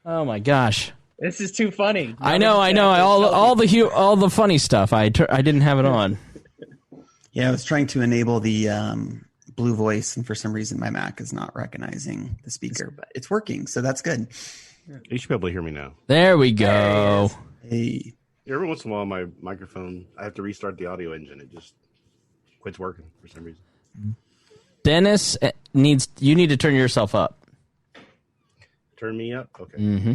Oh my gosh. This is too funny. I know. All the funny stuff. I didn't have it on. Yeah, I was trying to enable the blue voice, and for some reason my Mac is not recognizing the speaker, but it's working, so that's good. You should be able to hear me now. There we go. Hey. Every once in a while, my microphone, I have to restart the audio engine. It just quits working for some reason. Dennis you need to turn yourself up. Turn me up? Okay. Mm-hmm.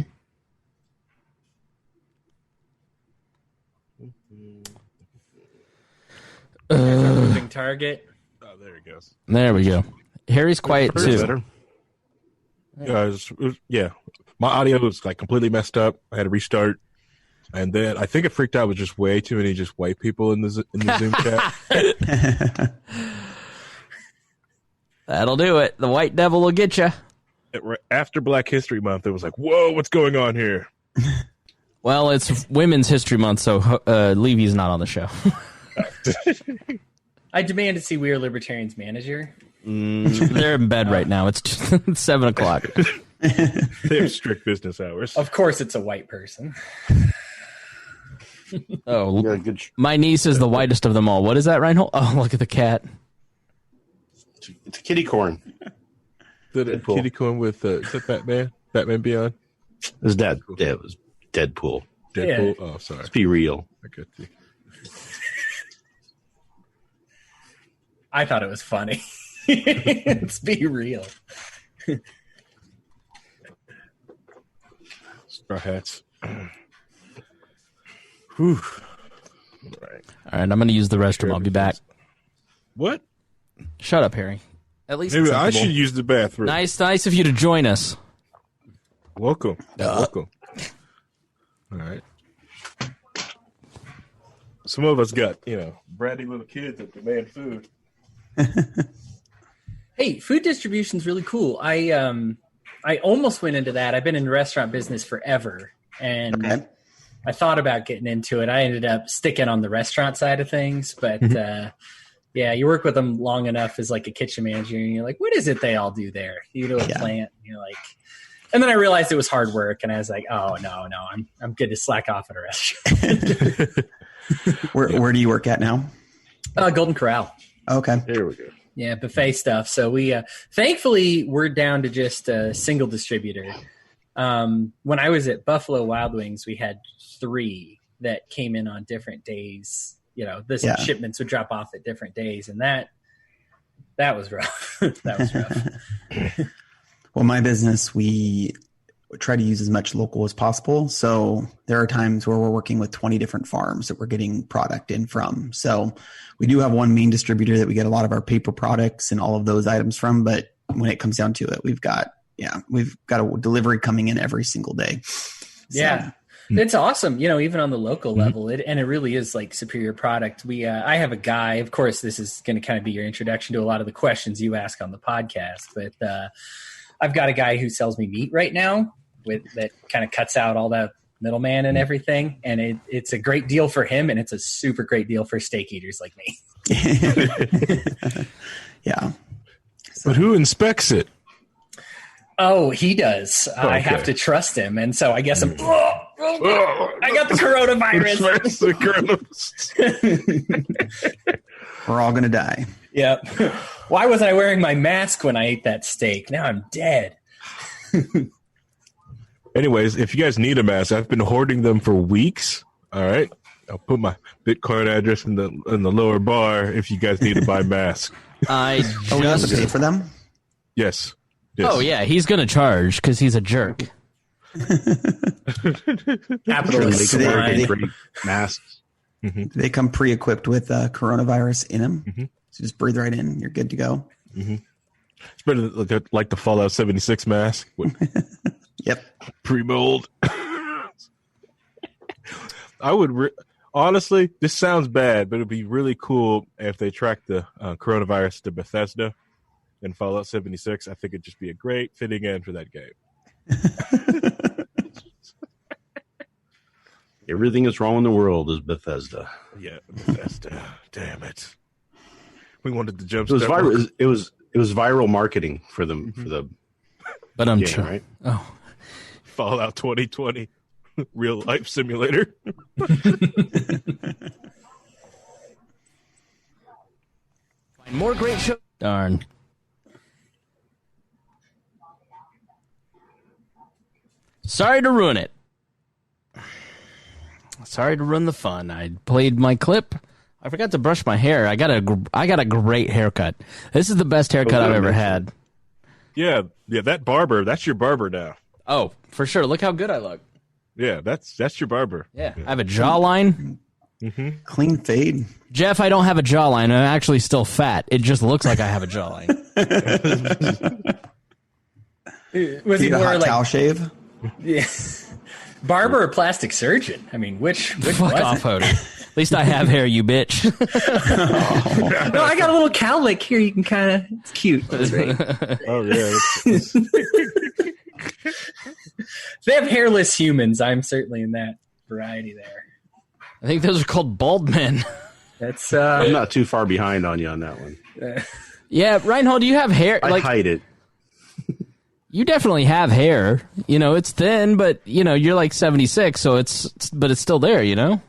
Moving target. Oh, there it goes. There we go. Harry's quiet too. Better. Yeah, my audio was like completely messed up. I had to restart, and then I think it freaked out with just way too many just white people in the Zoom chat. That'll do it. The white devil will get you. After Black History Month, it was like, whoa, what's going on here? Well, it's Women's History Month, so Levy's not on the show. I demand to see We Are Libertarians manager. They're in bed right now. It's 7 o'clock. They have strict business hours. Of course, it's a white person. Oh, my niece is the whitest of them all. What is that, Rhinehold? Oh, look at the cat. It's a kitty corn. The kitty corn with is that Batman? Batman Beyond? It was dead. Yeah, it was Deadpool. Deadpool? Yeah. Oh, sorry. Let's be real. I got you. I thought it was funny. Let's be real. Straw hats. Whew. All right, I'm going to use the restroom. I'll be back. What? Shut up, Harry. At least Maybe I should use the bathroom. Nice of you to join us. Welcome. Welcome. All right. Some of us got, bratty little kids that demand food. Hey, food distribution's really cool. I almost went into that. I've been in the restaurant business forever, and I thought about getting into it. I ended up sticking on the restaurant side of things, but yeah, you work with them long enough as like a kitchen manager, and you're like, what is it they all do there? You do a plant, and you're like, and then I realized it was hard work, and I was like, oh no, I'm good to slack off at a restaurant. Where do you work at now? Golden Corral. Okay. There we go. Yeah, buffet stuff. So we, thankfully, we're down to just a single distributor. When I was at Buffalo Wild Wings, we had 3 that came in on different days. Shipments would drop off at different days, and that was rough. That was rough. Well, my business, we try to use as much local as possible. So there are times where we're working with 20 different farms that we're getting product in from. So we do have one main distributor that we get a lot of our paper products and all of those items from. But when it comes down to it, we've got a delivery coming in every single day. So, yeah. It's awesome, even on the local level, it really is like superior product. I have a guy, of course, this is going to kind of be your introduction to a lot of the questions you ask on the podcast, but I've got a guy who sells me meat right now that kind of cuts out all that middleman and everything. And it's a great deal for him, and it's a super great deal for steak eaters like me. Yeah. But who inspects it? Oh, he does. Okay. I have to trust him. And so I guess I got the coronavirus. We're all going to die. Yep. Why wasn't I wearing my mask when I ate that steak? Now I'm dead. Anyways, if you guys need a mask, I've been hoarding them for weeks. All right. I'll put my Bitcoin address in the lower bar if you guys need to buy masks. We have to pay for them? Yes. Oh, yeah. He's going to charge because he's a jerk. Capitalist. Masks. Mm-hmm. They come pre-equipped with coronavirus in them. Mm-hmm. So just breathe right in. You're good to go. Mm-hmm. It's better like the Fallout 76 mask. Yep. Pre-mold. I would honestly, this sounds bad, but it'd be really cool if they tracked the coronavirus to Bethesda and Fallout 76. I think it'd just be a great fitting end for that game. Everything that's wrong in the world is Bethesda. Yeah, Bethesda. Damn it. We wanted to jump. It was viral. It was viral marketing for them for the. But I'm game, right? Oh, Fallout 2020 real life simulator. More great show. Darn. Sorry to ruin it. Sorry to ruin the fun. I played my clip. I forgot to brush my hair. I got a great haircut. This is the best haircut I've ever had. Yeah, that barber, that's your barber now. Oh, for sure. Look how good I look. Yeah, that's your barber. Yeah. I have a jawline. Mm-hmm. Clean fade. Jeff, I don't have a jawline. I'm actually still fat. It just looks like I have a jawline. Was he a more hot like towel shave? yeah, barber or plastic surgeon? I mean, which Fuck was off, it? Hodey. At least I have hair, you bitch. No, I got a little cowlick here. You can kind of. It's cute. That's right. Oh yeah. They have hairless humans. I'm certainly in that variety there. I think those are called bald men. That's I'm not too far behind on you on that one. Yeah, Rhinehold, do you have hair? I hide it. You definitely have hair. You know, it's thin, but you're like 76, so it's still there. You know.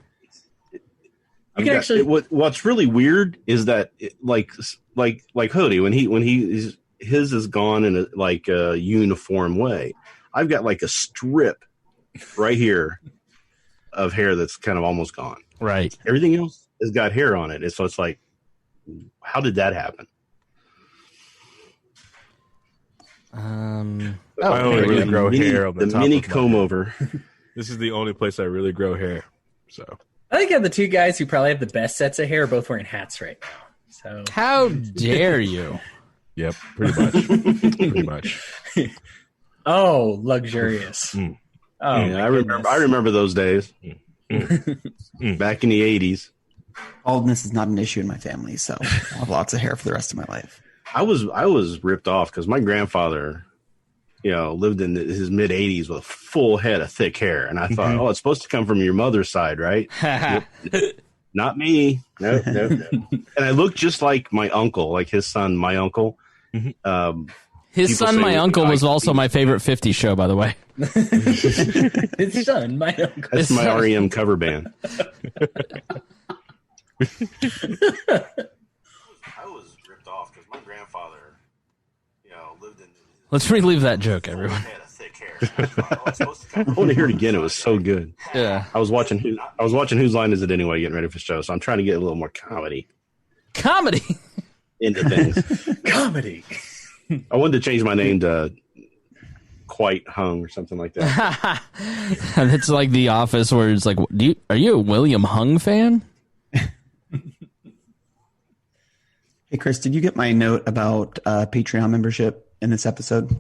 You can actually. What's really weird is that like Hodey when his is gone in a uniform way. I've got like a strip right here of hair that's kind of almost gone. Right. Everything else has got hair on it, and so it's like, how did that happen? I only really grow hair on the top mini of my comb head. over. This is the only place I really grow hair. So I think the two guys who probably have the best sets of hair are both wearing hats right now. So How dare you? yep, pretty much. Pretty much. oh, luxurious. Mm. Oh, Yeah, I remember those days back in the 80s. Baldness is not an issue in my family, so I'll have lots of hair for the rest of my life. I was ripped off because my grandfather, lived in his mid 80s with a full head of thick hair, and I thought, oh, it's supposed to come from your mother's side, right? Not me. No. And I looked just like my uncle, like his son, my uncle. His son, my uncle, was also my favorite 50 show, by the way. His son, my uncle. That's my REM cover band. I was ripped off because my grandfather, lived in. Let's relive that joke, everyone. I want to hear it again. It was so good. Yeah. I was watching Whose Line Is It Anyway, getting ready for the show, so I'm trying to get a little more comedy into things. Comedy. I wanted to change my name to Quite Hung or something like that. And it's like The Office, where it's like, are you a William Hung fan? Hey, Chris, did you get my note about Patreon membership in this episode?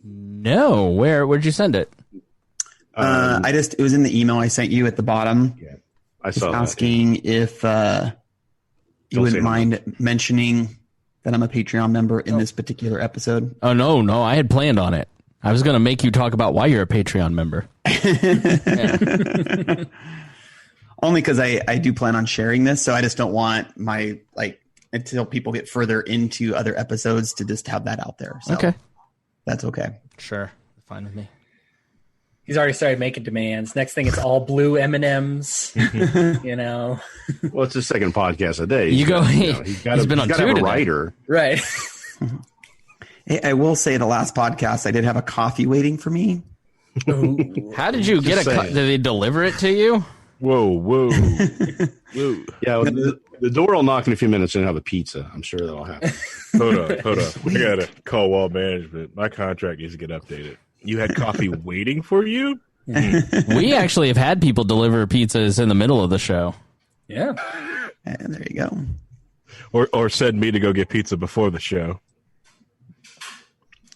No. Where'd you send it? It was in the email I sent you at the bottom. Yeah, I saw that. Asking if you wouldn't mind mentioning that I'm a Patreon member in this particular episode. Oh, no. I had planned on it. I was going to make you talk about why you're a Patreon member. Yeah. Only because I do plan on sharing this, so I just don't want until people get further into other episodes to just have that out there. So okay. That's okay. Sure. Fine with me. He's already started making demands. Next thing, it's all blue M&Ms. Well, it's his second podcast a day. He's been on two today. Have a writer, right? Hey, I will say the last podcast I did have a coffee waiting for me. How did you get did they deliver it to you? Whoa. Yeah, the door will knock in a few minutes and have a pizza. I'm sure that'll happen. Hold on. I gotta call wall management. My contract needs to get updated. You had coffee waiting for you? We actually have had people deliver pizzas in the middle of the show. Yeah. And there you go. Or send me to go get pizza before the show.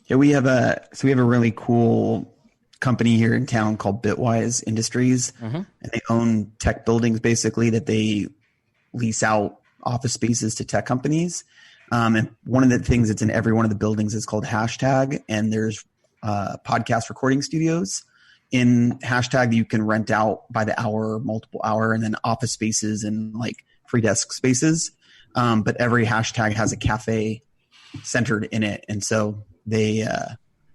Yeah, we have a really cool company here in town called Bitwise Industries, and they own tech buildings basically that they lease out office spaces to tech companies. And one of the things that's in every one of the buildings is called Hashtag, and there's podcast recording studios in Hashtag that you can rent out by the hour, multiple hour, and then office spaces and like free desk spaces. But every Hashtag has a cafe centered in it, and so they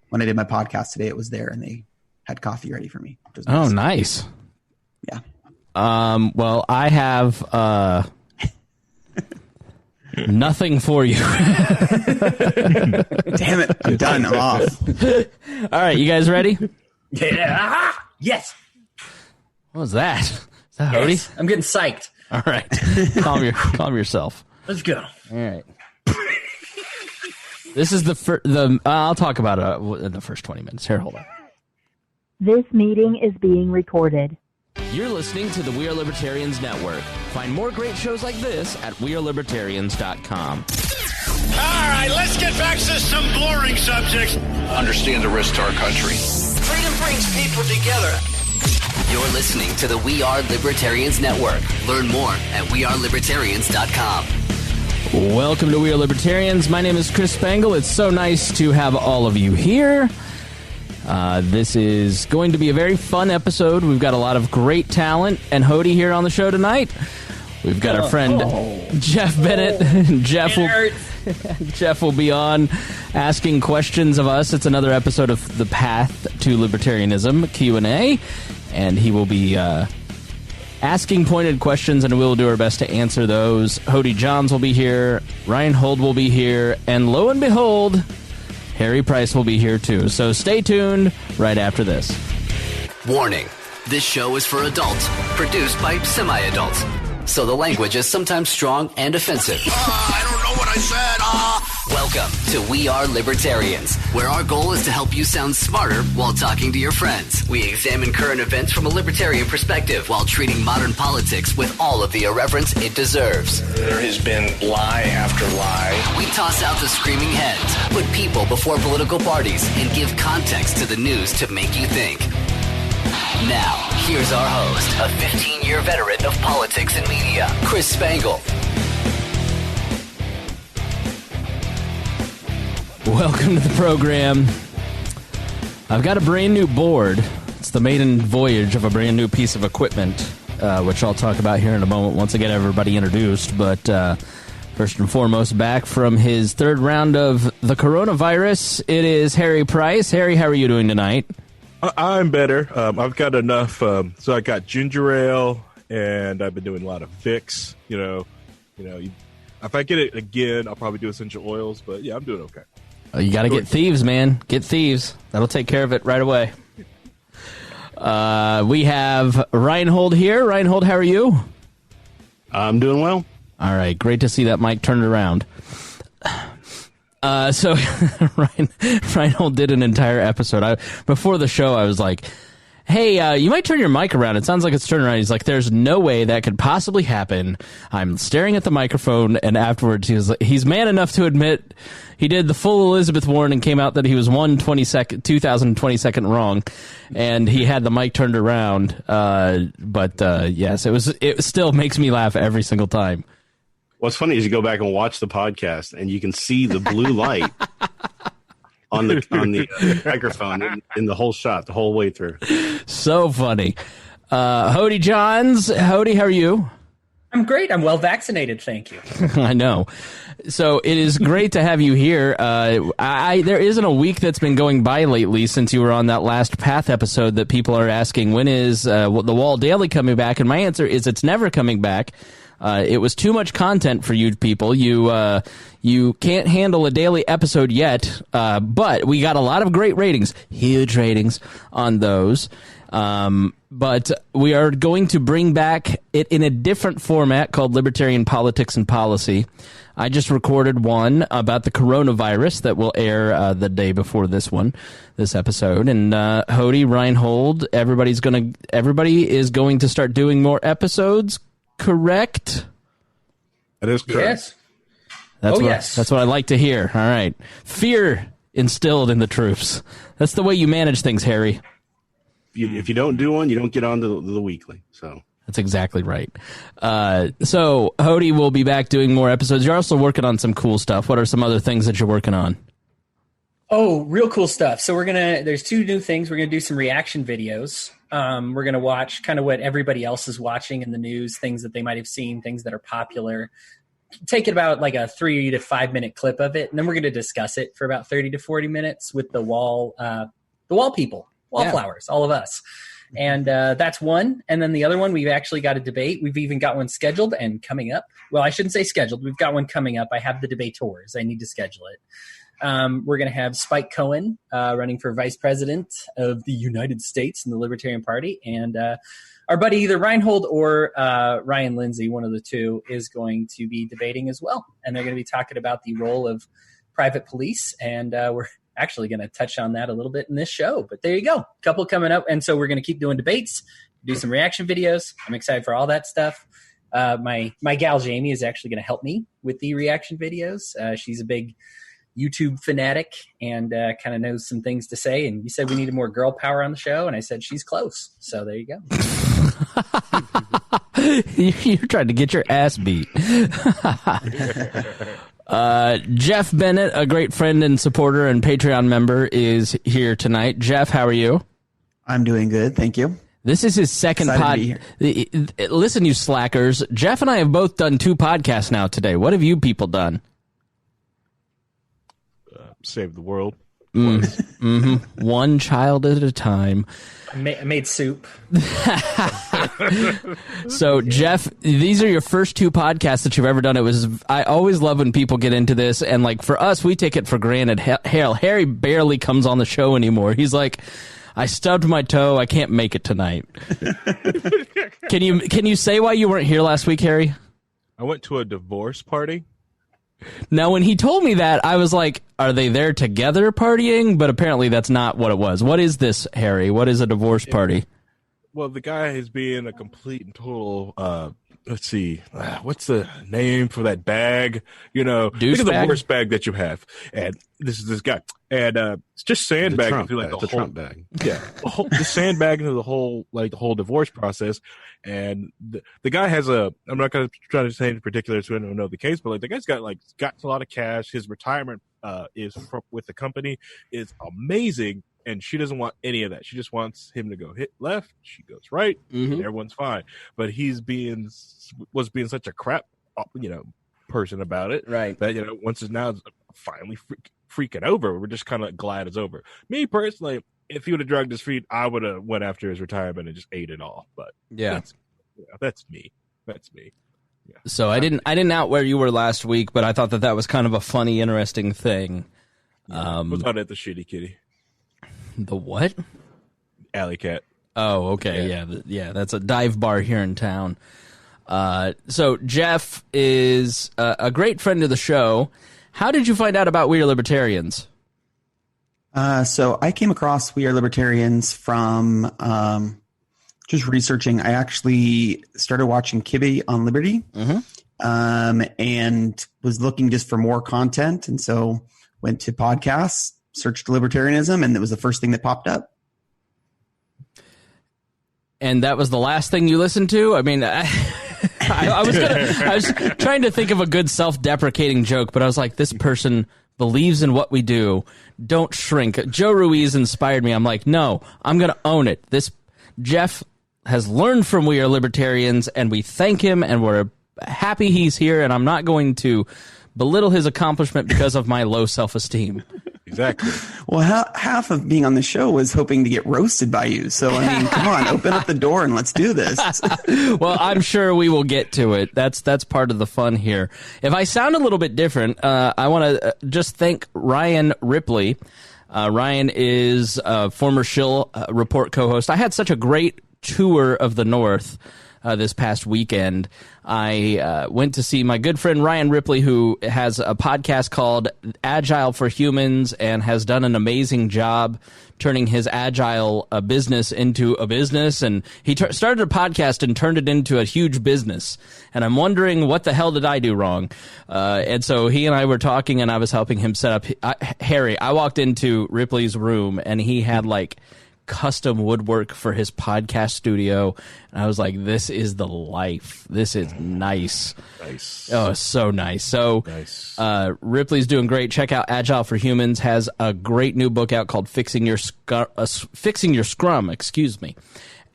when I did my podcast today, it was there, and they had coffee ready for me. Oh, nice. Yeah. Well, I have nothing for you. Damn it. I'm done. I'm off. All right. You guys ready? Yeah. Yes. What was that? Is that Hodey? Yes. I'm getting psyched. All right. Calm yourself. Let's go. All right. This is I'll talk about it in the first 20 minutes. Here, hold on. This meeting is being recorded. You're listening to the We Are Libertarians Network. Find more great shows like this at wearelibertarians.com. All right, let's get back to some boring subjects. Understand the risk to our country. Freedom brings people together. You're listening to the We Are Libertarians Network. Learn more at wearelibertarians.com. Welcome to We Are Libertarians. My name is Chris Spangle. It's so nice to have all of you here. This is going to be a very fun episode. We've got a lot of great talent and Hodey here on the show tonight. We've got our friend Jeff Bennett. Jeff will be on asking questions of us. It's another episode of the Path to Libertarianism Q&A, and he will be asking pointed questions, and we'll do our best to answer those. Hodey Johns will be here, Rhinehold will be here, and lo and behold, Harry Price will be here too. So stay tuned right after this. Warning, this show is for adults, produced by semi-adults. So the language is sometimes strong and offensive. I don't know what I said. Welcome to We Are Libertarians, where our goal is to help you sound smarter while talking to your friends. We examine current events from a libertarian perspective while treating modern politics with all of the irreverence it deserves. There has been lie after lie. We toss out the screaming heads, put people before political parties, and give context to the news to make you think. Now, here's our host, a 15-year veteran of politics and media, Chris Spangle. Welcome to the program. I've got a brand new board. It's the maiden voyage of a brand new piece of equipment, which I'll talk about here in a moment once I get everybody introduced. But first and foremost, back from his third round of the coronavirus, it is Harry Price. Harry, how are you doing tonight? I'm better. I've got enough. So I got ginger ale, and I've been doing a lot of Vicks. If I get it again, I'll probably do essential oils. But yeah, I'm doing okay. You got to get thieves, man. Get thieves. That'll take care of it right away. We have Rhinehold here. Rhinehold, how are you? I'm doing well. All right, great to see that mic turned around. So Rhinehold did an entire episode. Before the show, I was like, hey, you might turn your mic around. It sounds like it's turned around. He's like, there's no way that could possibly happen. I'm staring at the microphone, and afterwards he's man enough to admit he did the full Elizabeth Warren and came out that he was 2020 second wrong, and he had the mic turned around. Yes, it still makes me laugh every single time. What's funny is you go back and watch the podcast, and you can see the blue light on the microphone in the whole shot, the whole way through. So funny. Hodey Johns. Hodey, how are you? I'm great. I'm well vaccinated. Thank you. I know. So it is great to have you here. There isn't a week that's been going by lately since you were on that last Path episode that people are asking, when is the Wall Daily coming back? And my answer is it's never coming back. It was too much content for you people. You can't handle a daily episode yet, but we got a lot of great ratings, huge ratings on those. But we are going to bring back it in a different format called Libertarian Politics and Policy. I just recorded one about the coronavirus that will air the day before this episode. And Hodey, Rhinehold, everybody is going to start doing more episodes. Correct? That is correct. Yes. That's what I like to hear. All right. Fear instilled in the troops. That's the way you manage things, Harry. If you don't do one, you don't get on to the weekly. So that's exactly right. So Hodey will be back doing more episodes. You're also working on some cool stuff. What are some other things that you're working on? Oh, real cool stuff. So there's two new things. We're going to do some reaction videos. We're going to watch kind of what everybody else is watching in the news, things that they might have seen, things that are popular. Take it about like a 3 to 5 minute clip of it. And then we're going to discuss it for about 30 to 40 minutes with the wall people. Wallflowers, all of us. And that's one. And then the other one, we've actually got a debate. We've even got one scheduled and coming up. Well, I shouldn't say scheduled. We've got one coming up. I have the debaters. I need to schedule it. We're going to have Spike Cohen running for vice president of the United States in the Libertarian Party. And our buddy, either Rhinehold or Ryan Lindsay, one of the two, is going to be debating as well. And they're going to be talking about the role of private police. And we're actually going to touch on that a little bit in this show. But there you go. Couple coming up. And so we're going to keep doing debates, do some reaction videos. I'm excited for all that stuff. My gal Jamie is actually going to help me with the reaction videos. She's a big YouTube fanatic and kind of knows some things to say. And you said we needed more girl power on the show, and I said she's close. So there you go. You're trying to get your ass beat. Jeff Bennett, a great friend and supporter and Patreon member, is here tonight. Jeff, how are you? I'm doing good, thank you. This is his second pod. Listen, you slackers. Jeff and I have both done 2 podcasts now today. What have you people done? Save the world. One child at a time. I made soup. So, Jeff, these are your first 2 podcasts that you've ever done. I always love when people get into this, and like for us, we take it for granted. Hell, Harry barely comes on the show anymore. He's like, I stubbed my toe. I can't make it tonight. Can you say why you weren't here last week, Harry? I went to a divorce party. Now, when he told me that, I was like, are they there together partying? But apparently that's not what it was. What is this, Harry? What is a divorce party? Well, the guy is being a complete and total, let's see, what's the name for that bag? You know, Deuce think of bag? the worst bag that you have. And this is this guy. And it's just sandbagging through like the whole Trump bag. Yeah, the sandbagging through the whole divorce process. And the guy has I'm not going to try to say in particular so I don't know the case, but like the guy's got a lot of cash. His retirement with the company is amazing. And she doesn't want any of that. She just wants him to go hit left. She goes right. And everyone's fine. But was being such a crap, person about it. Right. That, once it's now finally freaking over, we're just kind of glad it's over. Me personally, if he would have dragged his feet, I would have went after his retirement and just ate it all. But that's me. That's me. Yeah. So I didn't out where you were last week, but I thought that was kind of a funny, interesting thing. Was not at the Shitty Kitty. The what? Alley Cat. Oh, okay. Yeah. That's a dive bar here in town. So Jeff is a great friend of the show. How did you find out about We Are Libertarians? So I came across We Are Libertarians from just researching. I actually started watching Kibbe on Liberty and was looking just for more content. And so went to podcasts, searched libertarianism, and it was the first thing that popped up. And that was the last thing you listened to? I mean, I was trying to think of a good self-deprecating joke, but I was like, this person believes in what we do. Don't shrink. Joe Ruiz inspired me. I'm like, no, I'm going to own it. This Jeff has learned from We Are Libertarians, and we thank him, and we're happy he's here, and I'm not going to belittle his accomplishment because of my low self-esteem. Exactly. Well, half of being on the show was hoping to get roasted by you. So, I mean, come on, open up the door and let's do this. Well, I'm sure we will get to it. That's part of the fun here. If I sound a little bit different, I want to just thank Ryan Ripley. Ryan is a former Shill Report co-host. I had such a great tour of the North this past weekend. I went to see my good friend Ryan Ripley, who has a podcast called Agile for Humans and has done an amazing job turning his agile business into a business. And he started a podcast and turned it into a huge business. And I'm wondering, what the hell did I do wrong? And so he and I were talking, and I was helping him set up. Harry, I walked into Ripley's room, and he had custom woodwork for his podcast studio, and I was like, this is the life. This is nice. Oh, so nice. So nice. Ripley's doing great. Check out Agile for Humans. Has a great new book out called Fixing Your Scrum, excuse me.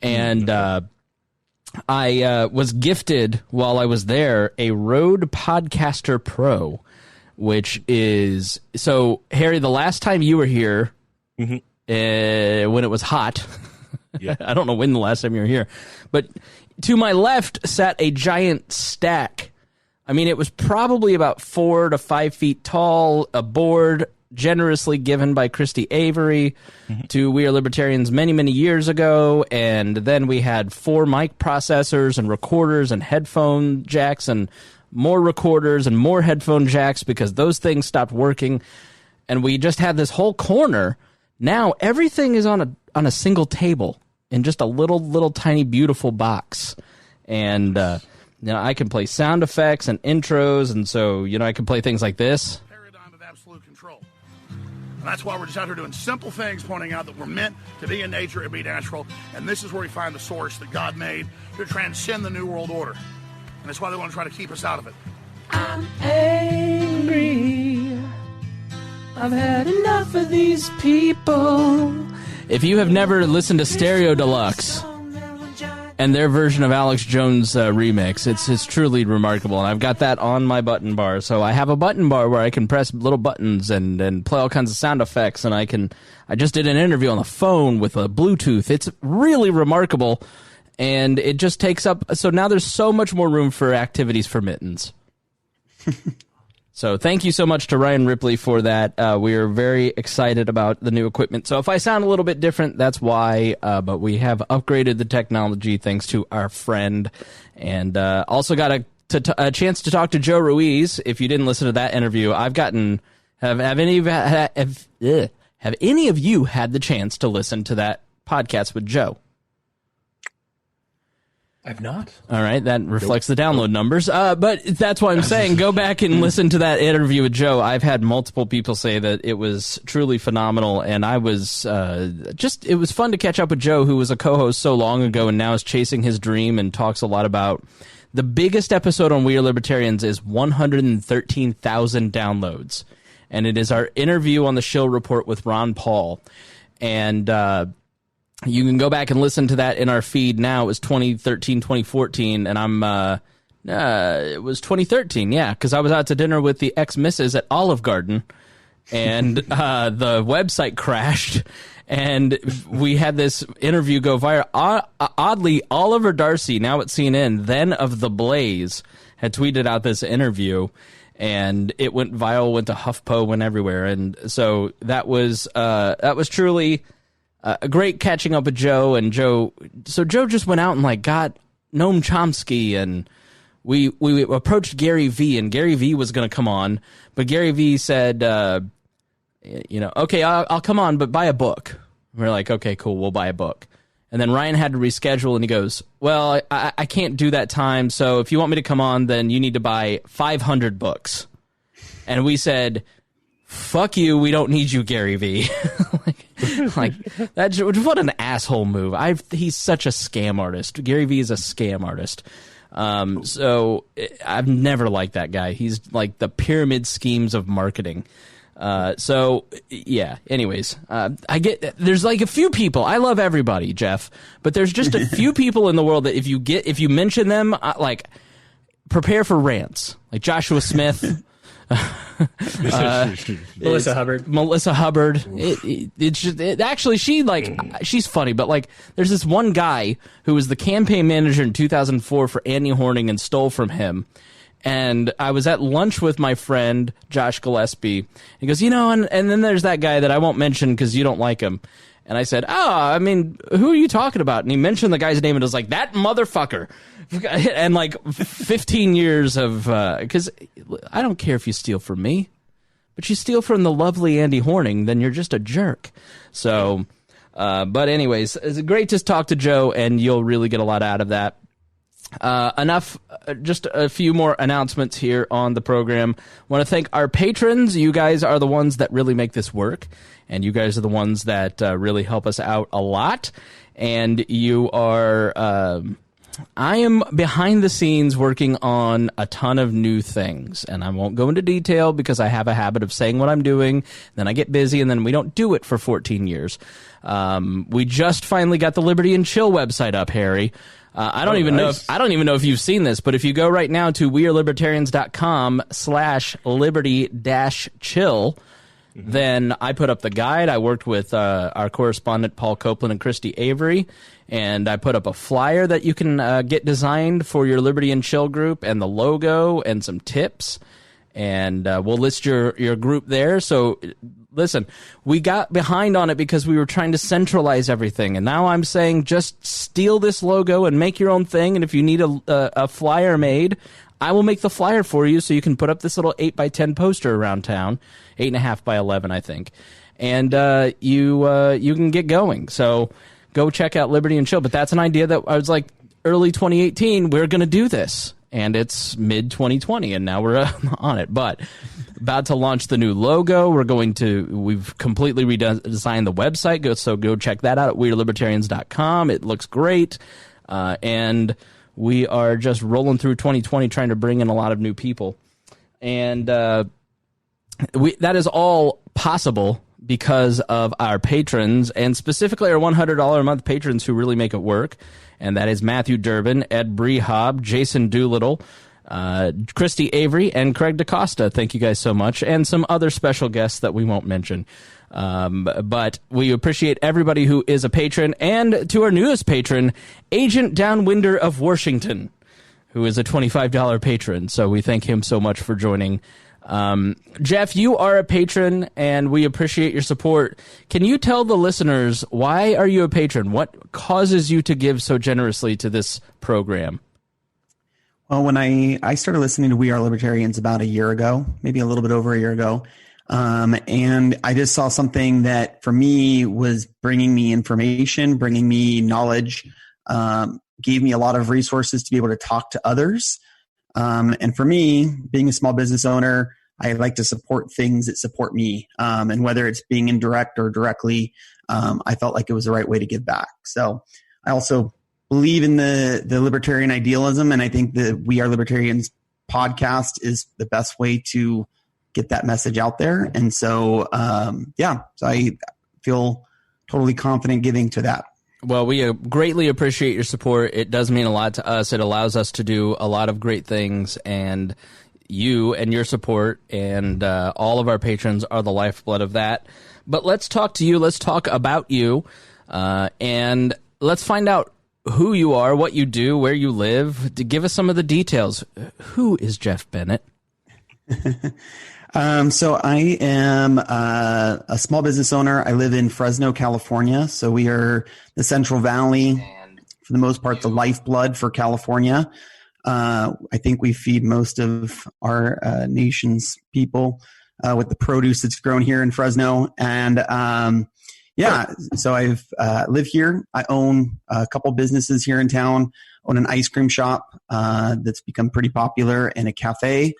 And I was gifted while I was there a Rode Podcaster Pro, which is, so Harry, the last time you were here, when it was hot. Yeah. I don't know when the last time you were here. But to my left sat a giant stack. I mean, it was probably about 4 to 5 feet tall, a board generously given by Christy Avery to We Are Libertarians many, many years ago. And then we had 4 mic processors and recorders and headphone jacks and more recorders and more headphone jacks because those things stopped working. And we just had this whole corner. Now everything is on a single table in just a little tiny beautiful box. And I can play sound effects and intros, and so I can play things like this. Paradigm of absolute control. And that's why we're just out here doing simple things, pointing out that we're meant to be in nature and be natural. And this is where we find the source that God made to transcend the New World Order. And that's why they want to try to keep us out of it. I'm angry. I've had enough of these people. If you have never listened to Stereo Deluxe and their version of Alex Jones' remix, it's truly remarkable. And I've got that on my button bar. So I have a button bar where I can press little buttons and play all kinds of sound effects. And I just did an interview on the phone with a Bluetooth. It's really remarkable. And it just takes up, so now there's so much more room for activities for Mittens. So thank you so much to Ryan Ripley for that. We are very excited about the new equipment. So if I sound a little bit different, that's why. But we have upgraded the technology thanks to our friend. And also got a chance to talk to Joe Ruiz. If you didn't listen to that interview, have any of you had the chance to listen to that podcast with Joe? I've not. All right, that reflects the download numbers. But that's why I'm saying go back and listen to that interview with Joe. I've had multiple people say that it was truly phenomenal, and I was it was fun to catch up with Joe, who was a co-host so long ago and now is chasing his dream and talks a lot about the biggest episode on We Are Libertarians is 113,000 downloads, and it is our interview on the Shill Report with Ron Paul, and you can go back and listen to that in our feed now. It was 2013, 2014, and it was 2013, yeah, because I was out to dinner with the ex-missus at Olive Garden, and the website crashed, and we had this interview go viral. Oddly, Oliver Darcy, now at CNN, then of The Blaze, had tweeted out this interview, and it went viral, went to HuffPo, went everywhere, and so that was truly... great catching up with Joe, and Joe just went out and got Noam Chomsky, and we approached Gary V, and Gary V was going to come on, but Gary V said, okay, I'll come on, but buy a book. We're like, okay, cool, we'll buy a book. And then Ryan had to reschedule, and he goes, well, I can't do that time, so if you want me to come on, then you need to buy 500 books. And we said, fuck you, we don't need you, Gary V. That's what an asshole move. He's such a scam artist. Gary V is a scam artist. So I've never liked that guy. He's like the pyramid schemes of marketing. So yeah, anyways, there's a few people. I love everybody, Jeff, but there's just a few people in the world that if you mention them, prepare for rants, like Joshua Smith. Melissa Hubbard. She's funny, but there's this one guy who was the campaign manager in 2004 for Andy Horning and stole from him. And I was at lunch with my friend Josh Gillespie. He goes, and then there's that guy that I won't mention because you don't like him. And I said, who are you talking about? And he mentioned the guy's name, and it was like, that motherfucker. And 15 years of, because I don't care if you steal from me, but you steal from the lovely Andy Horning, then you're just a jerk. So, but anyways, it's great to talk to Joe, and you'll really get a lot out of that. Just a few more announcements here on the program. I want to thank our patrons. You guys are the ones that really make this work, and you guys are the ones that really help us out a lot. And you are... I am behind the scenes working on a ton of new things, and I won't go into detail because I have a habit of saying what I'm doing, then I get busy, and then we don't do it for 14 years. We just finally got the Liberty and Chill website up, Harry. I don't even know if you've seen this, but if you go right now to wearelibertarians.com/liberty-chill, Then I put up the guide. I worked with our correspondent, Paul Copeland and Christy Avery, and I put up a flyer that you can get designed for your Liberty and Chill group, and the logo and some tips. And we'll list your group there. So listen, we got behind on it because we were trying to centralize everything. And now I'm saying just steal this logo and make your own thing. And if you need a flyer made, I will make the flyer for you so you can put up this little 8x10 poster around town, 8.5 by 11, I think. And you can get going. So go check out Liberty and Chill. But that's an idea that I was like, early 2018, we're going to do this. And it's mid 2020, and now we're on it. But about to launch the new logo. We've completely redesigned the website. So go check that out at wearelibertarians.com. It looks great. And we are just rolling through 2020 trying to bring in a lot of new people. And that is all possible because of our patrons, and specifically our $100 a month patrons who really make it work. And that is Matthew Durbin, Ed Brehob, Jason Doolittle, Christy Avery, and Craig DaCosta. Thank you guys so much. And some other special guests that we won't mention. But we appreciate everybody who is a patron. And to our newest patron, Agent Downwinder of Washington, who is a $25 patron. So we thank him so much for joining. Jeff, you are a patron, and we appreciate your support. Can you tell the listeners, why are you a patron? What causes you to give so generously to this program? Well, when I started listening to We Are Libertarians about a year ago, maybe a little bit over a year ago, and I just saw something that for me was bringing me information, bringing me knowledge, gave me a lot of resources to be able to talk to others. And for me, being a small business owner, I like to support things that support me. And whether it's being indirect or directly, I felt like it was the right way to give back. So I also believe in the libertarian idealism. And I think the We Are Libertarians podcast is the best way to get that message out there. And so, so I feel totally confident giving to that. Well, we greatly appreciate your support. It does mean a lot to us. It allows us to do a lot of great things, and you and your support and all of our patrons are the lifeblood of that. But let's talk to you. Let's talk about you, and let's find out who you are, what you do, where you live. To give us some of the details. Who is Jeff Bennett? So I am a small business owner. I live in Fresno, California. So we are the Central Valley, for the most part, the lifeblood for California. I think we feed most of our nation's people with the produce that's grown here in Fresno. And so I've lived here. I own a couple businesses here in town. Own an ice cream shop that's become pretty popular, and a cafe.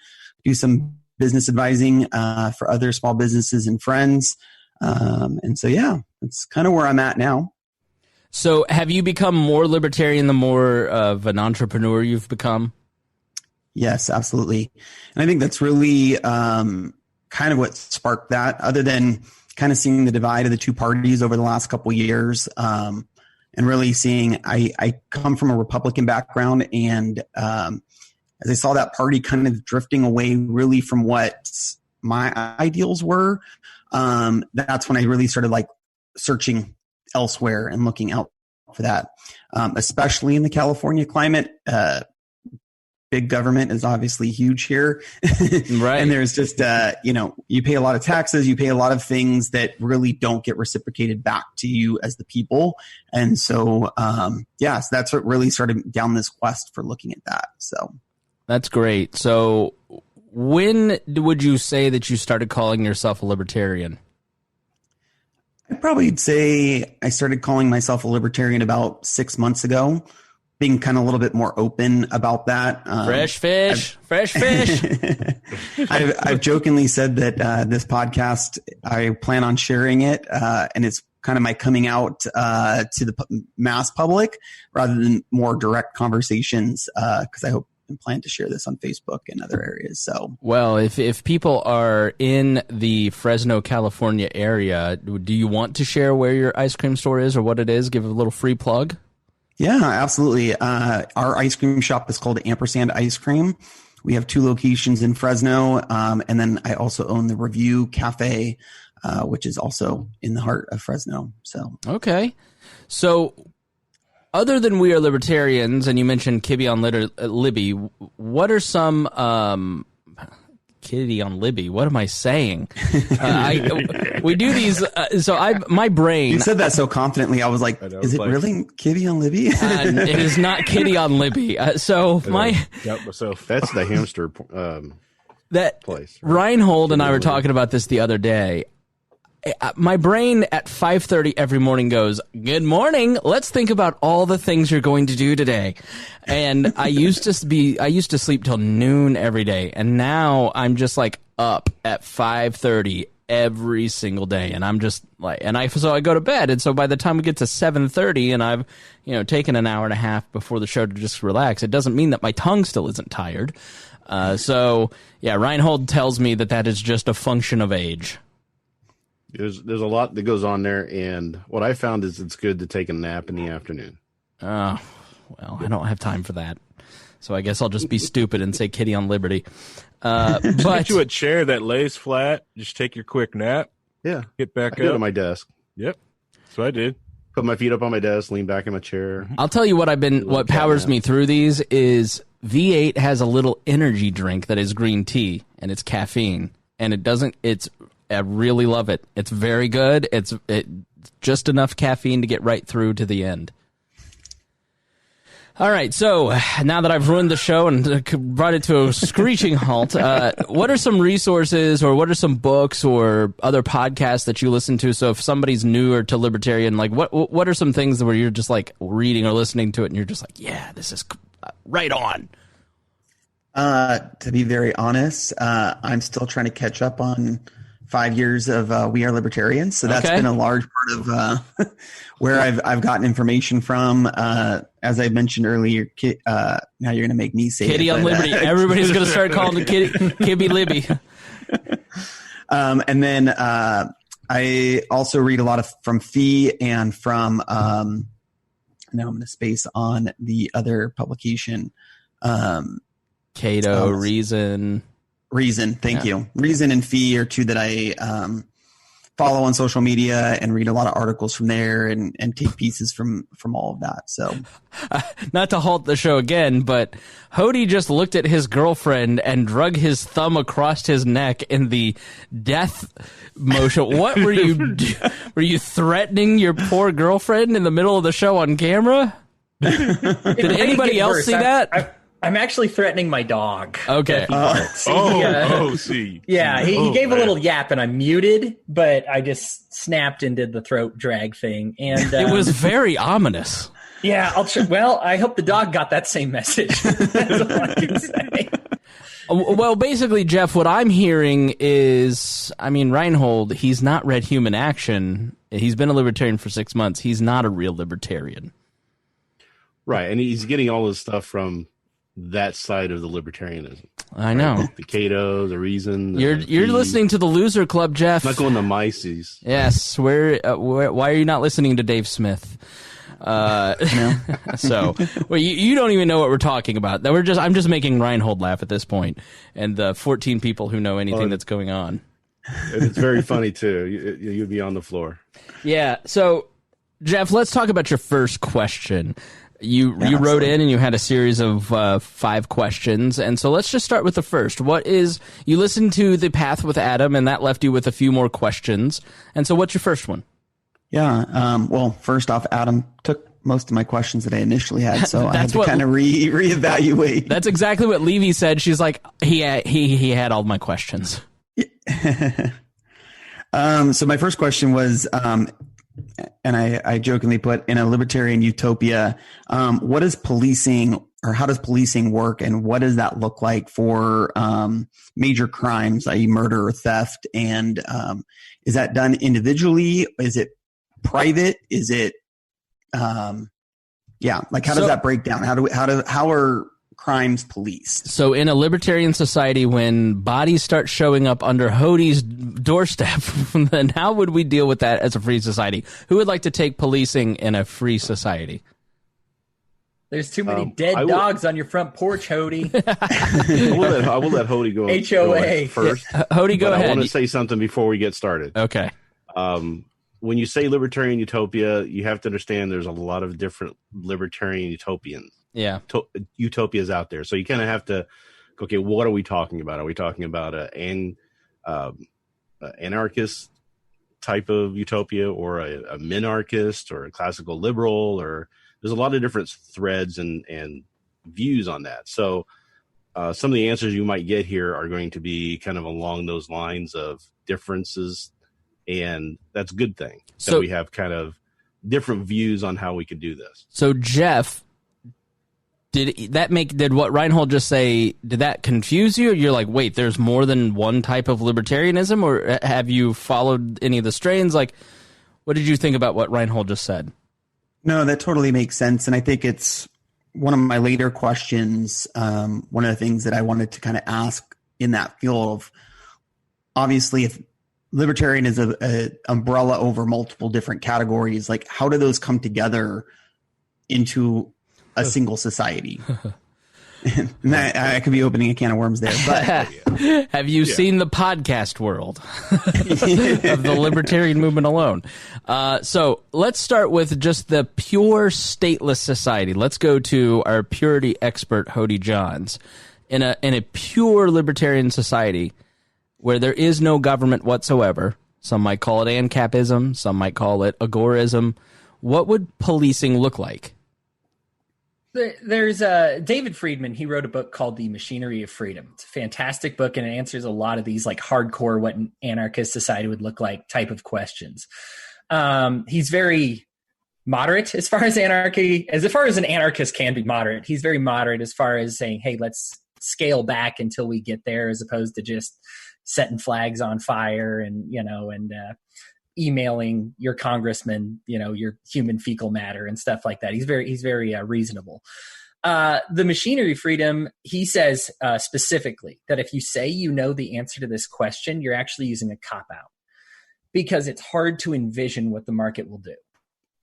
Do some business advising for other small businesses and friends. That's kind of where I'm at now. So have you become more libertarian the more of an entrepreneur you've become? Yes, absolutely. And I think that's really kind of what sparked that, other than kind of seeing the divide of the two parties over the last couple of years, and really seeing I come from a Republican background, and as I saw that party kind of drifting away really from what my ideals were, that's when I really started searching elsewhere and looking out for that, especially in the California climate. Big government is obviously huge here. Right. And there's just, you pay a lot of taxes, you pay a lot of things that really don't get reciprocated back to you as the people. And so, so that's what really started down this quest for looking at that. So. That's great. So when would you say that you started calling yourself a libertarian? I'd probably say I started calling myself a libertarian about 6 months ago, being kind of a little bit more open about that. Fresh fish. I've jokingly said that this podcast, I plan on sharing it, and it's kind of my coming out to the mass public rather than more direct conversations, because I hope and plan to share this on Facebook and other areas. So, well, if people are in the Fresno, California area, do you want to share where your ice cream store is or what it is? Give a little free plug. Yeah, absolutely. Our ice cream shop is called Ampersand Ice Cream. We have 2 locations in Fresno, and then I also own the Review Cafe, which is also in the heart of Fresno. So okay, so other than We Are Libertarians, and you mentioned Kibby on Libby, what are some Kitty on Libby? What am I saying? We do these. My brain. You said that so confidently. I was like, "Is it really Kitty on Libby?" It is not Kitty on Libby. That's the hamster place. Right? Rhinehold and I were talking about this the other day. My brain at 5:30 every morning goes, "Good morning. Let's think about all the things you're going to do today." And I used to sleep till noon every day, and now I'm just like up at 5:30 every single day, and I'm just like, so I go to bed, and so by the time we get to 7:30, and I've taken an hour and a half before the show to just relax, it doesn't mean that my tongue still isn't tired. So yeah, Rhinehold tells me that is just a function of age. There's a lot that goes on there, and what I found is it's good to take a nap in the afternoon. Oh, well, I don't have time for that, so I guess I'll just be stupid and say Kitty on Liberty. But get you a chair that lays flat. Just take your quick nap. Yeah, get back up. I do it at my desk. Yep, that's what I did. Put my feet up on my desk, lean back in my chair. I'll tell you what powers me through these is V8 has a little energy drink that is green tea, and it's caffeine, and I really love it. It's very good. It's just enough caffeine to get right through to the end. All right, so now that I've ruined the show and brought it to a screeching halt, what are some resources or what are some books or other podcasts that you listen to? So if somebody's newer to Libertarian, like what are some things where you're just like reading or listening to it and you're just like, yeah, this is right on? To be very honest, I'm still trying to catch up on 5 years of We Are Libertarians, so that's been a large part of where I've gotten information from. As I mentioned earlier, now you're going to make me say Kitty on Liberty. Everybody's going to start calling it Kibby Libby. And then I also read a lot from Fee and from now I'm going to space on the other publication. Cato, Reason, thank you. Reason and Fee are 2 that I follow on social media and read a lot of articles from there and take pieces from all of that. So, not to halt the show again, but Hodey just looked at his girlfriend and drug his thumb across his neck in the death motion. What were you? Were you threatening your poor girlfriend in the middle of the show on camera? Did anybody else see that? I'm actually threatening my dog. Okay. See. Yeah, he gave a little yap, and I muted, but I just snapped and did the throat drag thing, and it was very ominous. Yeah, I hope the dog got that same message. That's all I can say. Well, basically, Jeff, what I'm hearing is, Rhinehold, he's not read Human Action. He's been a libertarian for 6 months. He's not a real libertarian. Right, and he's getting all this stuff from that side of the libertarianism. I know. Right? The Cato, the Reason. You're listening to the Loser Club, Jeff. Not going to Mises. Yes. Why are you not listening to Dave Smith? So, you don't even know what we're talking about. I'm just making Rhinehold laugh at this point, and the 14 people who know anything that's going on. It's very funny too. You'd be on the floor. Yeah. So, Jeff, let's talk about your first question. You wrote in and you had a series of 5 questions, and so let's just start with the first. You listened to the Path with Adam, and that left you with a few more questions. And so, what's your first one? Yeah. Well, first off, Adam took most of my questions that I initially had, so I had to kind of reevaluate. That's exactly what Levy said. She's like, he had all my questions. So my first question was, and I jokingly put, in a libertarian utopia, what is policing, or how does policing work, and what does that look like for major crimes, i.e. murder or theft? And is that done individually? Is it private? Is it how does that break down? How are crimes policed? So in a libertarian society, when bodies start showing up under Hodey's doorstep, then how would we deal with that as a free society? Who would like to take policing in a free society? There's too many dead dogs on your front porch, Hodey. I will let Hodey go. HOA first. Hodey, go ahead. I want to say something before we get started. Okay. When you say Libertarian Utopia, you have to understand there's a lot of different Libertarian Utopians. Yeah. Utopias out there. So you kind of have to, okay, what are we talking about? Are we talking about an anarchist type of utopia, or a minarchist, or a classical liberal, or there's a lot of different threads and views on that. So some of the answers you might get here are going to be kind of along those lines of differences, and that's a good thing. So that we have kind of different views on how we could do this. So Jeff, did what Rhinehold just say, did that confuse you? You're like, wait, there's more than one type of libertarianism, or have you followed any of the strains? Like, what did you think about what Rhinehold just said? No, that totally makes sense. And I think it's one of my later questions. One of the things that I wanted to kind of ask in that field of, obviously, if libertarian is a umbrella over multiple different categories, like how do those come together into a single society? And I could be opening a can of worms there, but have you seen the podcast world of the libertarian movement alone? So let's start with just the pure stateless society. Let's go to our purity expert, Hodey Johns. In a pure libertarian society where there is no government whatsoever, some might call it ANCAPism, some might call it agorism, what would policing look like? There's David Friedman. He wrote a book called The Machinery of Freedom. It's a fantastic book, and it answers a lot of these like hardcore what an anarchist society would look like type of questions. He's very moderate as far as anarchy, as far as an anarchist can be moderate. He's very moderate as far as saying, hey, let's scale back until we get there, as opposed to just setting flags on fire and emailing your congressman, your human fecal matter and stuff like that. He's very reasonable. The machinery freedom, he says specifically that if you say you know the answer to this question, you're actually using a cop-out, because it's hard to envision what the market will do.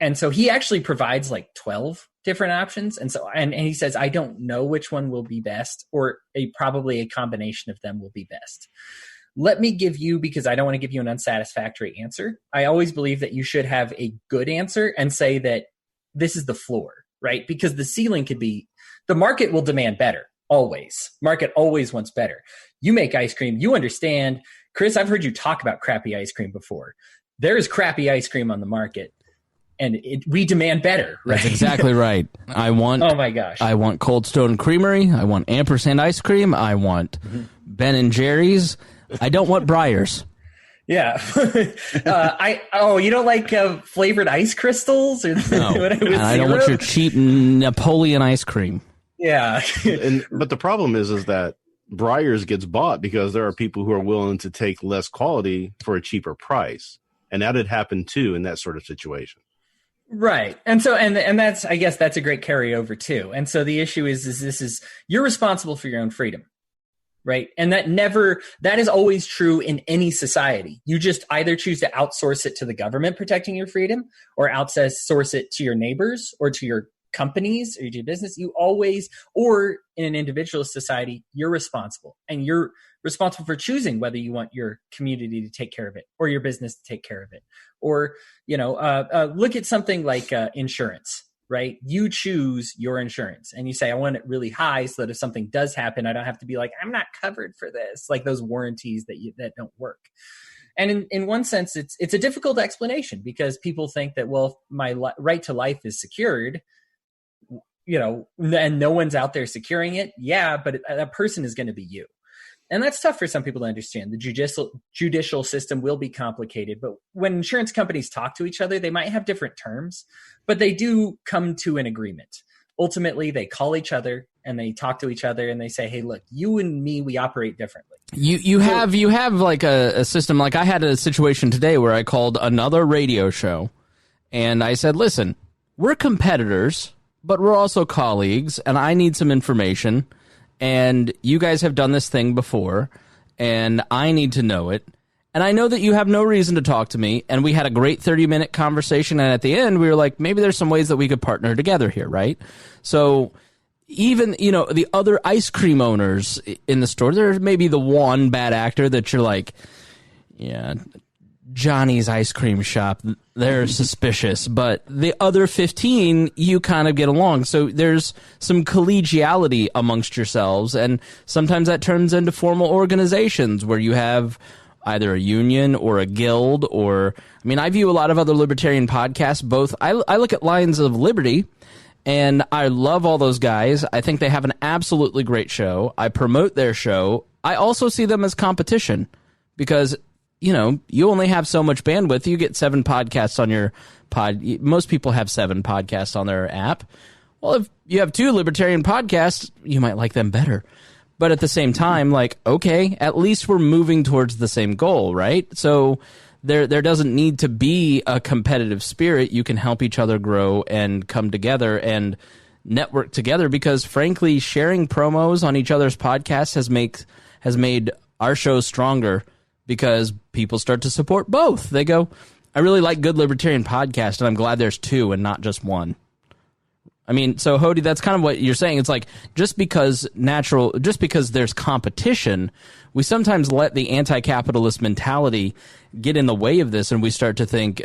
And so he actually provides like 12 different options. And so, and he says, I don't know which one will be best, or probably a combination of them will be best. Let me give you, because I don't want to give you an unsatisfactory answer. I always believe that you should have a good answer and say that this is the floor, right? Because the ceiling could be, the market will demand better, always. Market always wants better. You make ice cream, you understand. Chris, I've heard you talk about crappy ice cream before. There is crappy ice cream on the market, and we demand better, right? That's exactly right. I want, oh my gosh, I want Cold Stone Creamery. I want ampersand ice cream. I want Ben and Jerry's. I don't want Breyers. Yeah. You don't like flavored ice crystals? Or no. I don't want your cheap Napoleon ice cream. Yeah. But the problem is that Breyers gets bought because there are people who are willing to take less quality for a cheaper price. And that had happened too in that sort of situation. Right. And so, and that's, I guess that's a great carryover too. And so the issue is you're responsible for your own freedom. Right. And that is always true in any society. You just either choose to outsource it to the government protecting your freedom, or outsource it to your neighbors or to your companies or to your business. You always, or in an individualist society, you're responsible, and you're responsible for choosing whether you want your community to take care of it or your business to take care of it. Or, look at something like insurance. Right? You choose your insurance and you say, I want it really high so that if something does happen, I don't have to be like, I'm not covered for this, like those warranties that don't work. And in one sense, it's a difficult explanation, because people think that, well, if my right to life is secured, and no one's out there securing it. Yeah, but that person is going to be you. And that's tough for some people to understand. The judicial system will be complicated, but when insurance companies talk to each other, they might have different terms, but they do come to an agreement. Ultimately, they call each other and they talk to each other and they say, hey, look, you and me, we operate differently. You have like a system. Like I had a situation today where I called another radio show and I said, listen, we're competitors, but we're also colleagues, and I need some information. And you guys have done this thing before, and I need to know it. And I know that you have no reason to talk to me, and we had a great 30-minute conversation, and at the end, we were like, maybe there's some ways that we could partner together here, right? So even, the other ice cream owners in the store, there's maybe the one bad actor that you're like, yeah, Johnny's ice cream shop, they're suspicious, but the other 15, you kind of get along. So there's some collegiality amongst yourselves, and sometimes that turns into formal organizations where you have either a union or a guild, or, I view a lot of other libertarian podcasts, both, I look at Lions of Liberty, and I love all those guys. I think they have an absolutely great show. I promote their show. I also see them as competition because, you only have so much bandwidth. You get 7 podcasts on your pod. Most people have 7 podcasts on their app. Well, if you have 2 libertarian podcasts, you might like them better. But at the same time, okay, at least we're moving towards the same goal, right? So there doesn't need to be a competitive spirit. You can help each other grow and come together and network together because, frankly, sharing promos on each other's podcasts has made our show stronger because people start to support both. They go, I really like good libertarian podcast, and I'm glad there's 2 and not just 1. So Hodey, that's kind of what you're saying. It's like just because there's competition, we sometimes let the anti-capitalist mentality get in the way of this, and we start to think,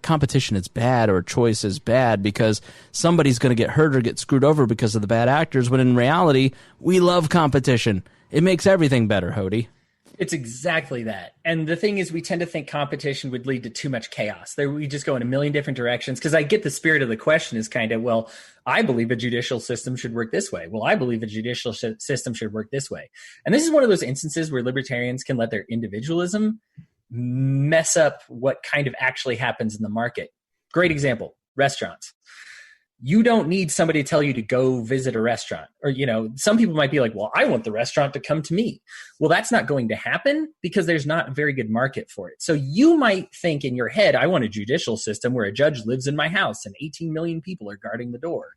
competition is bad or choice is bad because somebody's going to get hurt or get screwed over because of the bad actors. When in reality, we love competition. It makes everything better, Hodey. It's exactly that. And the thing is, we tend to think competition would lead to too much chaos. We just go in a million different directions. Because I get the spirit of the question is kind of, well, I believe a judicial system should work this way. Well, I believe a judicial system should work this way. And this is one of those instances where libertarians can let their individualism mess up what kind of actually happens in the market. Great example, restaurants. You don't need somebody to tell you to go visit a restaurant. Or, some people might be like, well, I want the restaurant to come to me. Well, that's not going to happen because there's not a very good market for it. So you might think in your head, I want a judicial system where a judge lives in my house and 18 million people are guarding the door.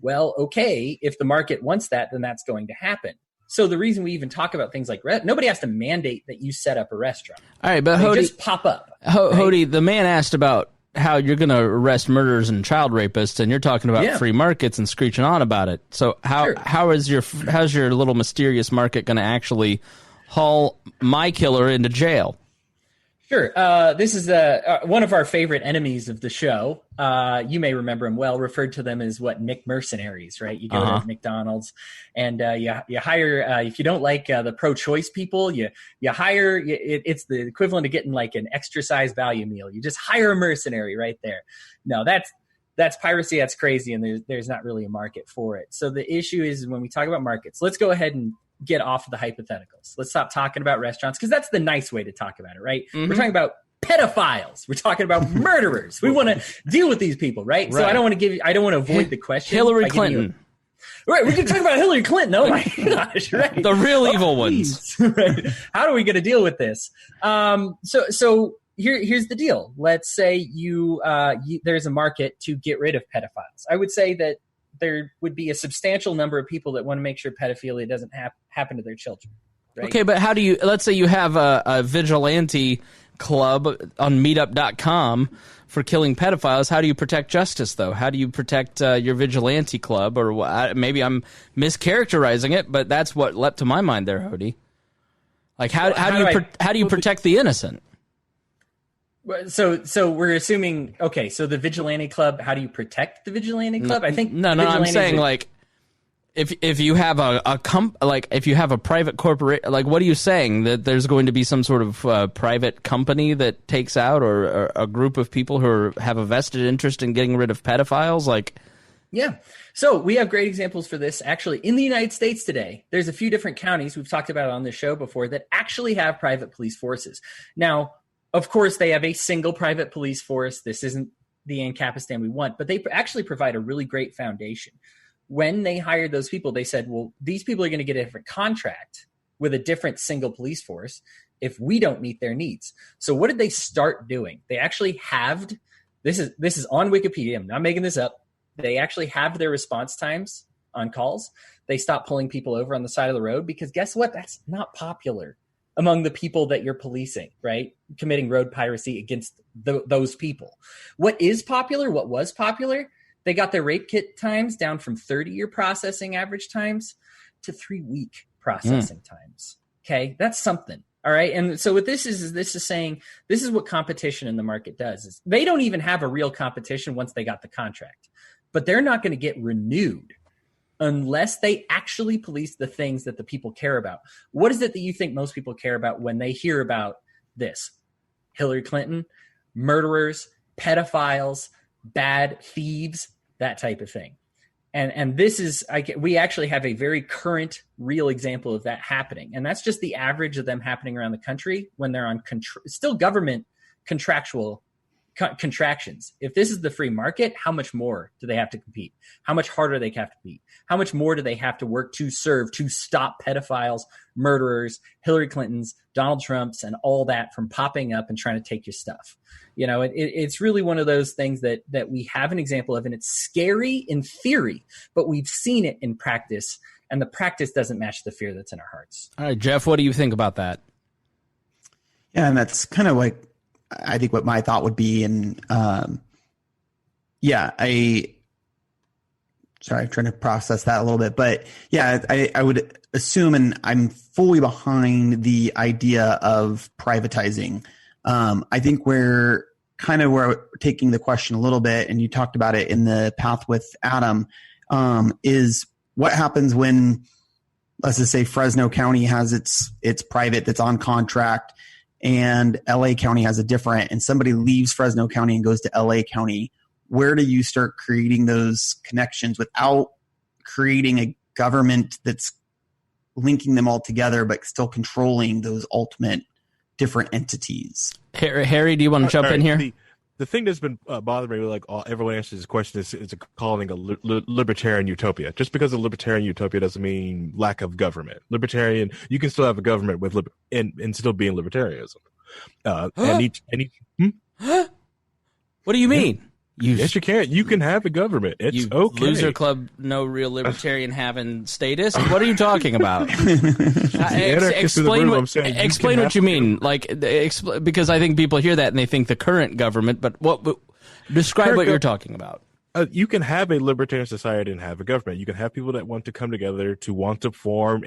Well, okay, if the market wants that, then that's going to happen. So the reason we even talk about things like nobody has to mandate that you set up a restaurant. All right, but Hodey, just pop up. Hodey, the man asked about how you're going to arrest murderers and child rapists, and you're talking about free markets and screeching on about it. So how's your little mysterious market going to actually haul my killer into jail? Sure. This is one of our favorite enemies of the show. You may remember him well, referred to them as McMercenaries, right? You go to McDonald's and you hire, if you don't like the pro-choice people, you hire, it's the equivalent of getting like an extra size value meal. You just hire a mercenary right there. No, that's piracy. That's crazy. And there's not really a market for it. So the issue is when we talk about markets, let's go ahead and get off of the hypotheticals. Let's stop talking about restaurants because that's the nice way to talk about it, right? Mm-hmm. We're talking about pedophiles. We're talking about murderers. We want to deal with these people, right? So I don't want to avoid the question. Hillary Clinton. Right, we can talk about Hillary Clinton. Oh my gosh, right? The real evil ones. Right. How are we going to deal with this? So here's the deal. Let's say there's a market to get rid of pedophiles. I would say that there would be a substantial number of people that want to make sure pedophilia doesn't happen to their children. Right? Okay, but how do you, let's say you have a vigilante club on meetup.com for killing pedophiles. How do you protect justice, though? How do you protect your vigilante club? Or maybe I'm mischaracterizing it, but that's what leapt to my mind there, Hodey. Like, how do you protect the innocent? So we're assuming, okay, so the vigilante club, how do you protect the vigilante club? I think no, I'm saying like if you have if you have a private corporate, like what are you saying, that there's going to be some sort of private company that takes out or a group of people who have a vested interest in getting rid of pedophiles? Like, yeah. So we have great examples for this actually in the United States today. There's a few different counties we've talked about on this show before that actually have private police forces. Now, of course, they have a single private police force. This isn't the Ancapistan we want, but they actually provide a really great foundation. When they hired those people, they said, well, these people are going to get a different contract with a different single police force if we don't meet their needs. So what did they start doing? They actually halved, this is on Wikipedia, I'm not making this up. They actually halved their response times on calls. They stopped pulling people over on the side of the road because guess what? That's not popular among the people that you're policing, right? Committing road piracy against those people. What was popular, they got their rape kit times down from 30-year processing average times to 3-week processing times. Okay, that's something. All right. And so what this is saying, this is what competition in the market does. Is they don't even have a real competition once they got the contract, but they're not going to get renewed unless they actually police the things that the people care about. What is it that you think most people care about when they hear about this? Hillary Clinton, murderers, pedophiles, bad thieves, that type of thing. And this is, we actually have a very current, real example of that happening. And that's just the average of them happening around the country when they're on still government contractual contractions. If this is the free market, how much more do they have to compete? How much harder they have to compete? How much more do they have to work to serve, to stop pedophiles, murderers, Hillary Clintons, Donald Trumps, and all that from popping up and trying to take your stuff? You know, it's really one of those things that we have an example of, and it's scary in theory, but we've seen it in practice, and the practice doesn't match the fear that's in our hearts. All right, Jeff, what do you think about that? Yeah, and that's kind of like, I think what my thought would be, and I'm trying to process that a little bit, but yeah, I would assume, and I'm fully behind the idea of privatizing. I think we're taking the question a little bit, and you talked about it in the Path with Adam, is what happens when, let's just say, Fresno County has its private that's on contract, and LA County has a different, and somebody leaves Fresno County and goes to LA County. Where do you start creating those connections without creating a government that's linking them all together, but still controlling those ultimate different entities? Harry, do you want to jump in here? The thing that's been bothering me, like everyone answers this question, is calling a libertarian utopia. Just because a libertarian utopia doesn't mean lack of government. Libertarian, you can still have a government with and still be in libertarianism. What do you mean? Yes, you can. You can have a government. It's okay. Loser club, no real libertarian having statist. What are you talking about? Explain what you mean. Like, because I think people hear that and they think the current government. But describe what you're talking about. You can have a libertarian society and have a government. You can have people that want to come together to want to form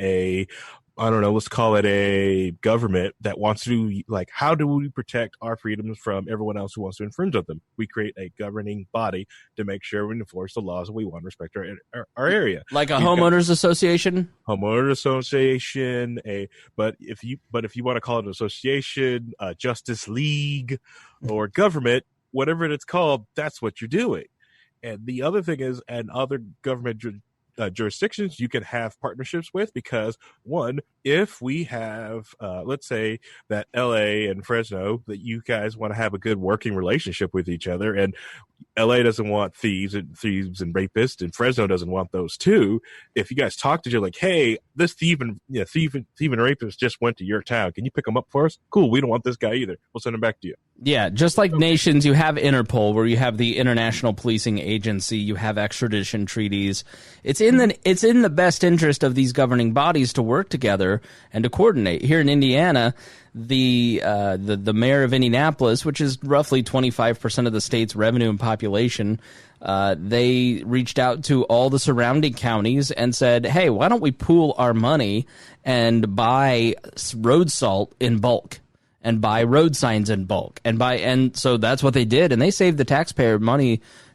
let's call it a government that wants to, like, how do we protect our freedoms from everyone else who wants to infringe on them? We create a governing body to make sure we enforce the laws and we want to respect our area. Like a homeowners association? Homeowners association, but if you want to call it an association, Justice League, or government, whatever it's called, that's what you're doing. And the other thing is, and other government jurisdictions you can have partnerships with, because one, if we have let's say that LA and Fresno, that you guys want to have a good working relationship with each other, and LA doesn't want thieves and rapists, and Fresno doesn't want those too. If you guys talk to each other, like, hey, this thief and rapist just went to your town, can you pick them up for us? Cool, we don't want this guy either, we'll send him back to you. Yeah, just like nations, you have Interpol, where you have the International Policing Agency, you have extradition treaties. It's in the best interest of these governing bodies to work together and to coordinate. Here in Indiana, the mayor of Indianapolis, which is roughly 25% of the state's revenue and population, they reached out to all the surrounding counties and said, hey, why don't we pool our money and buy road salt in bulk and buy road signs in bulk and so that's what they did, and they saved the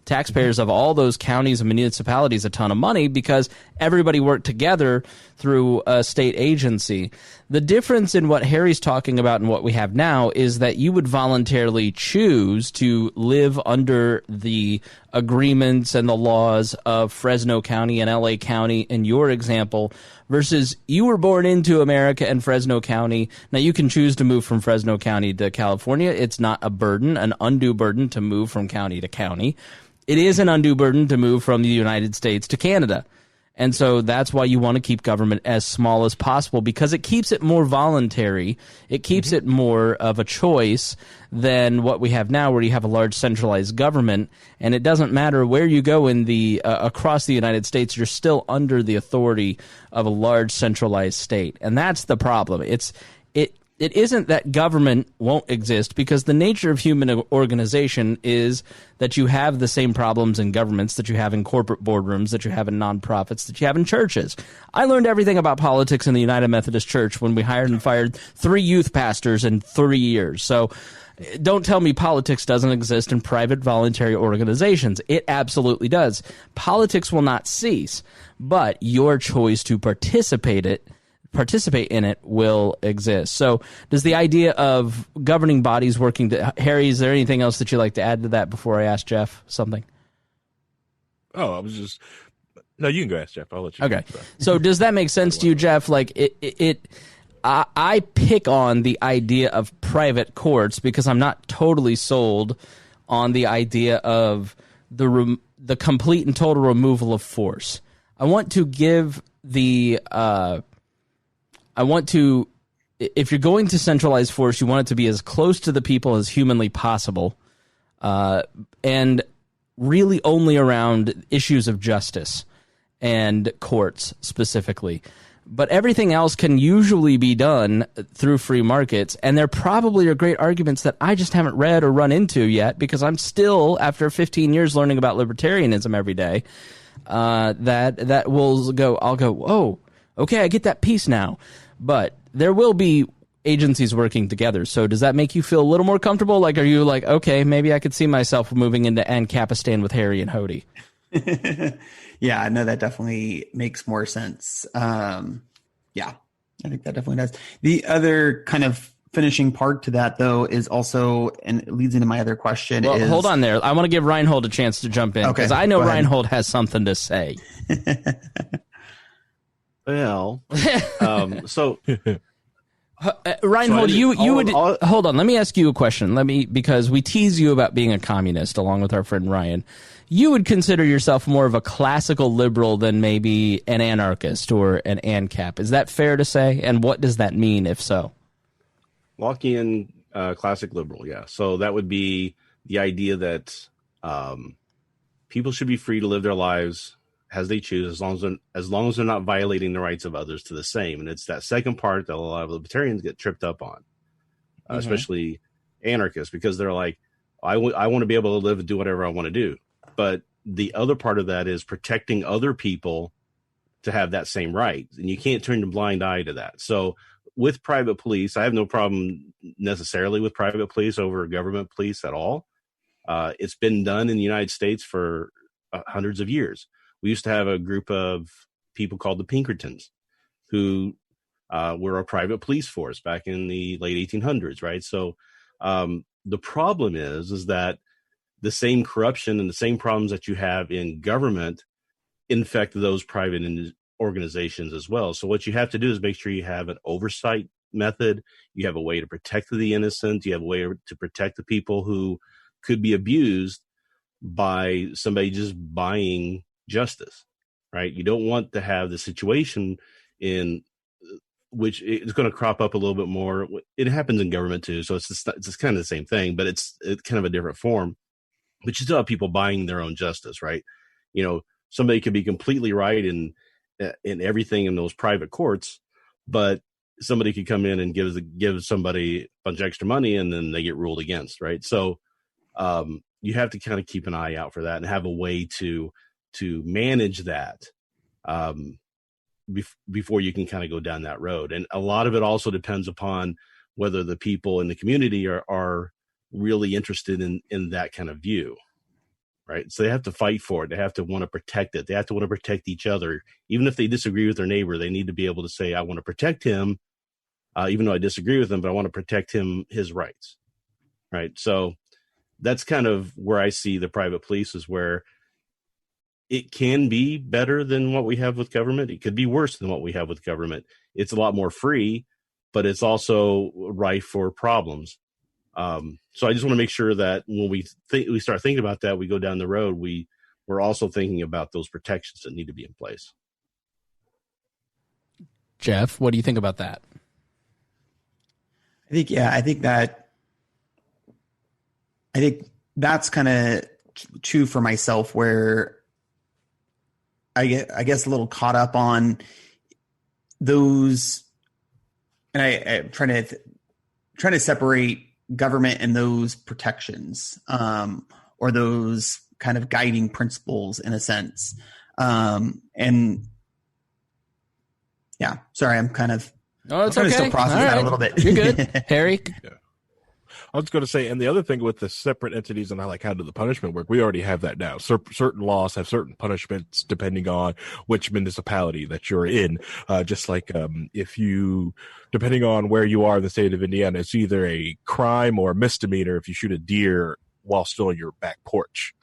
taxpayers of all those counties and municipalities a ton of money, because everybody worked together through a state agency. The difference in what Harry's talking about and what we have now is that you would voluntarily choose to live under the agreements and the laws of Fresno County and LA County in your example, versus you were born into America and Fresno County. Now, you can choose to move from Fresno County to California. It's not a burden, an undue burden to move from county to county. It is an undue burden to move from the United States to Canada. And so that's why you want to keep government as small as possible, because it keeps it more voluntary. It keeps it more of a choice than what we have now, where you have a large centralized government, and it doesn't matter where you go in the across the United States, you're still under the authority of a large centralized state. And that's the problem. it isn't that government won't exist, because the nature of human organization is that you have the same problems in governments that you have in corporate boardrooms, that you have in nonprofits, that you have in churches. I learned everything about politics in the United Methodist Church when we hired and fired 3 youth pastors in 3 years. So don't tell me politics doesn't exist in private voluntary organizations. It absolutely does. Politics will not cease, but your choice to participate in it will exist. So does the idea of governing bodies working to, Harry, is there anything else that you'd like to add to that before I ask Jeff something? Oh, no, you can go ask Jeff. I'll let you. Okay. So does that make sense to you, Jeff? Like I pick on the idea of private courts because I'm not totally sold on the idea of the complete and total removal of force. I want to give if you're going to centralize force, you want it to be as close to the people as humanly possible, and really only around issues of justice and courts specifically. But everything else can usually be done through free markets, and there probably are great arguments that I just haven't read or run into yet, because I'm still, after 15 years learning about libertarianism every day, that will go, I'll go, oh, okay, I get that piece now. But there will be agencies working together. So does that make you feel a little more comfortable? Like, are you like, okay, maybe I could see myself moving into Ancapistan with Harry and Hodey? Yeah, no, that definitely makes more sense. Yeah, I think that definitely does. The other kind of finishing part to that, though, is also, and it leads into my other question. Well, hold on there. I want to give Rhinehold a chance to jump in, because I know Rhinehold has something to say. Well, so Rhinehold, you would hold on. Let me ask you a question. Because we tease you about being a communist along with our friend Ryan. You would consider yourself more of a classical liberal than maybe an anarchist or an ANCAP. Is that fair to say? And what does that mean, if so? Lockean classic liberal, yeah. So that would be the idea that people should be free to live their lives as they choose, as long as they're not violating the rights of others to the same. And it's that second part that a lot of libertarians get tripped up on, especially anarchists, because they're like, I want to be able to live and do whatever I want to do. But the other part of that is protecting other people to have that same right. And you can't turn a blind eye to that. So with private police, I have no problem necessarily with private police over government police at all. It's been done in the United States for hundreds of years. We used to have a group of people called the Pinkertons who were a private police force back in the late 1800s, right? So the problem is that the same corruption and the same problems that you have in government infect those private organizations as well. So what you have to do is make sure you have an oversight method. You have a way to protect the innocent. You have a way to protect the people who could be abused by somebody just buying justice, right? You don't want to have the situation in which it's going to crop up a little bit more. It happens in government too. So it's just kind of the same thing, but it's kind of a different form. But you still have people buying their own justice, right? You know, somebody could be completely right in everything in those private courts, but somebody could come in and give somebody a bunch of extra money, and then they get ruled against, right? So you have to kind of keep an eye out for that and have a way to manage that before you can kind of go down that road. And a lot of it also depends upon whether the people in the community are really interested in that kind of view, right? So they have to fight for it. They have to want to protect it. They have to want to protect each other. Even if they disagree with their neighbor, they need to be able to say, I want to protect him, even though I disagree with him, but I want to protect his rights, right? So that's kind of where I see the private police, is where it can be better than what we have with government. It could be worse than what we have with government. It's a lot more free, but it's also rife for problems. So I just want to make sure that when we start thinking about that, we go down the road, we're also thinking about those protections that need to be in place. Jeff, what do you think about that? I think that's kind of true for myself, where I guess a little caught up on those, and I'm trying to trying to separate government and those protections, or those kind of guiding principles in a sense. And yeah, sorry, I'm kind of, it's I'm okay. still process that a little bit. You're good. Harry? Yeah. I was going to say, and the other thing with the separate entities and how do the punishment work, we already have that now. Certain laws have certain punishments depending on which municipality that you're in. Just like if you, depending on where you are in the state of Indiana, it's either a crime or a misdemeanor if you shoot a deer while still on your back porch,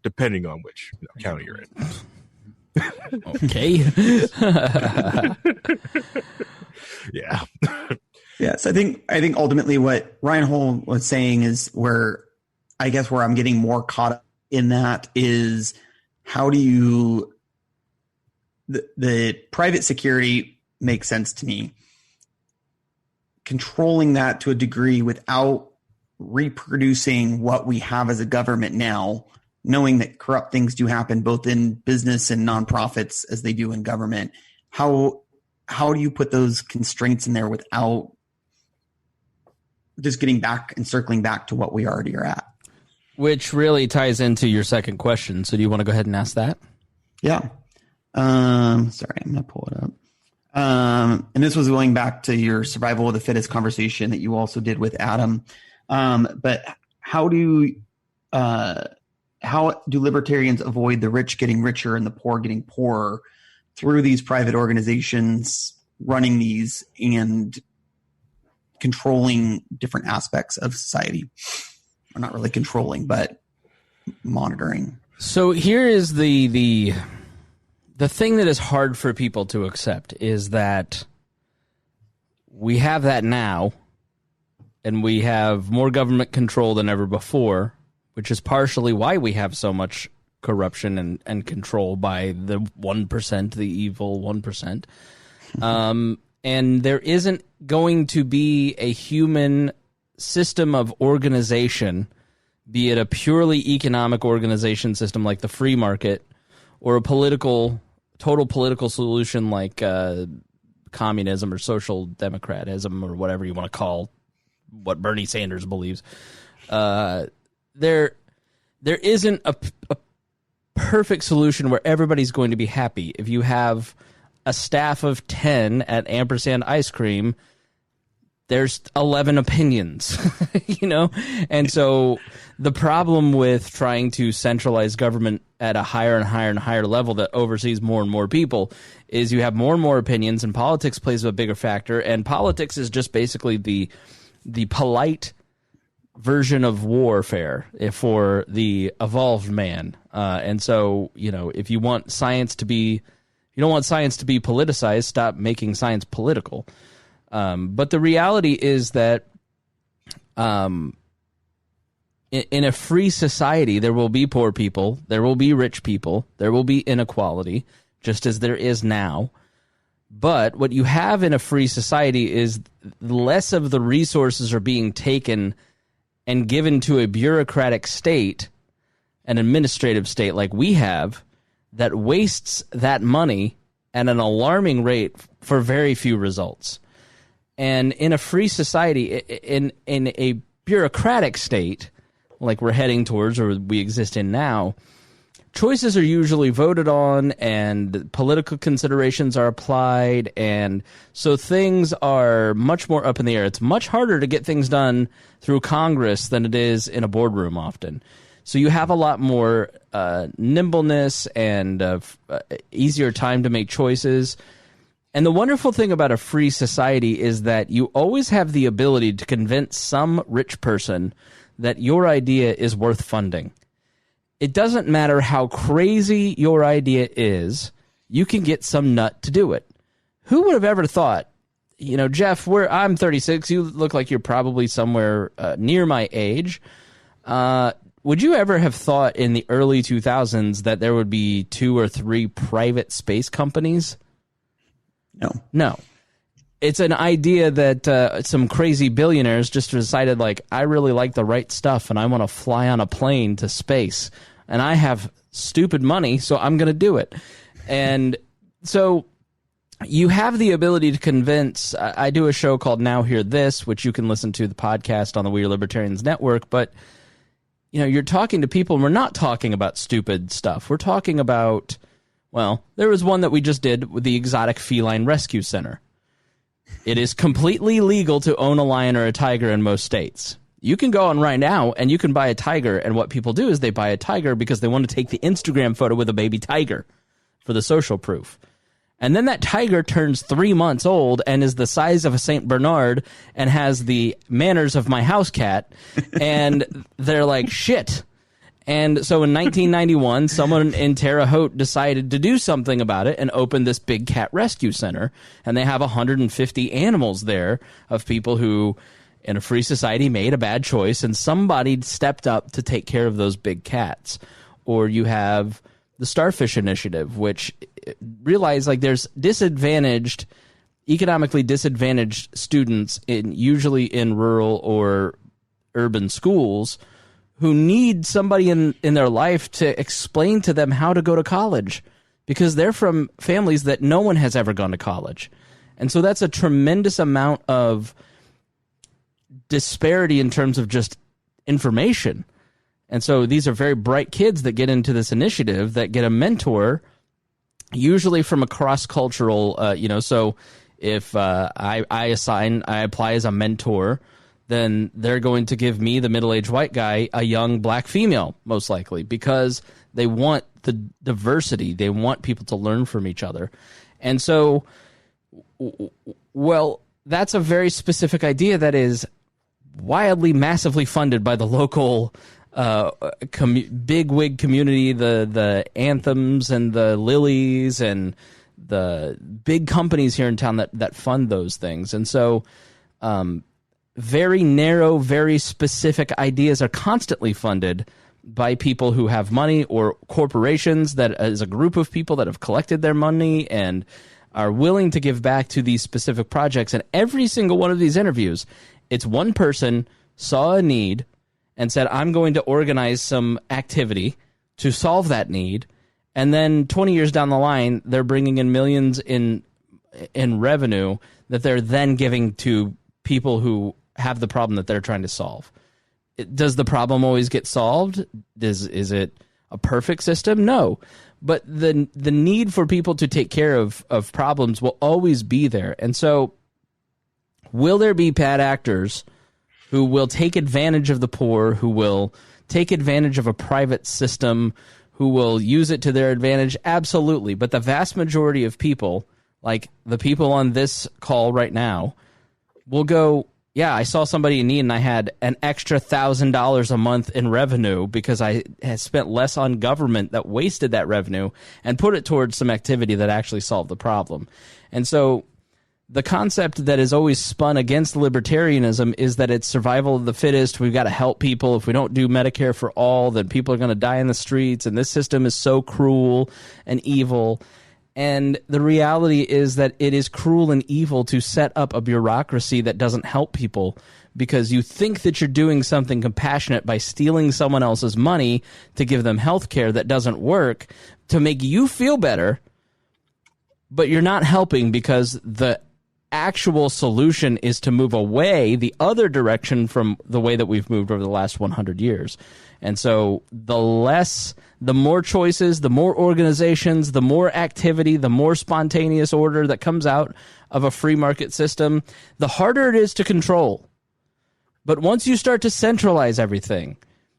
depending on which county you're in. Okay. Yeah. Yes, I think ultimately what Rhinehold was saying is where I'm getting more caught up in that is how do you the private security makes sense to me. Controlling that to a degree without reproducing what we have as a government now, knowing that corrupt things do happen both in business and nonprofits as they do in government. How do you put those constraints in there without just getting back and circling back to what we already are at? Which really ties into your second question. So do you want to go ahead and ask that? Yeah. Sorry, I'm going to pull it up. And this was going back to your survival of the fittest conversation that you also did with Adam. But how do libertarians avoid the rich getting richer and the poor getting poorer through these private organizations running these and controlling different aspects of society? Or not really controlling, but monitoring. So here is the thing that is hard for people to accept is that we have that now, and we have more government control than ever before, which is partially why we have so much corruption and control by the 1%, the evil 1%. And there isn't going to be a human system of organization, be it a purely economic organization system like the free market, or a total political solution like communism or social democratism or whatever you want to call what Bernie Sanders believes. There isn't a perfect solution where everybody's going to be happy. If you have a staff of 10 at Ampersand Ice Cream, there's 11 opinions, And so the problem with trying to centralize government at a higher and higher and higher level that oversees more and more people is you have more and more opinions, and politics plays a bigger factor. And politics is just basically the polite version of warfare for the evolved man. And so, if you want science to be, you don't want science to be politicized, stop making science political. But the reality is that in a free society, there will be poor people, there will be rich people, there will be inequality, just as there is now. But what you have in a free society is less of the resources are being taken and given to a bureaucratic state, an administrative state like we have, that wastes that money at an alarming rate for very few results. And in a free society, in a bureaucratic state, like we're heading towards or we exist in now, choices are usually voted on and political considerations are applied, and so things are much more up in the air. It's much harder to get things done through Congress than it is in a boardroom often. So you have a lot more nimbleness and easier time to make choices. And the wonderful thing about a free society is that you always have the ability to convince some rich person that your idea is worth funding. It doesn't matter how crazy your idea is, you can get some nut to do it. Who would have ever thought, Jeff, I'm 36, you look like you're probably somewhere near my age. Would you ever have thought in the early 2000s that there would be 2 or 3 private space companies? No. It's an idea that some crazy billionaires just decided, I really like the right stuff and I want to fly on a plane to space. And I have stupid money, so I'm going to do it. And so you have the ability to convince. I do a show called Now Hear This, which you can listen to the podcast on the We Are Libertarians network. But, you're talking to people, and we're not talking about stupid stuff. We're talking about, well, there was one that we just did with the Exotic Feline Rescue Center. It is completely legal to own a lion or a tiger in most states. You can go on right now and you can buy a tiger. And what people do is they buy a tiger because they want to take the Instagram photo with a baby tiger for the social proof. And then that tiger turns 3 months old and is the size of a St. Bernard and has the manners of my house cat. And they're like, shit. And so in 1991, someone in Terre Haute decided to do something about it and opened this big cat rescue center. And they have 150 animals there of people who, in a free society, made a bad choice. And somebody stepped up to take care of those big cats. Or you have the Starfish Initiative, which realize there's economically disadvantaged students usually in rural or urban schools who need somebody in their life to explain to them how to go to college because they're from families that no one has ever gone to college. And so that's a tremendous amount of disparity in terms of just information. And so these are very bright kids that get into this initiative that get a mentor, usually from a cross-cultural, so if I apply as a mentor, then they're going to give me, the middle-aged white guy, a young black female, most likely, because they want the diversity. They want people to learn from each other. And so, well, that's a very specific idea that is wildly, massively funded by the local big wig community, the Anthems and the Lilies and the big companies here in town that fund those things. And so very narrow, very specific ideas are constantly funded by people who have money, or corporations that is a group of people that have collected their money and are willing to give back to these specific projects. And every single one of these interviews, it's one person saw a need and said, I'm going to organize some activity to solve that need. And then 20 years down the line, they're bringing in millions in revenue that they're then giving to people who have the problem that they're trying to solve. Does the problem always get solved? Is it a perfect system? No. But the need for people to take care of problems will always be there. And so will there be bad actors who will take advantage of the poor, who will take advantage of a private system, who will use it to their advantage? Absolutely. But the vast majority of people, like the people on this call right now, will go, yeah, I saw somebody in need and I had an extra $1,000 a month in revenue because I had spent less on government that wasted that revenue and put it towards some activity that actually solved the problem. And so the concept that is always spun against libertarianism is that it's survival of the fittest. We've got to help people. If we don't do Medicare for all, then people are going to die in the streets. And this system is so cruel and evil. And the reality is that it is cruel and evil to set up a bureaucracy that doesn't help people because you think that you're doing something compassionate by stealing someone else's money to give them health care that doesn't work to make you feel better. But you're not helping because the actual solution is to move away the other direction from the way that we've moved over the last 100 years. And so the more choices, the more organizations, the more activity, the more spontaneous order that comes out of a free market system, the harder it is to control. But once you start to centralize everything,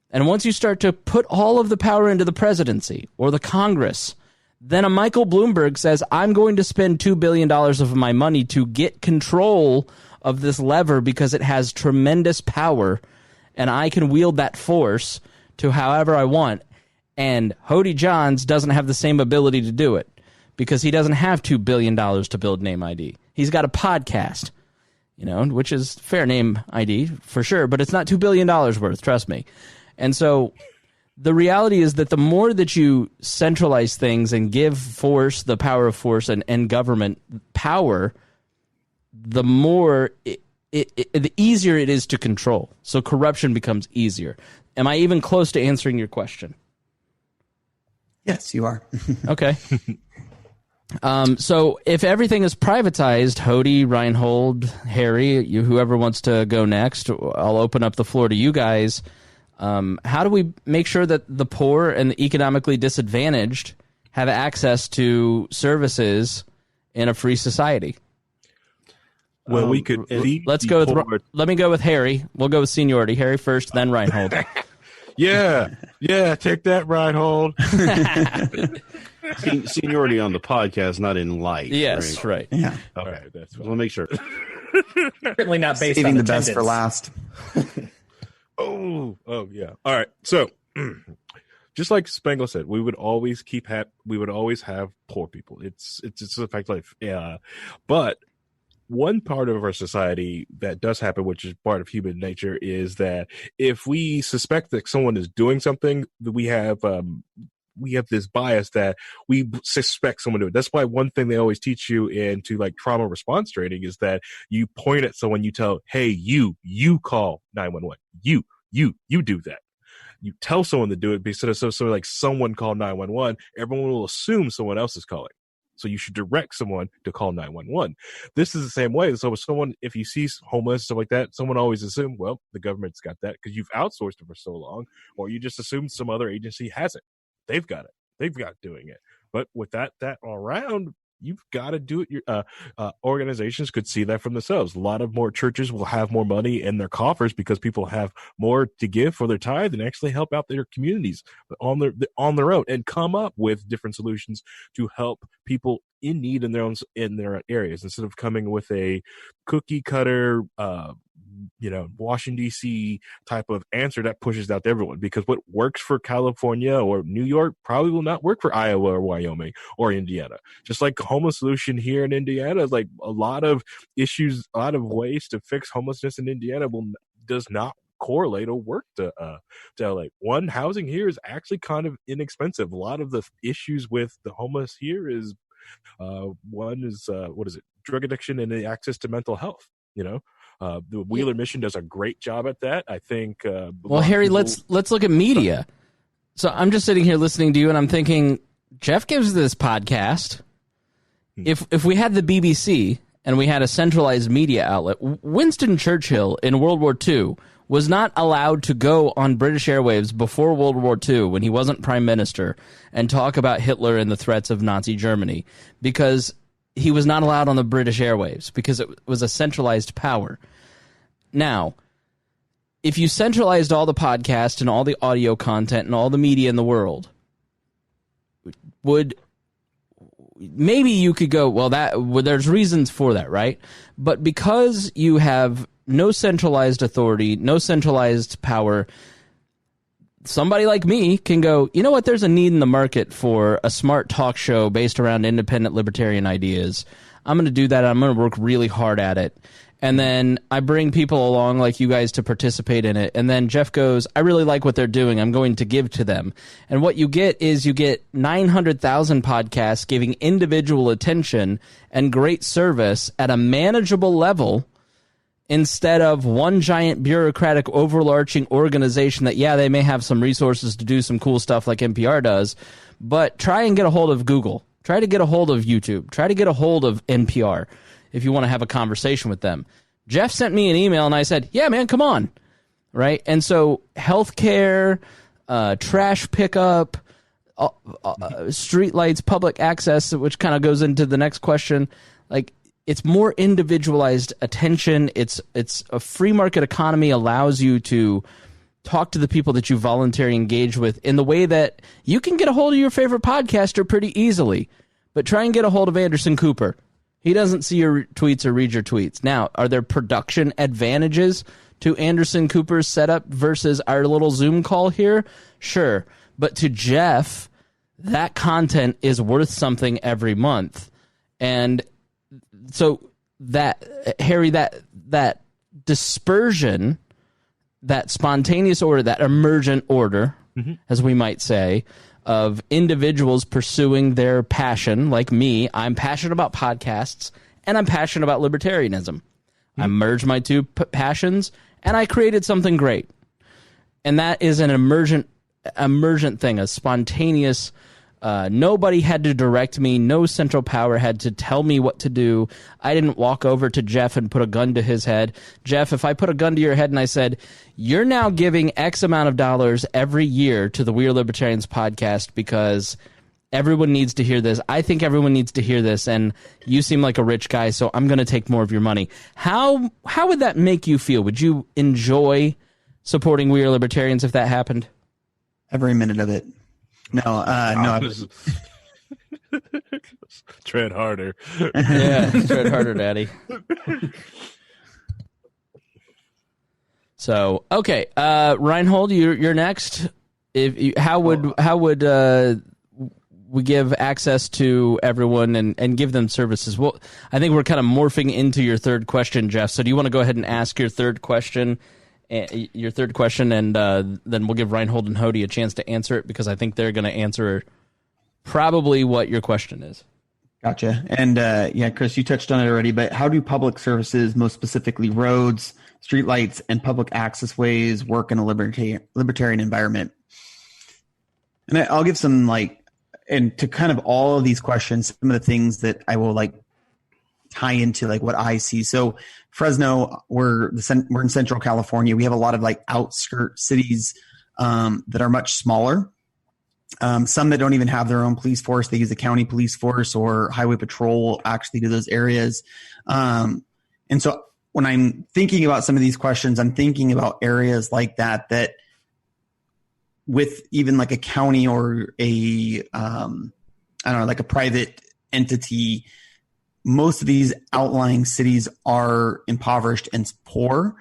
and once you start to put all of the power into the presidency or the Congress, then a Michael Bloomberg says, I'm going to spend $2 billion of my money to get control of this lever because it has tremendous power, and I can wield that force to however I want. And Hodey Johns doesn't have the same ability to do it because he doesn't have $2 billion to build Name ID. He's got a podcast, which is fair Name ID for sure, but it's not $2 billion worth, trust me. And so the reality is that the more that you centralize things and give force, the power of force and government power, the more the easier it is to control. So corruption becomes easier. Am I even close to answering your question? Yes, you are. Okay. So if everything is privatized, Hodey, Rhinehold, Harry, whoever wants to go next, I'll open up the floor to you guys. How do we make sure that the poor and the economically disadvantaged have access to services in a free society? Well, we could. Let's go with. Let me go with Harry. We'll go with seniority. Harry first, then Rhinehold. Yeah, take that, Rhinehold. Seniority on the podcast, not in life. Yes, right. Yeah. Okay, that's fine. We'll make sure. Certainly not based Saving on the attendance. best for last. Oh, yeah. All right. So, just like Spangle said, we would always have poor people. It's a fact of life. Yeah, but one part of our society that does happen, which is part of human nature, is that if we suspect that someone is doing something, we have this bias that we suspect someone to do it. That's why one thing they always teach you into like trauma response training is that you point at someone, you tell, hey, you call 911. You do that. You tell someone to do it because so like someone call 911, everyone will assume someone else is calling. So you should direct someone to call 911. This is the same way. So if you see homeless, stuff like that, someone always assumes, well, the government's got that because you've outsourced it for so long, or you just assume some other agency hasn't. They've got it. They've got doing it. But with that all around, you've got to do it. Your organizations could see that from themselves. A lot of more churches will have more money in their coffers because people have more to give for their tithe and actually help out their communities on their own and come up with different solutions to help people in need in their areas instead of coming with a cookie cutter Washington, D.C. type of answer that pushes out to everyone, because what works for California or New York probably will not work for Iowa or Wyoming or Indiana. Just like homeless solution here in Indiana, like a lot of issues, a lot of ways to fix homelessness in Indiana does not correlate or work to LA. One, housing here is actually kind of inexpensive. A lot of the issues with the homeless here is drug addiction and the access to mental health, the Wheeler Mission does a great job at that. I think. Well, Harry, let's look at media. So I'm just sitting here listening to you, and I'm thinking, Jeff gives this podcast. If we had the BBC and we had a centralized media outlet, Winston Churchill in World War II was not allowed to go on British airwaves before World War II when he wasn't prime minister and talk about Hitler and the threats of Nazi Germany, because he was not allowed on the British airwaves because it was a centralized power. Now, if you centralized all the podcast and all the audio content and all the media in the world, maybe you could go, there's reasons for that, right? But because you have no centralized authority, no centralized power, somebody like me can go, you know what, there's a need in the market for a smart talk show based around independent libertarian ideas. I'm going to do that. I'm going to work really hard at it. And then I bring people along like you guys to participate in it. And then Jeff goes, I really like what they're doing. I'm going to give to them. And what you get is 900,000 podcasts giving individual attention and great service at a manageable level, instead of one giant bureaucratic overarching organization that, they may have some resources to do some cool stuff like NPR does, but try and get a hold of Google. Try to get a hold of YouTube. Try to get a hold of NPR if you want to have a conversation with them. Jeff sent me an email and I said, yeah, man, come on. Right? And so healthcare, trash pickup, streetlights, public access, which kind of goes into the next question, like, it's more individualized attention. It's a free market economy, allows you to talk to the people that you voluntarily engage with in the way that you can get a hold of your favorite podcaster pretty easily. But try and get a hold of Anderson Cooper. He doesn't see your tweets or read your tweets. Now, are there production advantages to Anderson Cooper's setup versus our little Zoom call here? Sure. But to Jeff, that content is worth something every month. And so that, Harry, that dispersion, that spontaneous order, that emergent order, as we might say, of individuals pursuing their passion, like me, I'm passionate about podcasts, and I'm passionate about libertarianism. I merged my two passions, and I created something great. And that is an emergent thing, a spontaneous Nobody had to direct me. No central power had to tell me what to do. I didn't walk over to Jeff and put a gun to his head. Jeff, if I put a gun to your head and I said, you're now giving X amount of dollars every year to the We Are Libertarians podcast because everyone needs to hear this. I think everyone needs to hear this, and you seem like a rich guy, so I'm going to take more of your money. How would that make you feel? Would you enjoy supporting We Are Libertarians if that happened? Every minute of it. No. Tread harder. Yeah, tread harder, Daddy. So, okay, Rhinehold, you're next. How would we give access to everyone and give them services? Well, I think we're kind of morphing into your third question, Jeff. So, do you want to go ahead and ask your third question? And then we'll give Rhinehold and Hodey a chance to answer it because I think they're going to answer probably what your question is. Gotcha. And Chris, you touched on it already, but how do public services, most specifically roads, streetlights, and public access ways work in a libertarian environment? And I'll give some and to kind of all of these questions, some of the things that I will tie into what I see. So Fresno, we're in Central California. We have a lot of outskirt cities that are much smaller. Some that don't even have their own police force. They use the county police force or highway patrol actually to those areas. And so when I'm thinking about some of these questions, I'm thinking about areas like that with even a county or a private entity, most of these outlying cities are impoverished and poor.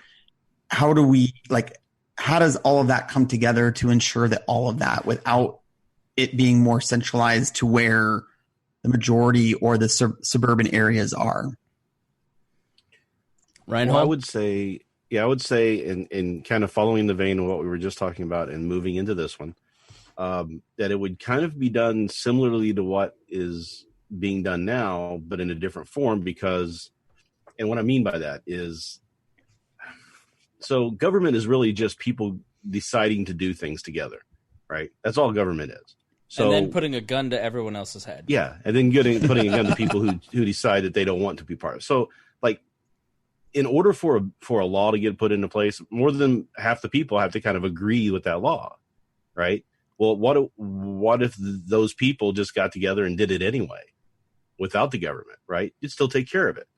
How does all of that come together to ensure that all of that, without it being more centralized to where the majority or the suburban areas are? Rhinehold? Well, I would say, in kind of following the vein of what we were just talking about and moving into this one, that it would kind of be done similarly to what is being done now, but in a different form and what I mean by that is, so government is really just people deciding to do things together, right? That's all government is. So, and then putting a gun to everyone else's head. Yeah, and then putting a gun to people who decide that they don't want to be part of it. So, in order for a law to get put into place, more than half the people have to kind of agree with that law, right? Well, what if those people just got together and did it anyway, without the government, right? You'd still take care of it.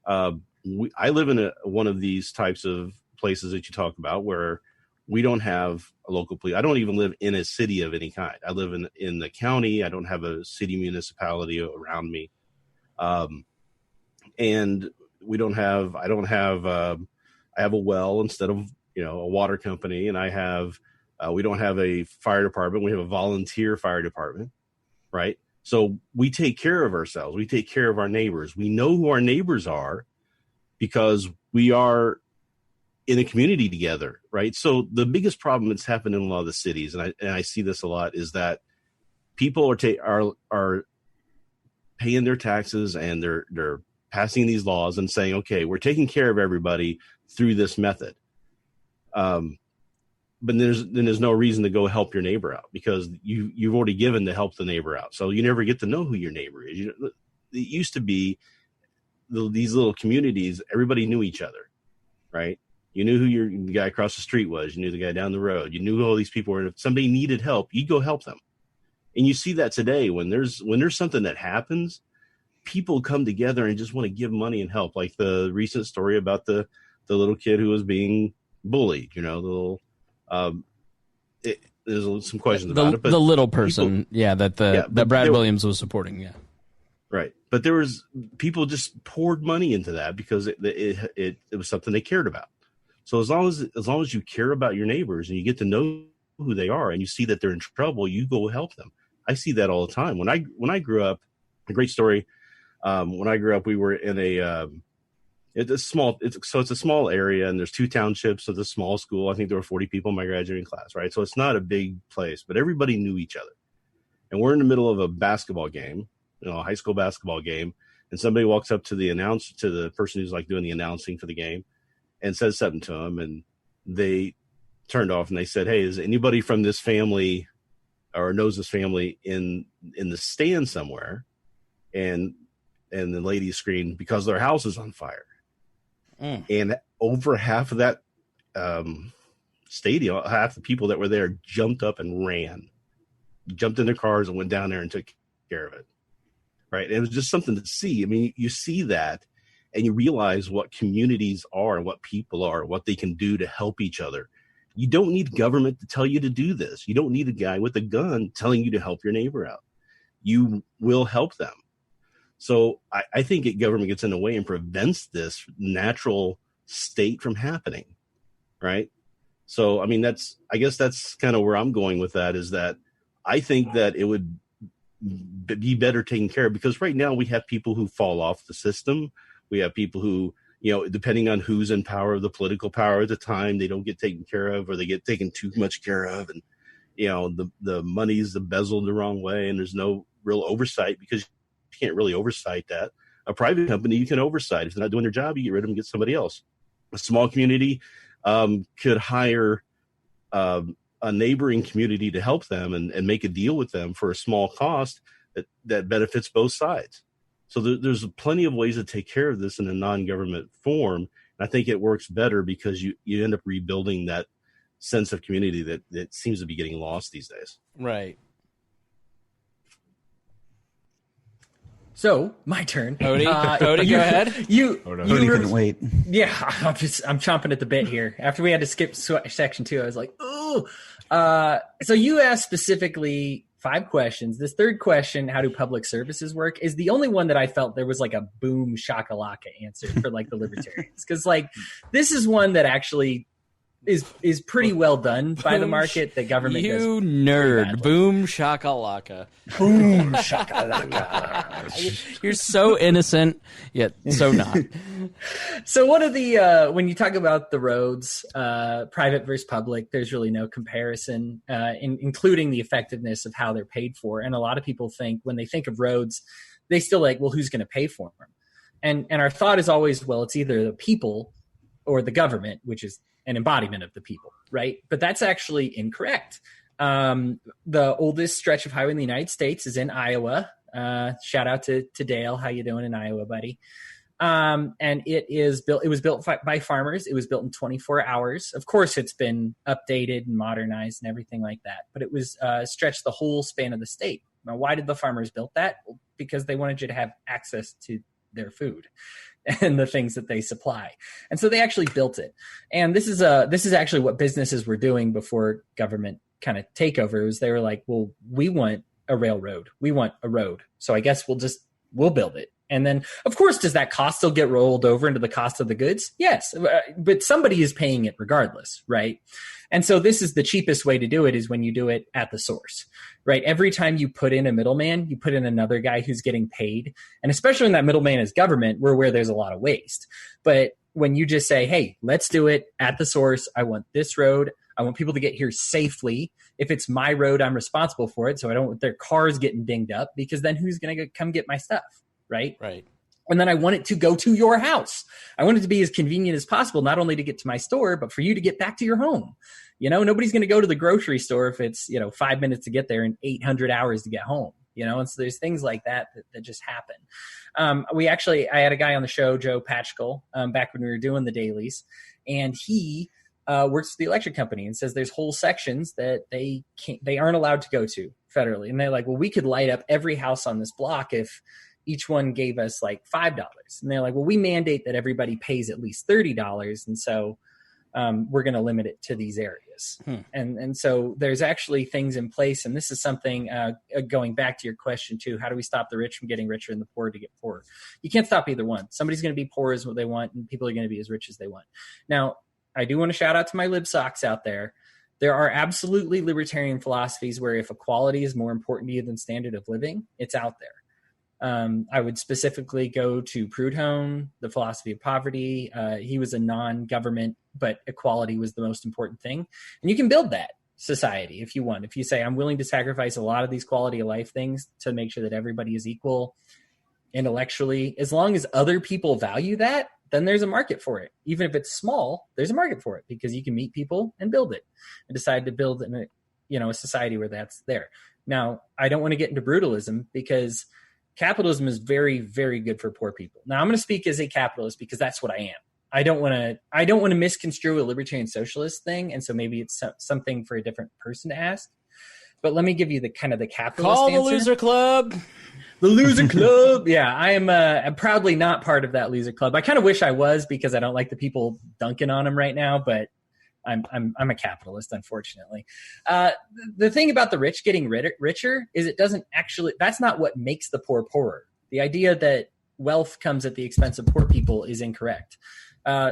I live in one of these types of places that you talk about where we don't have a local police. I don't even live in a city of any kind. I live in the county. I don't have a city municipality around me. And I have a well instead of, a water company. And we don't have a fire department. We have a volunteer fire department, right? So we take care of ourselves. We take care of our neighbors. We know who our neighbors are because we are in a community together, right? So the biggest problem that's happened in a lot of the cities, and I see this a lot, is that people are paying their taxes and they're passing these laws and saying, okay, we're taking care of everybody through this method. But there's no reason to go help your neighbor out because you've already given to help the neighbor out. So you never get to know who your neighbor is. It used to be these little communities, everybody knew each other, right? You knew who the guy across the street was. You knew the guy down the road. You knew who all these people were. And if somebody needed help, you'd go help them. And you see that today when there's something that happens, people come together and just want to give money and help. Like the recent story about the little kid who was being bullied, the little, there's some questions about it. But the little person, that Brad Williams was supporting, yeah. Right. But there was people just poured money into that because it was something they cared about. So as long as you care about your neighbors and you get to know who they are and you see that they're in trouble, you go help them. I see that all the time. When I grew up, a great story. When I grew up, we were in it's a small area and there's 2 townships. So it's a small school. I think there were 40 people in my graduating class, right? So it's not a big place, but everybody knew each other. And we're in the middle of a basketball game, a high school basketball game. And somebody walks up to the person who's doing the announcing for the game and says something to them. And they turned off and they said, hey, is anybody from this family or knows this family in the stand somewhere, and the lady screamed because their house is on fire. And over half of that stadium, half the people that were there jumped up and jumped in their cars and went down there and took care of it. Right. And it was just something to see. I mean, you see that and you realize what communities are and what people are, what they can do to help each other. You don't need government to tell you to do this. You don't need a guy with a gun telling you to help your neighbor out. You will help them. So I think government gets in the way and prevents this natural state from happening. Right. So, I mean, I guess that's kind of where I'm going with that, is that I think that it would be better taken care of, because right now we have people who fall off the system. We have people who, depending on who's in power, the political power at the time, they don't get taken care of, or they get taken too much care of. And, the money's embezzled the wrong way, and there's no real oversight, because you can't really oversight that. A private company, you can oversight. If they're not doing their job, you get rid of them and get somebody else. A small community could hire a neighboring community to help them and make a deal with them for a small cost that benefits both sides. So there's plenty of ways to take care of this in a non-government form. And I think it works better because you end up rebuilding that sense of community that seems to be getting lost these days. Right. So my turn. Cody, go ahead. You couldn't wait. Yeah, I'm chomping at the bit here. After we had to skip section 2, I was like, ooh. So you asked specifically 5 questions. This third question, how do public services work, is the only one that I felt there was like a boom shakalaka answer for like the libertarians. Because like this is one that actually is pretty well done by the market. The government does nerd. Boom shakalaka. Boom shakalaka. You're so innocent, yet so not. So one of the when you talk about the roads, private versus public, there's really no comparison, including the effectiveness of how they're paid for. And a lot of people think when they think of roads, they still like, well, who's going to pay for them? And our thought is always, well, it's either the people or the government, which is an embodiment of the people, right? But that's actually incorrect. The oldest stretch of highway in the United States is in Iowa. Shout out to Dale. How you doing in Iowa, buddy? And it was built by farmers. It was built in 24 hours. Of course, it's been updated and modernized and everything like that, but it was stretched the whole span of the state. Now, why did the farmers build that? Because they wanted you to have access to their food and the things that they supply. And so they actually built it. And this is actually what businesses were doing before government kind of takeover. Was they were like, well, we want a railroad. We want a road. So I guess we'll build it. And then, of course, does that cost still get rolled over into the cost of the goods? Yes. But somebody is paying it regardless, right? And so this is the cheapest way to do it, is when you do it at the source, right? Every time you put in a middleman, you put in another guy who's getting paid. And especially when that middleman is government, we're where there's a lot of waste. But when you just say, hey, let's do it at the source. I want this road. I want people to get here safely. If it's my road, I'm responsible for it. So I don't want their cars getting dinged up, because then who's going to come get my stuff? Right. And then I want it to go to your house. I want it to be as convenient as possible, not only to get to my store, but for you to get back to your home. Nobody's going to go to the grocery store if it's, 5 minutes to get there and 800 hours to get home, and so there's things like that just happen. I had a guy on the show, Joe Patchkull, back when we were doing the dailies, and he works for the electric company and says there's whole sections that they aren't allowed to go to federally. And they're like, well, we could light up every house on this block if each one gave us like $5. And they're like, well, we mandate that everybody pays at least $30. And so we're going to limit it to these areas. And so there's actually things in place. And this is something going back to your question too, how do we stop the rich from getting richer and the poor to get poorer? You can't stop either one. Somebody's going to be poor as what they want, and people are going to be as rich as they want. Now, I do want to shout out to my lib socks out there. There are absolutely libertarian philosophies where if equality is more important to you than standard of living, it's out there. I would specifically go to Proudhon, the philosophy of poverty. He was a non-government, but equality was the most important thing. And you can build that society if you want. If you say, I'm willing to sacrifice a lot of these quality of life things to make sure that everybody is equal intellectually, as long as other people value that, then there's a market for it. Even if it's small, there's a market for it, because you can meet people and build it and decide to build an a society where that's there. Now, I don't want to get into brutalism because capitalism is very, very good for poor people. Now, I'm going to speak as a capitalist because that's what I am. I don't want to misconstrue a libertarian socialist thing, and so maybe it's something for a different person to ask. But let me give you the capitalist Call answer. the loser club. The loser club. Yeah, I'm proudly not part of that loser club. I kind of wish I was because I don't like the people dunking on him right now, but I'm a capitalist, unfortunately. The thing about the rich getting richer is it doesn't actually, that's not what makes the poor poorer. The idea that wealth comes at the expense of poor people is incorrect.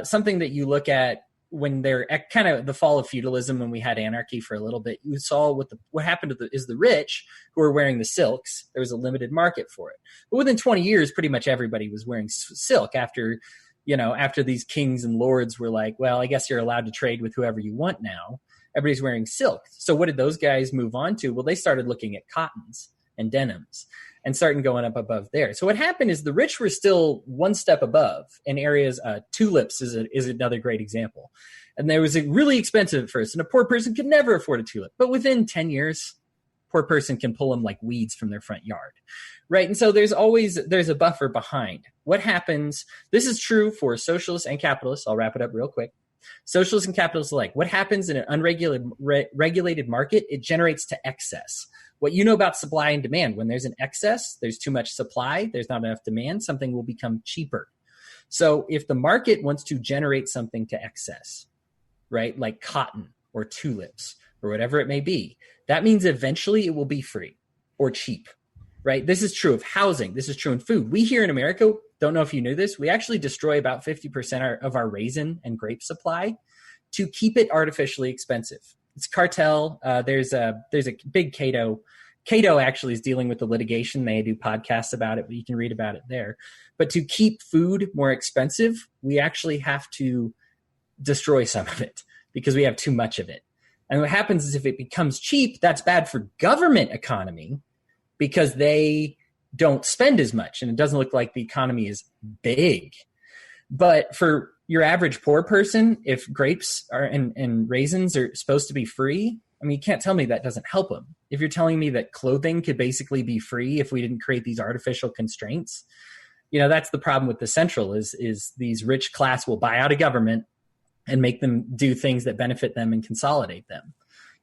Something that you look at when they're at kind of the fall of feudalism, when we had anarchy for a little bit, you saw what happened to the rich who were wearing the silks. There was a limited market for it. But within 20 years, pretty much everybody was wearing silk after these kings and lords were like, well, I guess you're allowed to trade with whoever you want now. Everybody's wearing silk. So what did those guys move on to? Well, they started looking at cottons and denims and starting going up above there. So what happened is the rich were still one step above in areas. Tulips is another great example. And there was a really expensive at first, and a poor person could never afford a tulip. But within 10 years, poor person can pull them like weeds from their front yard, right? And so there's a buffer behind. What happens, this is true for socialists and capitalists. I'll wrap it up real quick. Socialists and capitalists alike. What happens in an unregulated market? It generates to excess. What you know about supply and demand, when there's an excess, there's too much supply, there's not enough demand, something will become cheaper. So if the market wants to generate something to excess, right, like cotton or tulips or whatever it may be, that means eventually it will be free or cheap, right? This is true of housing. This is true in food. We here in America, don't know if you knew this, we actually destroy about 50% of our raisin and grape supply to keep it artificially expensive. It's cartel. There's a big Cato. Cato actually is dealing with the litigation. They do podcasts about it, but you can read about it there. But to keep food more expensive, we actually have to destroy some of it because we have too much of it. And what happens is if it becomes cheap, that's bad for government economy because they don't spend as much and it doesn't look like the economy is big. But for your average poor person, if grapes are and raisins are supposed to be free, I mean, you can't tell me that doesn't help them. If you're telling me that clothing could basically be free if we didn't create these artificial constraints, that's the problem with the central is these rich class will buy out a government and make them do things that benefit them and consolidate them.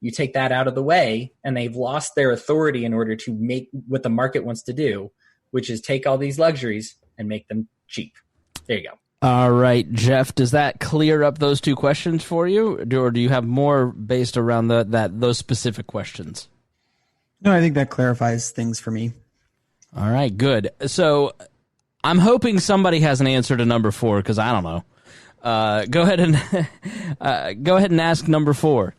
You take that out of the way and they've lost their authority in order to make what the market wants to do, which is take all these luxuries and make them cheap. There you go. All right, Jeff, does that clear up those two questions for you, or do you have more based around those specific questions? No, I think that clarifies things for me. All right, good. So I'm hoping somebody has an answer to number 4 because I don't know. Go ahead and ask number 4.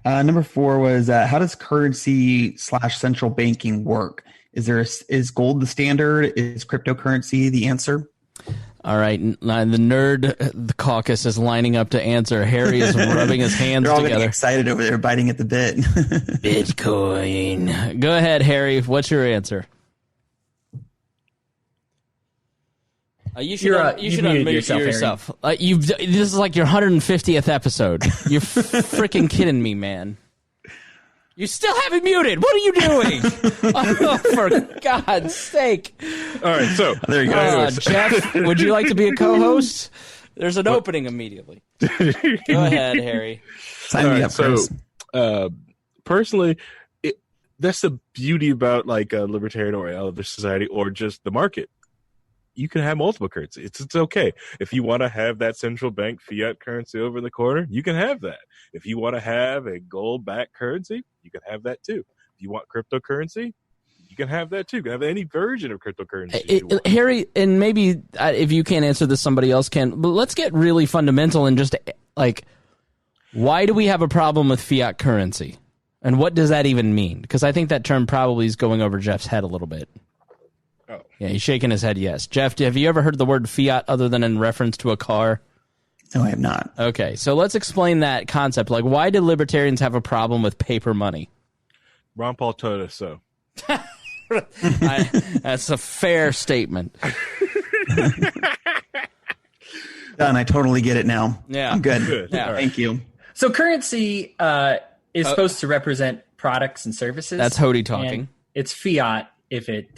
Number 4 was how does currency / central banking work? Is gold the standard? Is cryptocurrency the answer? All right, the caucus is lining up to answer. Harry is rubbing his hands They're all together. getting excited over there, biting at the bit. Bitcoin. Go ahead, Harry. What's your answer? You should unmute yourself. This is like your 150th episode. You're freaking kidding me, man. You still haven't muted. What are you doing? Oh, for God's sake. All right, so there you go. Jeff, would you like to be a co-host? There's an opening immediately. Go ahead, Harry. Sign me up, Chris. Personally, that's the beauty about like a libertarian or other society or just the market. You can have multiple currencies. It's okay. If you want to have that central bank fiat currency over in the corner, you can have that. If you want to have a gold-backed currency, you can have that too. If you want cryptocurrency, you can have that too. You can have any version of cryptocurrency. Harry, and maybe if you can't answer this, somebody else can. But let's get really fundamental and just like, why do we have a problem with fiat currency? And what does that even mean? Because I think that term probably is going over Jeff's head a little bit. Oh. Yeah, he's shaking his head yes. Jeff, have you ever heard the word fiat other than in reference to a car? No, I have not. Okay, so let's explain that concept. Like, why do libertarians have a problem with paper money? Ron Paul told us so. That's a fair statement. Done. I totally get it now. Yeah. I'm good. Yeah. Thank you. So currency is supposed to represent products and services. That's Hodey talking. And it's fiat if it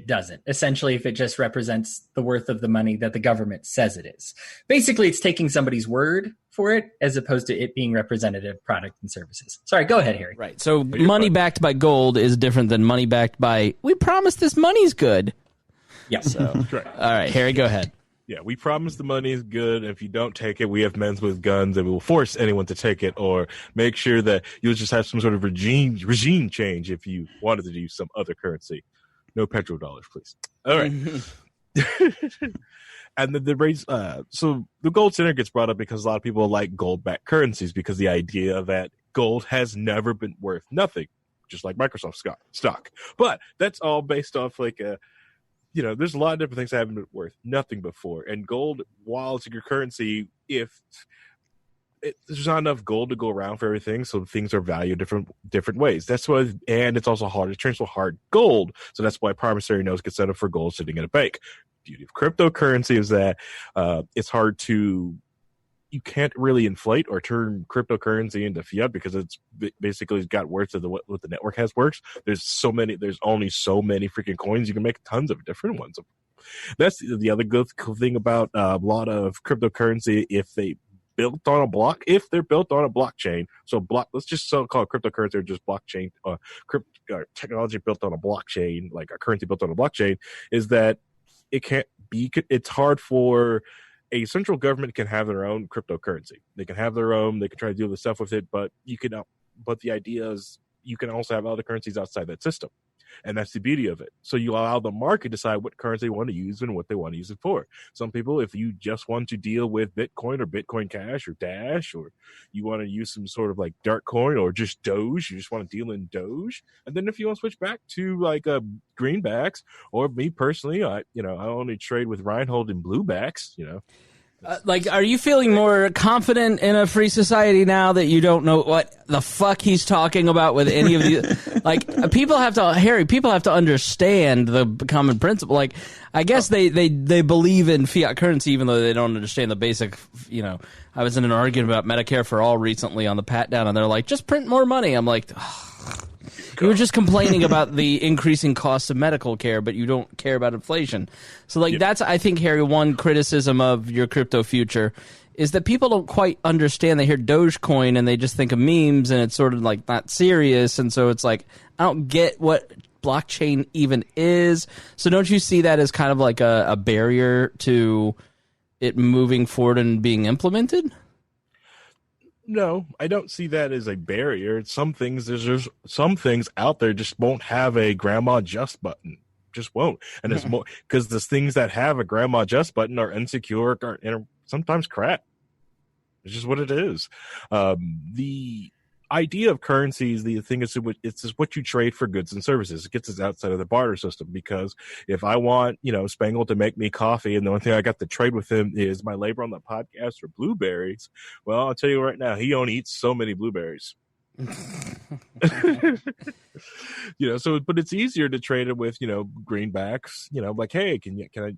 doesn't. Essentially, if it just represents the worth of the money that the government says it is. Basically, it's taking somebody's word for it as opposed to it being representative product and services. Sorry, go ahead, Harry. Right. So money backed by gold is different than money backed by, we promise this money's good. Yeah. So, all right, Harry, go ahead. Yeah, we promise the money is good. And if you don't take it, we have men with guns and we will force anyone to take it, or make sure that you'll just have some sort of regime change if you wanted to use some other currency. No petrodollars, please. All right. And then the raise, so the gold standard gets brought up because a lot of people like gold-backed currencies because the idea that gold has never been worth nothing, just like Microsoft stock. But that's all based off like a, there's a lot of different things that haven't been worth nothing before. And gold, while it's your currency, there's not enough gold to go around for everything, so things are valued different ways. That's why, and it's also hard to transfer hard gold. So that's why promissory notes get set up for gold sitting in a bank. Beauty of cryptocurrency is that it's hard to. You can't really inflate or turn cryptocurrency into fiat because it's basically got worth of what the network has works. There's only so many freaking coins. You can make tons of different ones. That's the other good cool thing about a lot of cryptocurrency. If they're built on a blockchain. So let's just call it cryptocurrency or just blockchain, technology built on a blockchain, like a currency built on a blockchain, is that it's hard for a central government can have their own cryptocurrency. They can have their own. They can try to deal with stuff with it, but the idea is you can also have other currencies outside that system, and that's the beauty of it. So you allow the market to decide what currency they want to use and what they want to use it for. Some people, if you just want to deal with Bitcoin or Bitcoin Cash or Dash, or you want to use some sort of like dark coin or just Doge, you just want to deal in Doge. And then if you want to switch back to like greenbacks, or me personally, I only trade with Rhinehold and bluebacks, are you feeling more confident in a free society now that you don't know what the fuck he's talking about with any of the people have to understand the common principle. Like, I guess they believe in fiat currency even though they don't understand the basic, I was in an argument about Medicare for all recently on the pat down, and they're like, just print more money. I'm like, you were just complaining about the increasing cost of medical care, but you don't care about inflation. So, that's, I think, Harry, one criticism of your crypto future is that people don't quite understand. They hear Dogecoin and they just think of memes, and it's sort of like not serious. And so it's like, I don't get what blockchain even is. So don't you see that as kind of like a barrier to it moving forward and being implemented? No, I don't see that as a barrier. Some things out there just won't have a grandma just button. Just won't. And it's more because the things that have a grandma just button are insecure or sometimes crap. It's just what it is. The idea of currencies, the thing is, it's just what you trade for goods and services. It gets us outside of the barter system, because if I want, Spangle to make me coffee and the only thing I got to trade with him is my labor on the podcast or blueberries, well, I'll tell you right now, he only eats so many blueberries. But it's easier to trade it with, greenbacks, like, hey, can I,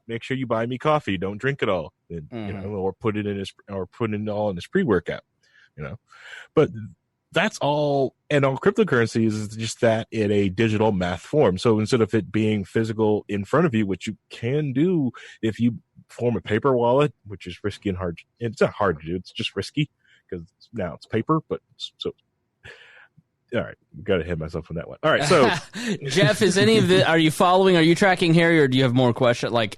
make sure you buy me coffee, don't drink it all, and, or put it all in his pre-workout. But that's all. And all cryptocurrencies is just that in a digital math form. So instead of it being physical in front of you, which you can do if you form a paper wallet, which is risky and hard. It's not hard to do. It's just risky because now it's paper. But so, all right, got to hit myself on that one. All right, so Jeff, is any of the? Are you following? Are you tracking Harry, or do you have more questions? Like,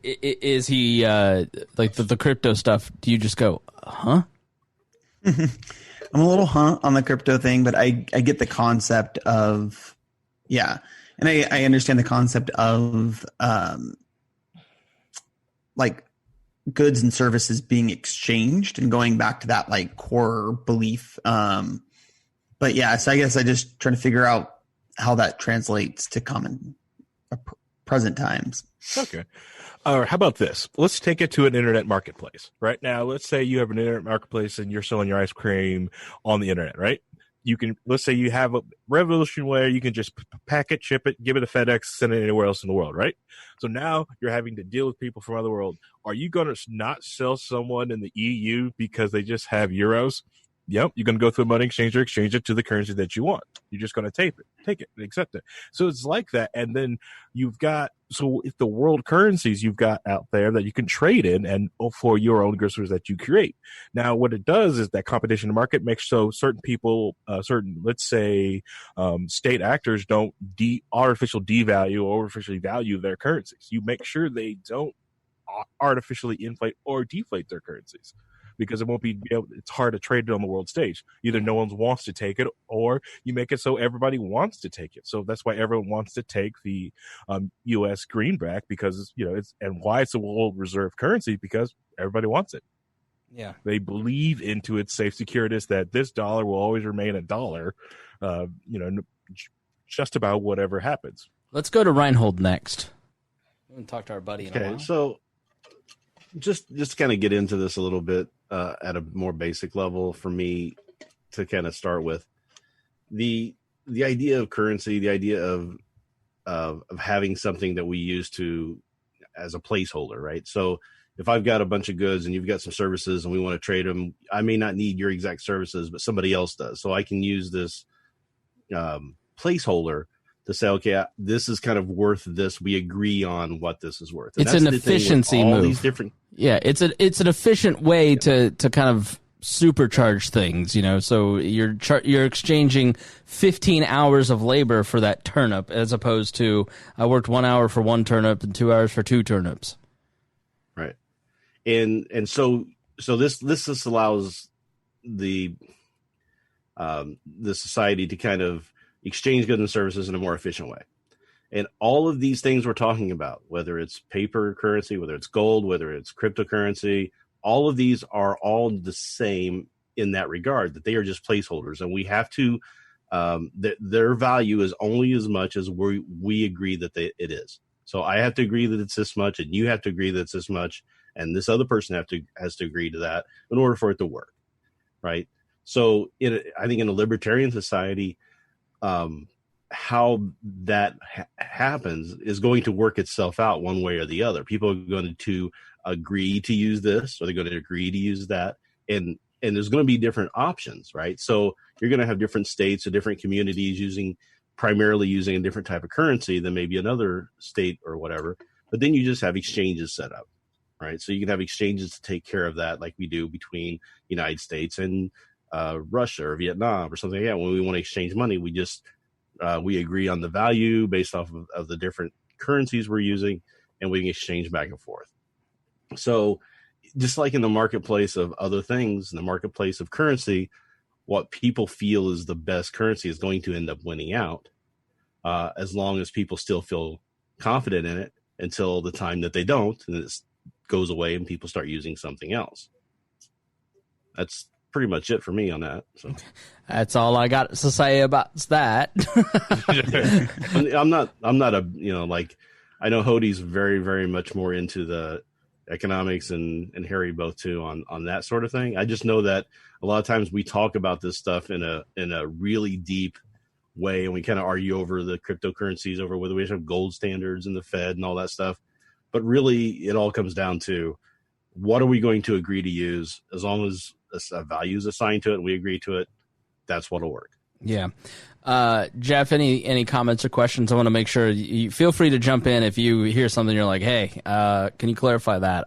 is he like the crypto stuff? Do you just go, huh? I'm a little on the crypto thing, but I get the concept of, and I understand the concept of like goods and services being exchanged and going back to that like core belief. But yeah, so I guess I just trying to figure out how that translates to present times. Okay. Or how about this? Let's take it to an internet marketplace. Right now, let's say you have an internet marketplace and you're selling your ice cream on the internet, right? Let's say you have a revolution where you can just pack it, ship it, give it a FedEx, send it anywhere else in the world, right? So now you're having to deal with people from other world. Are you going to not sell someone in the EU because they just have euros? Yep, you're going to go through a money exchanger, exchange it to the currency that you want. You're just going to take it, and accept it. So it's like that. And then you've got, so if the world currencies you've got out there that you can trade in and for your own goods that you create. Now, what it does is that competition in the market makes so certain people, let's say, state actors don't artificially devalue or artificially value their currencies. You make sure they don't artificially inflate or deflate their currencies, because it won't be, it's hard to trade it on the world stage. Either no one wants to take it, or you make it so everybody wants to take it. So that's why everyone wants to take the U.S. greenback, because and why it's a world reserve currency, because everybody wants it. Yeah, they believe into its safe secureness that this dollar will always remain a dollar, just about whatever happens. Let's go to Rhinehold next. We haven't talked to our buddy in a while. So just kind of get into this a little bit at a more basic level for me to kind of start with. The idea of currency, the idea of having something that we use to as a placeholder, right? So if I've got a bunch of goods and you've got some services and we want to trade them, I may not need your exact services, but somebody else does. So I can use this placeholder to say, okay, this is kind of worth this. We agree on what this is worth. And it's an efficiency move. These different... Yeah, it's an efficient way to kind of supercharge things, So you're exchanging 15 hours of labor for that turnip, as opposed to I worked 1 hour for one turnip and 2 hours for two turnips. Right, and so this allows the society to kind of exchange goods and services in a more efficient way. And all of these things we're talking about, whether it's paper currency, whether it's gold, whether it's cryptocurrency, all of these are all the same in that regard, that they are just placeholders. And we have to, their value is only as much as we agree that it is. So I have to agree that it's this much, and you have to agree that it's this much, and this other person has to agree to that in order for it to work, right? So I think in a libertarian society, how that happens is going to work itself out one way or the other. People are going to agree to use this, or they're going to agree to use that. And there's going to be different options, right? So you're going to have different states or different communities primarily using a different type of currency than maybe another state or whatever. But then you just have exchanges set up, right? So you can have exchanges to take care of that, like we do between United States and Russia or Vietnam or something like that. When we want to exchange money, we just we agree on the value based off of the different currencies we're using, and we can exchange back and forth. So just like in the marketplace of other things, in the marketplace of currency, what people feel is the best currency is going to end up winning out, as long as people still feel confident in it, until the time that they don't, and it goes away and people start using something else. That's pretty much it for me on that. So that's all I got to say about that. I'm not a, I know Hodey's very, very much more into the economics, and Harry both too on that sort of thing. I just know that a lot of times we talk about this stuff in a really deep way, and we kind of argue over the cryptocurrencies, over whether we have gold standards and the Fed and all that stuff. But really, it all comes down to, what are we going to agree to use? As long as a value is assigned to it and we agree to it, that's what'll work. Yeah. Jeff, any comments or questions? I want to make sure you feel free to jump in if you hear something you're like, hey, can you clarify that?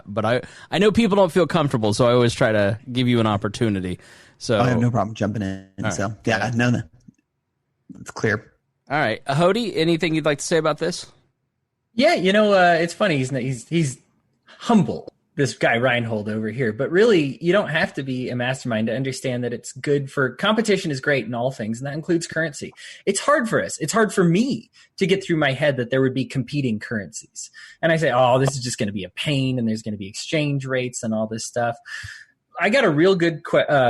But I know people don't feel comfortable, so I always try to give you an opportunity. So I have no problem jumping in. Right. So yeah, no, it's clear. All right, Hodey, anything you'd like to say about this? Yeah, it's funny. He's humble, this guy Rhinehold over here, but really you don't have to be a mastermind to understand that it's good for competition is great in all things, and that includes currency. It's hard for us. It's hard for me to get through my head that there would be competing currencies. And I say, oh, this is just going to be a pain, and there's going to be exchange rates and all this stuff. I got a real good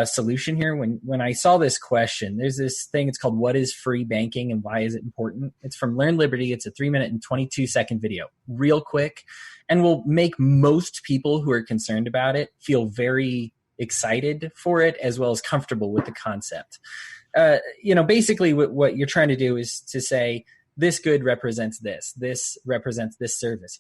solution here. When I saw this question, there's this thing, it's called What is Free Banking and Why is it Important? It's from Learn Liberty. It's a 3-minute and 22-second video, real quick, and will make most people who are concerned about it feel very excited for it, as well as comfortable with the concept. Basically what you're trying to do is to say, this good represents this represents this service.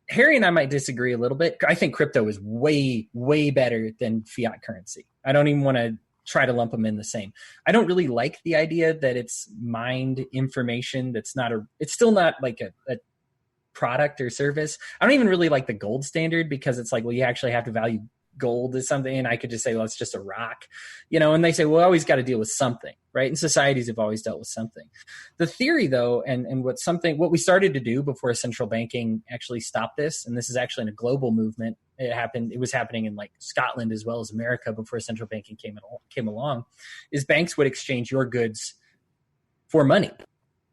Harry and I might disagree a little bit. I think crypto is way, way better than fiat currency. I don't even want to try to lump them in the same. I don't really like the idea that it's mined information that's it's still not like a product or service. I don't even really like the gold standard, because it's like, well, you actually have to value gold as something, and I could just say, well, it's just a rock, and they say, well, we always got to deal with something, right? And societies have always dealt with something. The theory, though, and what we started to do before central banking actually stopped this, and this is actually in a global movement. It was happening in like Scotland as well as America before central banking came along, is banks would exchange your goods for money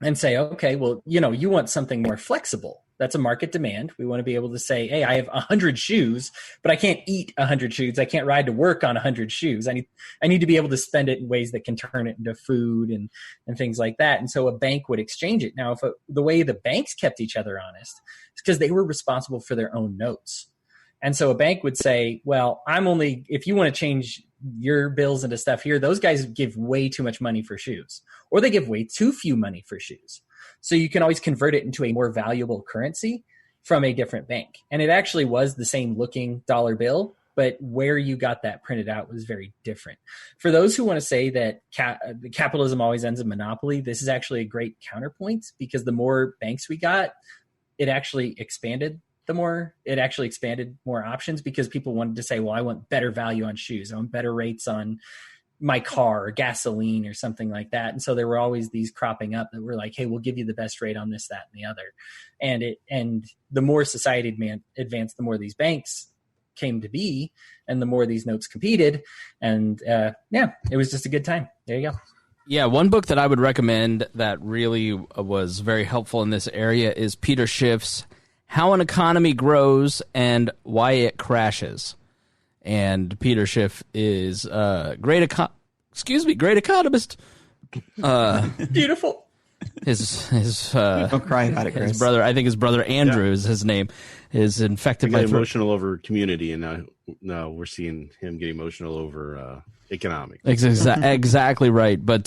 and say, okay, well, you want something more flexible. That's a market demand. We want to be able to say, hey, I have 100 shoes, but I can't eat 100 shoes. I can't ride to work on 100 shoes. I need to be able to spend it in ways that can turn it into food and things like that. And so a bank would exchange it. Now, the way the banks kept each other honest is because they were responsible for their own notes. And so a bank would say, well, if you want to change your bills into stuff here, those guys give way too much money for shoes, or they give way too few money for shoes. So you can always convert it into a more valuable currency from a different bank. And it actually was the same looking dollar bill, but where you got that printed out was very different. For those who want to say that capitalism always ends in monopoly, this is actually a great counterpoint, because the more banks we got, it actually expanded more options, because people wanted to say, well, I want better value on shoes. I want better rates on my car or gasoline or something like that. And so there were always these cropping up that were like, hey, we'll give you the best rate on this, that, and the other. And the more society advanced, the more these banks came to be, and the more these notes competed. And it was just a good time. There you go. Yeah, one book that I would recommend that really was very helpful in this area is Peter Schiff's How an Economy Grows and Why It Crashes. And Peter Schiff is a great economist. Beautiful. Don't cry about it, Chris. His brother, I think his brother Andrew is his name, is infected by emotional over community, and now we're seeing him get emotional over economics. Exactly right. But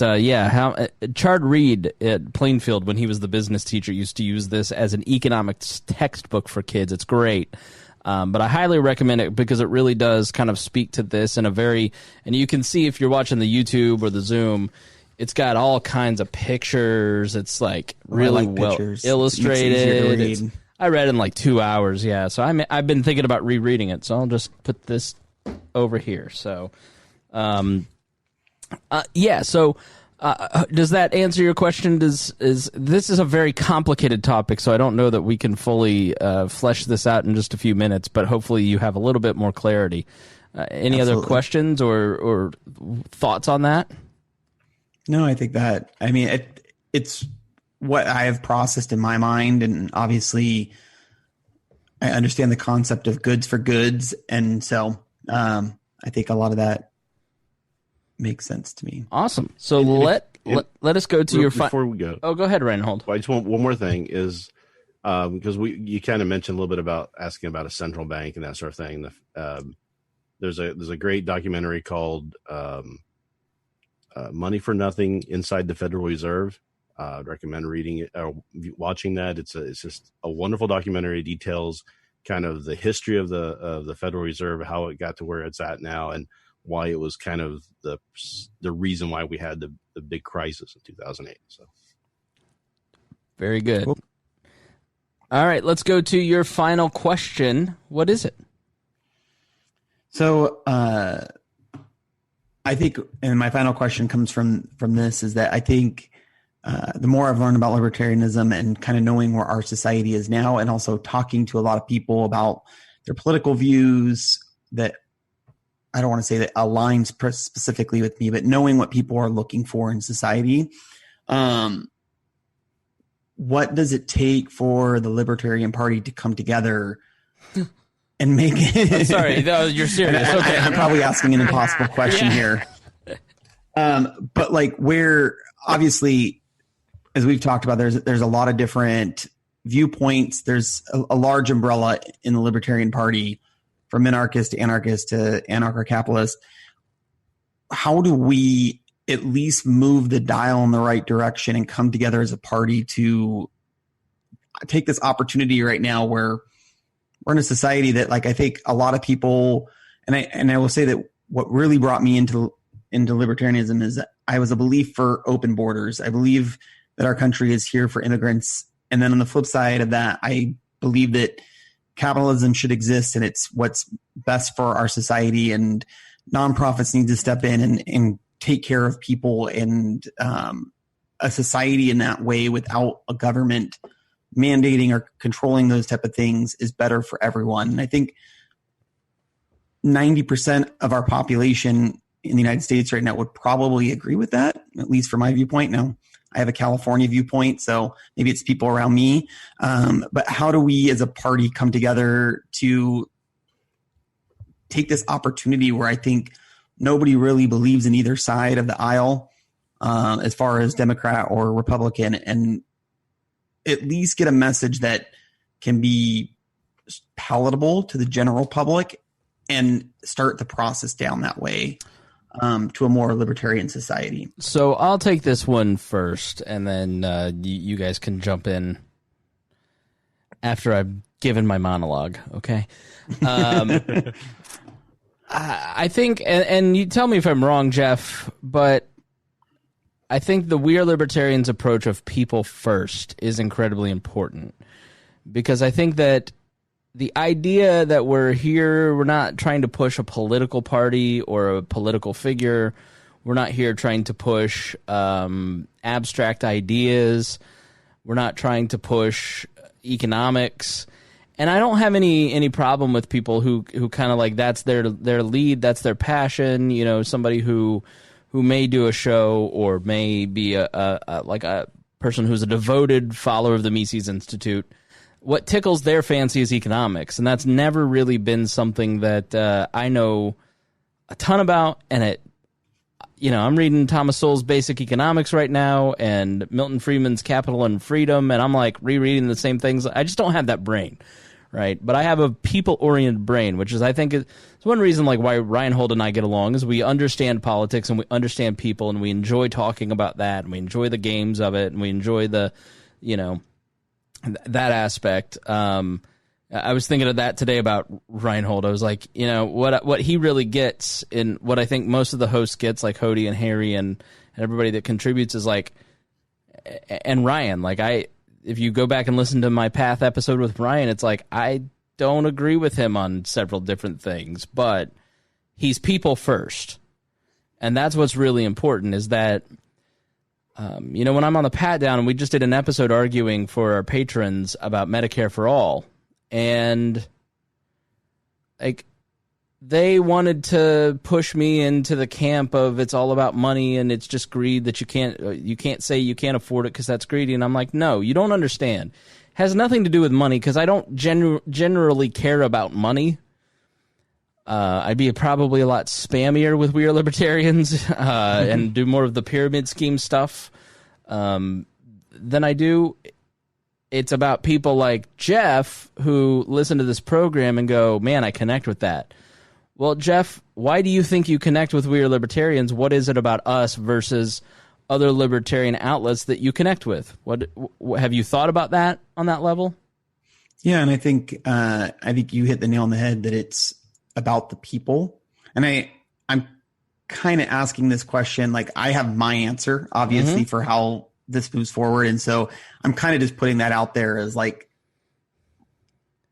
Chard Reed at Plainfield, when he was the business teacher, used to use this as an economics textbook for kids. It's great. But I highly recommend it, because it really does kind of speak to this in and you can see if you're watching the YouTube or the Zoom, it's got all kinds of pictures. It's like really well illustrated. I read in like 2 hours. Yeah. So I've been thinking about rereading it. So I'll just put this over here. So, does that answer your question? This is a very complicated topic, so I don't know that we can fully flesh this out in just a few minutes, but hopefully you have a little bit more clarity. Any other questions or thoughts on that? No, I think that, it's what I have processed in my mind, and obviously I understand the concept of goods for goods, and so I think a lot of that makes sense to me. Awesome. So let us go to your before we go. Oh, go ahead, Rhinehold. Well, I just want one more thing is because you kind of mentioned a little bit about asking about a central bank and that sort of thing. There's a great documentary called Money for Nothing Inside the Federal Reserve. I'd recommend reading it or watching that. It's just a wonderful documentary. It details kind of the history of the Federal Reserve, how it got to where it's at now, and why it was kind of the reason why we had the big crisis in 2008. So, very good. Cool. All right, let's go to your final question. What is it? So, I think, and my final question comes from this, is that I think the more I've learned about libertarianism and kind of knowing where our society is now, and also talking to a lot of people about their political views that I don't want to say that aligns specifically with me, but knowing what people are looking for in society, what does it take for the Libertarian Party to come together and make it? Sorry, you're serious. Okay. I'm probably asking an impossible question here. But like, where obviously, as we've talked about, there's a lot of different viewpoints. There's a large umbrella in the Libertarian Party, from minarchist to anarcho-capitalist. How do we at least move the dial in the right direction and come together as a party to take this opportunity right now where we're in a society that, like, I think a lot of people, and I will say that what really brought me into libertarianism is that I was a belief for open borders. I believe that our country is here for immigrants. And then on the flip side of that, I believe that capitalism should exist and it's what's best for our society, and nonprofits need to step in and take care of people, and a society in that way without a government mandating or controlling those type of things is better for everyone. And I think 90% of our population in the United States right now would probably agree with that, at least from my viewpoint. Now, I have a California viewpoint, so maybe it's people around me. But how do we as a party come together to take this opportunity where I think nobody really believes in either side of the aisle, as far as Democrat or Republican, and at least get a message that can be palatable to the general public and start the process down that way to a more libertarian society. So I'll take this one first, and then you guys can jump in after I've given my monologue, okay? I think, and you tell me if I'm wrong, Jeff, but I think the We Are Libertarians approach of people first is incredibly important, because I think that the idea that we're here, we're not trying to push a political party or a political figure. We're not here trying to push abstract ideas. We're not trying to push economics. And I don't have any problem with people who kind of like that's their lead, that's their passion. You know, somebody who may do a show or may be a person who's a devoted follower of the Mises Institute. What tickles their fancy is economics, and that's never really been something that I know a ton about. And I'm reading Thomas Sowell's Basic Economics right now, and Milton Friedman's Capital and Freedom, and I'm like rereading the same things. I just don't have that brain, right? But I have a people-oriented brain, which is, I think, is one reason like why Rhinehold and I get along, is we understand politics and we understand people, and we enjoy talking about that, and we enjoy the games of it, and we enjoy the, that aspect. I was thinking of that today about Rhinehold. I was like, what he really gets, in what I think most of the hosts gets, like Hodey and Harry and everybody that contributes, is like, and Ryan, like if you go back and listen to my Path episode with Ryan, it's like, I don't agree with him on several different things, but he's people first. And that's what's really important, is that, when I'm on the pat down, and we just did an episode arguing for our patrons about Medicare for all, and like they wanted to push me into the camp of it's all about money and it's just greed, that you can't say you can't afford it because that's greedy. And I'm like, no, you don't understand. It has nothing to do with money, because I don't generally care about money. I'd be probably a lot spammier with We Are Libertarians and do more of the pyramid scheme stuff than I do. It's about people like Jeff who listen to this program and go, man, I connect with that. Well, Jeff, why do you think you connect with We Are Libertarians? What is it about us versus other libertarian outlets that you connect with? What have you thought about that on that level? Yeah, and I think you hit the nail on the head, that it's about the people. And I'm kind of asking this question, like I have my answer, obviously, for how this moves forward. And so I'm kind of just putting that out there as like,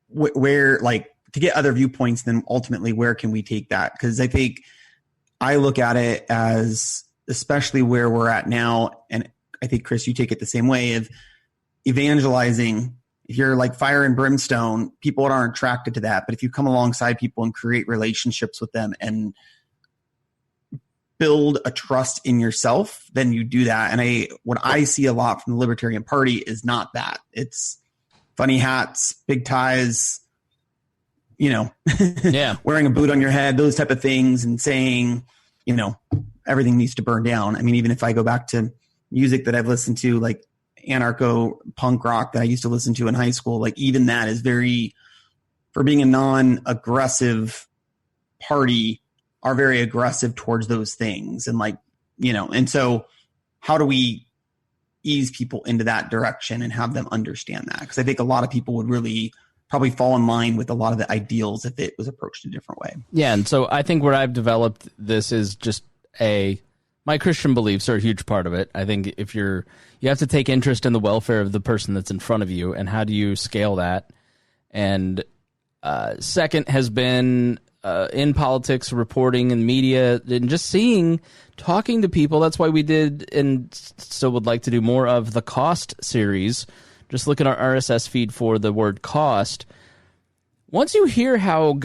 where, like, to get other viewpoints, then ultimately where can we take that? Because I think I look at it as, especially where we're at now, and I think, Chris, you take it the same way, of evangelizing. If you're like fire and brimstone, people aren't attracted to that. But if you come alongside people and create relationships with them and build a trust in yourself, then you do that. And what I see a lot from the Libertarian Party is not that. It's funny hats, big ties, wearing a boot on your head, those type of things, and saying, everything needs to burn down. I mean, even if I go back to music that I've listened to, like anarcho punk rock that I used to listen to in high school, like even that is very, for being a non-aggressive party, are very aggressive towards those things. And like, and so how do we ease people into that direction and have them understand that? Because I think a lot of people would really probably fall in line with a lot of the ideals if it was approached a different way. Yeah, and so I think where I've developed this is just my Christian beliefs are a huge part of it. I think if you have to take interest in the welfare of the person that's in front of you, and how do you scale that? And second has been in politics, reporting and media, and just talking to people. That's why we did, and still would like to do more of the cost series. Just look at our RSS feed for the word cost. Once you hear how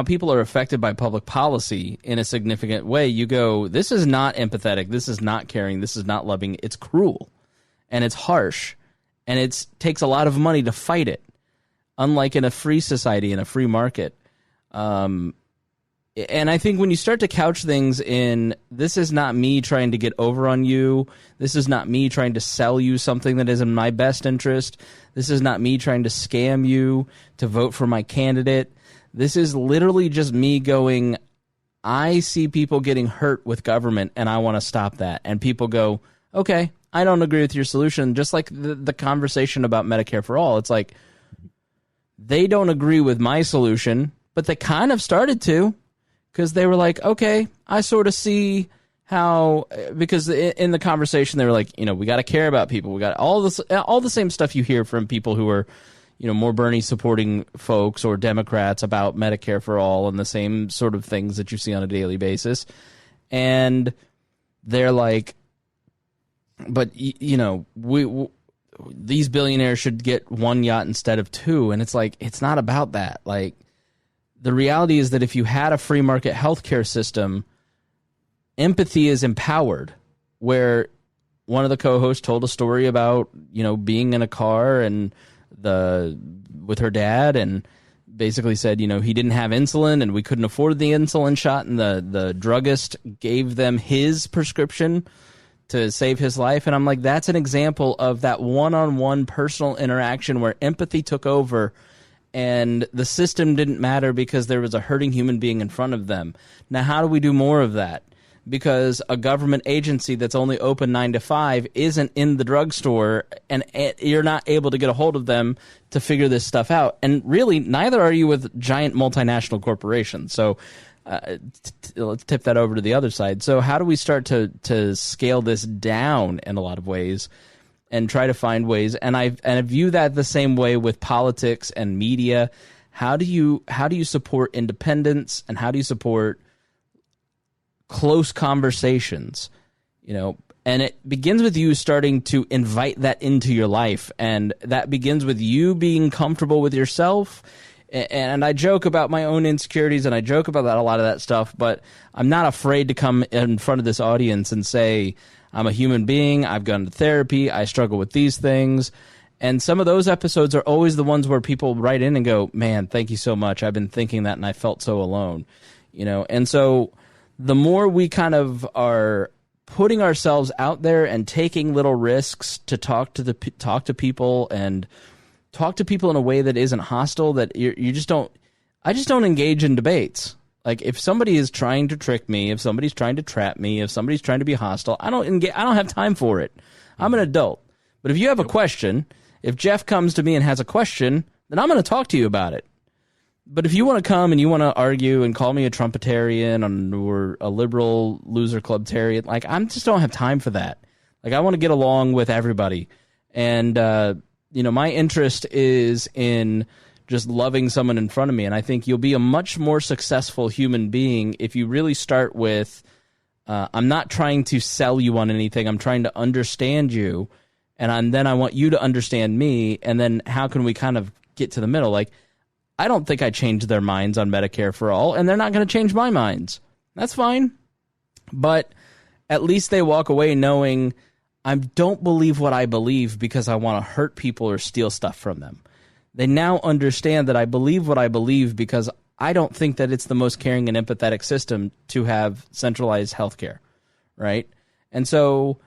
people are affected by public policy in a significant way, you go, this is not empathetic, this is not caring, this is not loving, it's cruel, and it's harsh, and it takes a lot of money to fight it, unlike in a free society, in a free market. And I think when you start to couch things in, this is not me trying to get over on you, this is not me trying to sell you something that is in my best interest, this is not me trying to scam you to vote for my candidate, this is literally just me going, I see people getting hurt with government and I want to stop that. And people go, okay, I don't agree with your solution. Just like the conversation about Medicare for all, it's like, they don't agree with my solution, but they kind of started to. Because they were like, okay, I sort of see how, because in the conversation they were like, we got to care about people. We got all the same stuff you hear from people who are, more Bernie supporting folks or Democrats about Medicare for all, and the same sort of things that you see on a daily basis. And they're like, but these billionaires should get one yacht instead of two. And it's like, it's not about that. Like, the reality is that if you had a free market healthcare system, empathy is empowered. Where one of the co-hosts told a story about, being in a car and with her dad, and basically said, he didn't have insulin and we couldn't afford the insulin shot, and the druggist gave them his prescription to save his life. And I'm like, that's an example of that one-on-one personal interaction where empathy took over. And the system didn't matter because there was a hurting human being in front of them. Now, how do we do more of that? Because a government agency that's only open 9 to 5 isn't in the drugstore, and you're not able to get a hold of them to figure this stuff out. And really, neither are you with giant multinational corporations. So let's tip that over to the other side. So how do we start to scale this down in a lot of ways? And try to find ways, and I view that the same way with politics and media. How do you support independence, and how do you support close conversations? And it begins with you starting to invite that into your life, and that begins with you being comfortable with yourself. And I joke about my own insecurities, and I joke about a lot of that stuff, but I'm not afraid to come in front of this audience and say, I'm a human being, I've gone to therapy, I struggle with these things. And some of those episodes are always the ones where people write in and go, man, thank you so much. I've been thinking that and I felt so alone. And so the more we kind of are putting ourselves out there and taking little risks to talk to people, and talk to people in a way that isn't hostile, that I just don't engage in debates. Like, if somebody is trying to trick me, if somebody's trying to trap me, if somebody's trying to be hostile, I don't have time for it. I'm an adult. But if you have a question, if Jeff comes to me and has a question, then I'm going to talk to you about it. But if you want to come and you want to argue and call me a Trumpetarian or a liberal loser clubtarian, like, I just don't have time for that. Like, I want to get along with everybody. And, my interest is in just loving someone in front of me. And I think you'll be a much more successful human being if you really start with, I'm not trying to sell you on anything. I'm trying to understand you. And then I want you to understand me. And then how can we kind of get to the middle? Like, I don't think I changed their minds on Medicare for all, and they're not going to change my minds. That's fine. But at least they walk away knowing I don't believe what I believe because I want to hurt people or steal stuff from them. They now understand that I believe what I believe because I don't think that it's the most caring and empathetic system to have centralized healthcare, right? And so,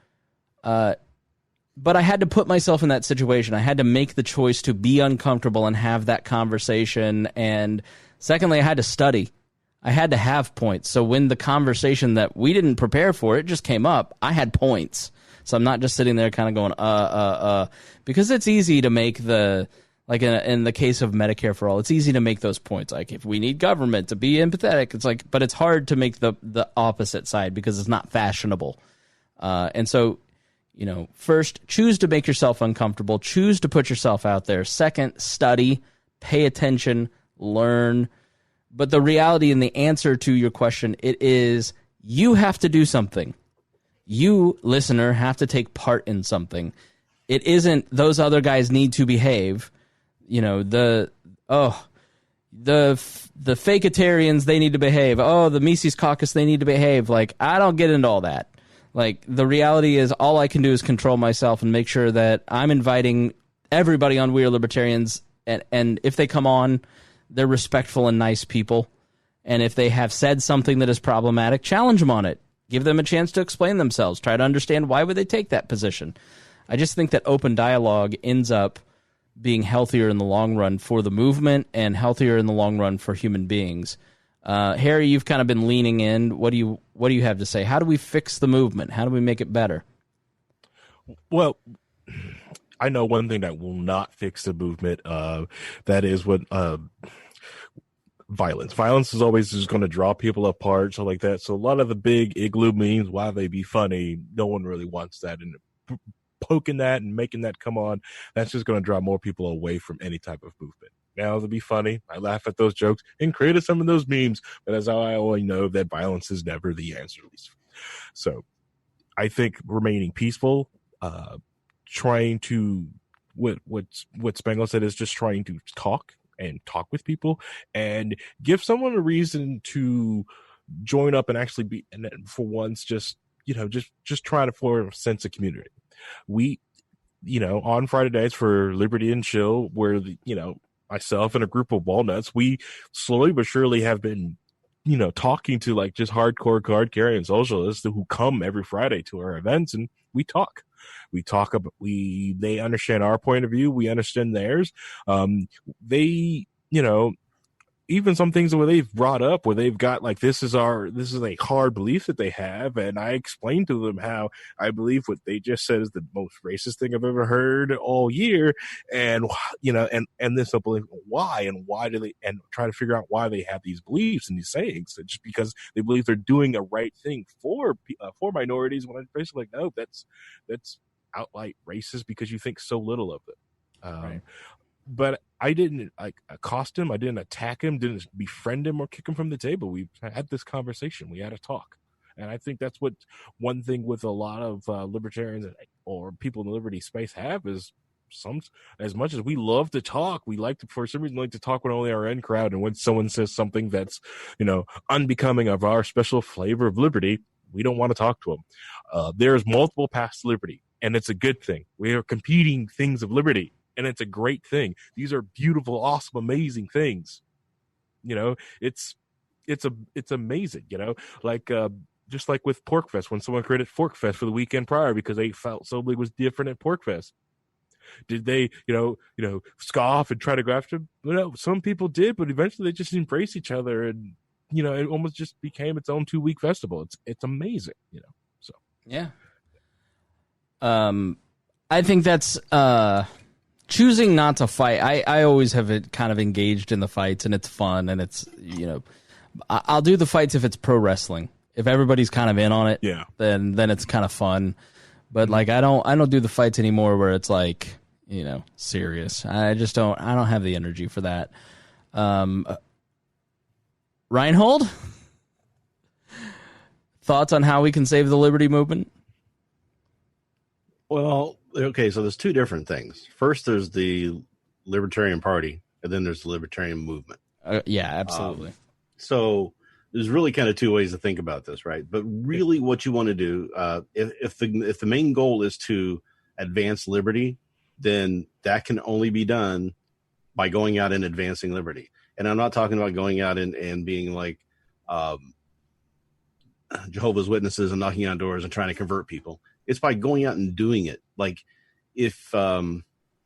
but I had to put myself in that situation. I had to make the choice to be uncomfortable and have that conversation. And secondly, I had to study. I had to have points. So when the conversation that we didn't prepare for, it just came up, I had points. So I'm not just sitting there kind of going, because it's easy to make the Like in the case of Medicare for All, it's easy to make those points. Like if we need government to be empathetic, it's like, but it's hard to make the opposite side because it's not fashionable. And so, first, choose to make yourself uncomfortable. Choose to put yourself out there. Second, study, pay attention, learn. But the reality and the answer to your question, it is you have to do something. You, listener, have to take part in something. It isn't those other guys need to behave. The fakeitarians, they need to behave. Oh, the Mises Caucus, they need to behave. Like, I don't get into all that. Like, the reality is all I can do is control myself and make sure that I'm inviting everybody on We Are Libertarians. And if they come on, they're respectful and nice people. And if they have said something that is problematic, challenge them on it. Give them a chance to explain themselves. Try to understand why would they take that position. I just think that open dialogue ends up being healthier in the long run for the movement and healthier in the long run for human beings. Harry, you've kind of been leaning in. What do you have to say? How do we fix the movement? How do we make it better? Well, I know one thing that will not fix the movement. That is what violence. Violence is always just going to draw people apart, so like that. So a lot of the big igloo memes, while they be funny, no one really wants that. And poking that and making that come on, that's just going to draw more people away from any type of movement. Now, to be funny, I laugh at those jokes and created some of those memes, but as I always know that violence is never the answer. So I think remaining peaceful, trying to, what Spangle said is just trying to talk with people and give someone a reason to join up and actually be, and for once, just trying to form a sense of community. We, on Friday nights for Liberty and Chill, where myself and a group of walnuts, we slowly but surely have been, talking to like just hardcore card carrying socialists who come every Friday to our events, and we talk. We talk about they understand our point of view, we understand theirs. They, even some things where they've brought up where they've got like, this is a hard belief that they have. And I explained to them how I believe what they just said is the most racist thing I've ever heard all year. And, and this belief, why do they, and try to figure out why they have these beliefs and these sayings, just because they believe they're doing a right thing for minorities. When I'm basically like, no, that's outright racist because you think so little of it. Right. But I didn't accost him. I didn't attack him, didn't befriend him or kick him from the table. We had this conversation. We had a talk. And I think that's what one thing with a lot of libertarians or people in the liberty space have is as much as we love to talk, we like to, for some reason, like to talk with only our in crowd. And when someone says something that's, unbecoming of our special flavor of liberty, we don't want to talk to them. There's multiple paths to liberty, and it's a good thing. We are competing things of liberty. And it's a great thing. These are beautiful, awesome, amazing things. It's amazing. Like just like with Porkfest, when someone created Forkfest for the weekend prior because they felt something was different at Porkfest. Did they, scoff and try to graft him? No, some people did, but eventually they just embrace each other, and it almost just became its own 2-week festival. It's amazing. So yeah. I think that's. Choosing not to fight. I always have it kind of engaged in the fights, and it's fun, and it's, I'll do the fights if it's pro wrestling. If everybody's kind of in on it, then it's kind of fun. But like I don't do the fights anymore where it's like, serious. I don't have the energy for that. Rhinehold? Thoughts on how we can save the liberty movement? Well, okay, so there's two different things. First, there's the Libertarian Party, and then there's the Libertarian movement. Yeah, absolutely. So there's really kind of two ways to think about this, right? But really what you want to do, if the main goal is to advance liberty, then that can only be done by going out and advancing liberty. And I'm not talking about going out and being like Jehovah's Witnesses and knocking on doors and trying to convert people. It's by going out and doing it. Like if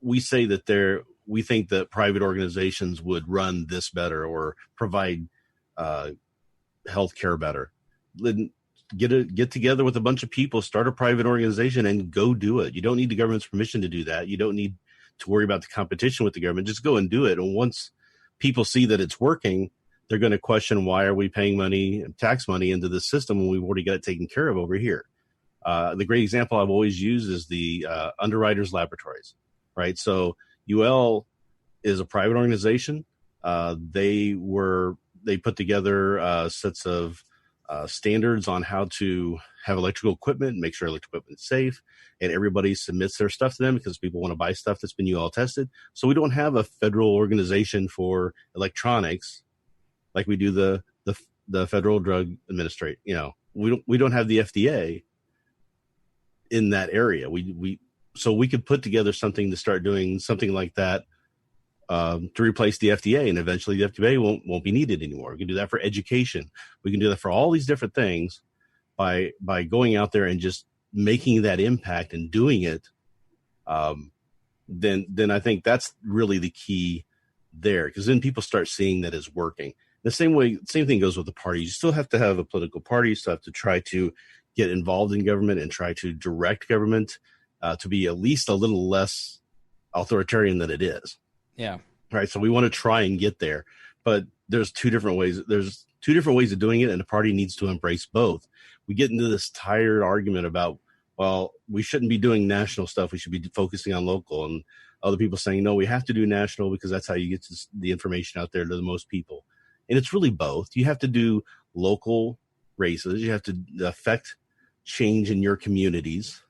we say that we think that private organizations would run this better or provide health care better, then get together with a bunch of people, start a private organization and go do it. You don't need the government's permission to do that. You don't need to worry about the competition with the government. Just go and do it. And once people see that it's working, they're going to question, why are we paying money, tax money into the system when we've already got it taken care of over here? The great example I've always used is the Underwriters Laboratories, right? So UL is a private organization. They put together sets of standards on how to have electrical equipment, make sure electrical equipment is safe, and everybody submits their stuff to them because people want to buy stuff that's been UL tested. So we don't have a federal organization for electronics like we do the Federal Drug Administration. We don't have the FDA in that area. So we could put together something to start doing something like that to replace the FDA, and eventually the FDA won't be needed anymore. We can do that for education. We can do that for all these different things by going out there and just making that impact and doing it. Then I think that's really the key there, because then people start seeing that it's working. The same thing goes with the party. You still have to have a political party. You still have to try to get involved in government and try to direct government to be at least a little less authoritarian than it is. Yeah. Right. So we want to try and get there, but there's two different ways. There's two different ways of doing it, and the party needs to embrace both. We get into this tired argument about, well, we shouldn't be doing national stuff. We should be focusing on local, and other people saying, no, we have to do national because that's how you get the information out there to the most people. And it's really both. You have to do local races. You have to affect change in your communities,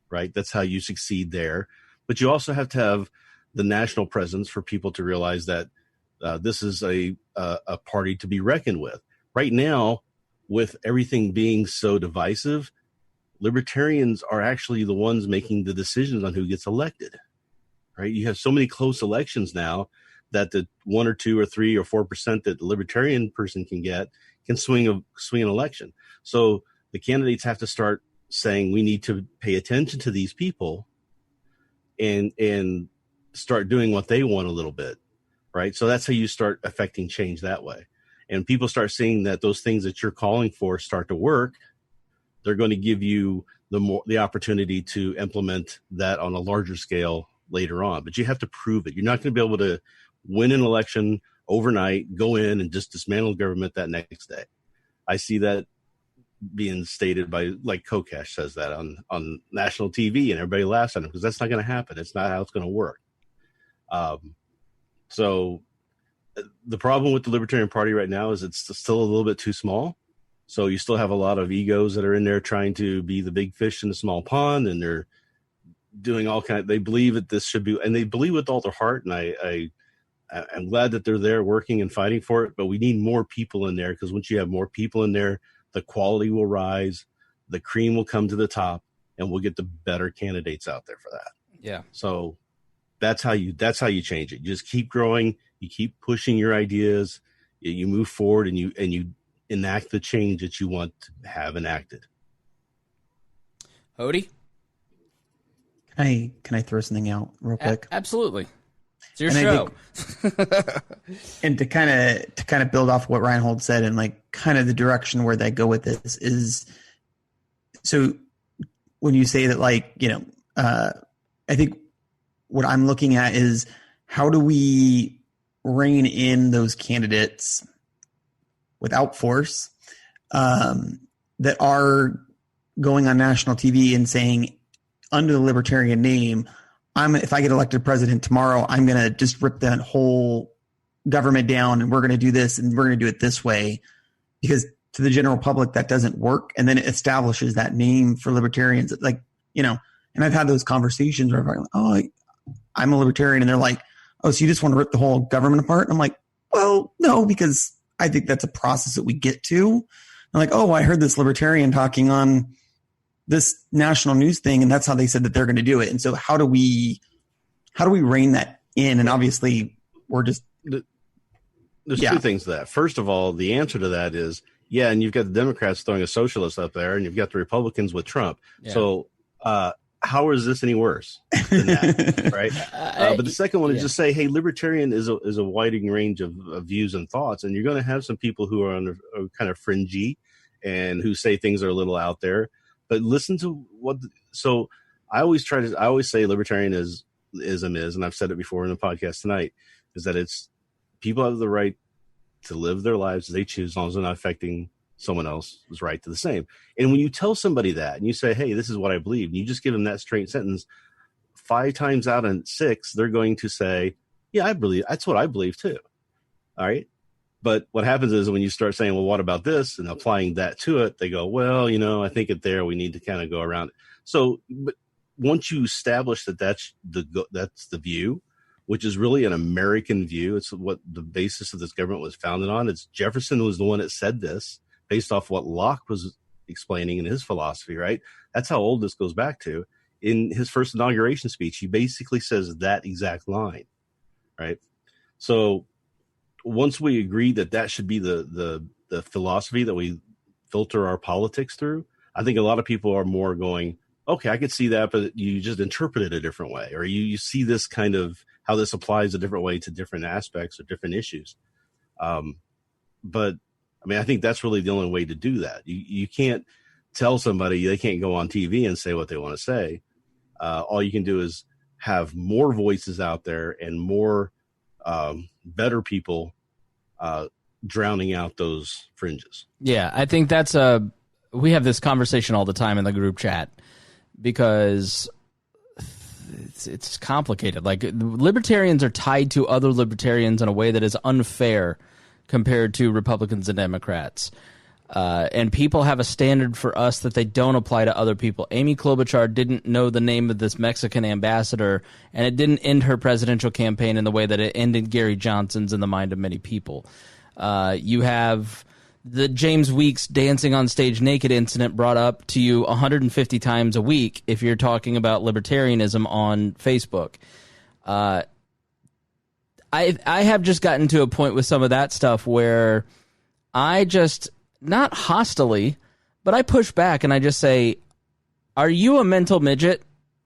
right? That's how you succeed there. But you also have to have the national presence for people to realize that this is a party to be reckoned with. Right now, with everything being so divisive, libertarians are actually the ones making the decisions on who gets elected, right? You have so many close elections now that the 1 or 2 or 3 or 4% that the libertarian person can get can swing an election. So the candidates have to start saying, we need to pay attention to these people and start doing what they want a little bit, right? So that's how you start affecting change that way. And people start seeing that those things that you're calling for start to work. They're going to give you the opportunity to implement that on a larger scale later on. But you have to prove it. You're not going to be able to win an election overnight, go in and just dismantle government that next day. I see that being stated by, like, Kokesh says that on national TV, and everybody laughs at him because that's not going to happen. It's not how it's going to work. So the problem with the Libertarian Party right now is it's still a little bit too small. So you still have a lot of egos that are in there trying to be the big fish in the small pond, and they're doing all they believe that this should be, and they believe with all their heart. And I'm glad that they're there working and fighting for it, but we need more people in there, because once you have more people in there, the quality will rise, the cream will come to the top, and we'll get the better candidates out there for that. Yeah. So that's how you change it. You just keep growing, you keep pushing your ideas, you move forward, and you enact the change that you want to have enacted. Hodey? Can I throw something out real quick? Absolutely. It's your show. And to kind of build off what Rhinehold said, and like kind of the direction where they go with this is, so when you say that, like, I think what I'm looking at is, how do we rein in those candidates without force that are going on national TV and saying, under the libertarian name, if I get elected president tomorrow, I'm going to just rip that whole government down, and we're going to do this, and we're going to do it this way, because to the general public that doesn't work. And then it establishes that name for libertarians, like, and I've had those conversations where I'm like, oh, I'm a libertarian, and they're like, oh, so you just want to rip the whole government apart? And I'm like, well, no, because I think that's a process that we get to. I'm like, oh, I heard this libertarian talking on this national news thing, and that's how they said that they're going to do it. And so how do we rein that in? And obviously we're just, there's two things to that. First of all, the answer to that is, and you've got the Democrats throwing a socialist up there, and you've got the Republicans with Trump. Yeah. So how is this any worse than that? Right. But the second one is just say, hey, libertarian is a widening range of views and thoughts. And you're going to have some people who are kind of fringy and who say things are a little out there. But listen to so I always say libertarian is is, and I've said it before in the podcast tonight, is that it's people have the right to live their lives as they choose, as long as they're not affecting someone else's right to the same. And when you tell somebody that and you say, hey, this is what I believe, and you just give them that straight sentence, 5 times out of 6, they're going to say, yeah, I believe that's what I believe too. All right. But what happens is when you start saying, well, what about this? And applying that to it, they go, well, I think it there, we need to kind of go around it. So, but once you establish that that's the view, which is really an American view, it's what the basis of this government was founded on. It's Jefferson was the one that said this based off what Locke was explaining in his philosophy, right? That's how old this goes back to. In his first inauguration speech, he basically says that exact line, right? So once we agree that should be the philosophy that we filter our politics through, I think a lot of people are more going, okay, I could see that, but you just interpret it a different way, or you see this kind of how this applies a different way to different aspects or different issues. But I mean, I think that's really the only way to do that. You can't tell somebody they can't go on TV and say what they want to say. All you can do is have more voices out there and more better people drowning out those fringes. Yeah, I think we have this conversation all the time in the group chat because it's complicated. Like, libertarians are tied to other libertarians in a way that is unfair compared to Republicans and Democrats. And people have a standard for us that they don't apply to other people. Amy Klobuchar didn't know the name of this Mexican ambassador, and it didn't end her presidential campaign in the way that it ended Gary Johnson's in the mind of many people. You have the James Weeks dancing on stage naked incident brought up to you 150 times a week if you're talking about libertarianism on Facebook. I have just gotten to a point with some of that stuff where I just, not hostily, but I push back and I just say, are you a mental midget?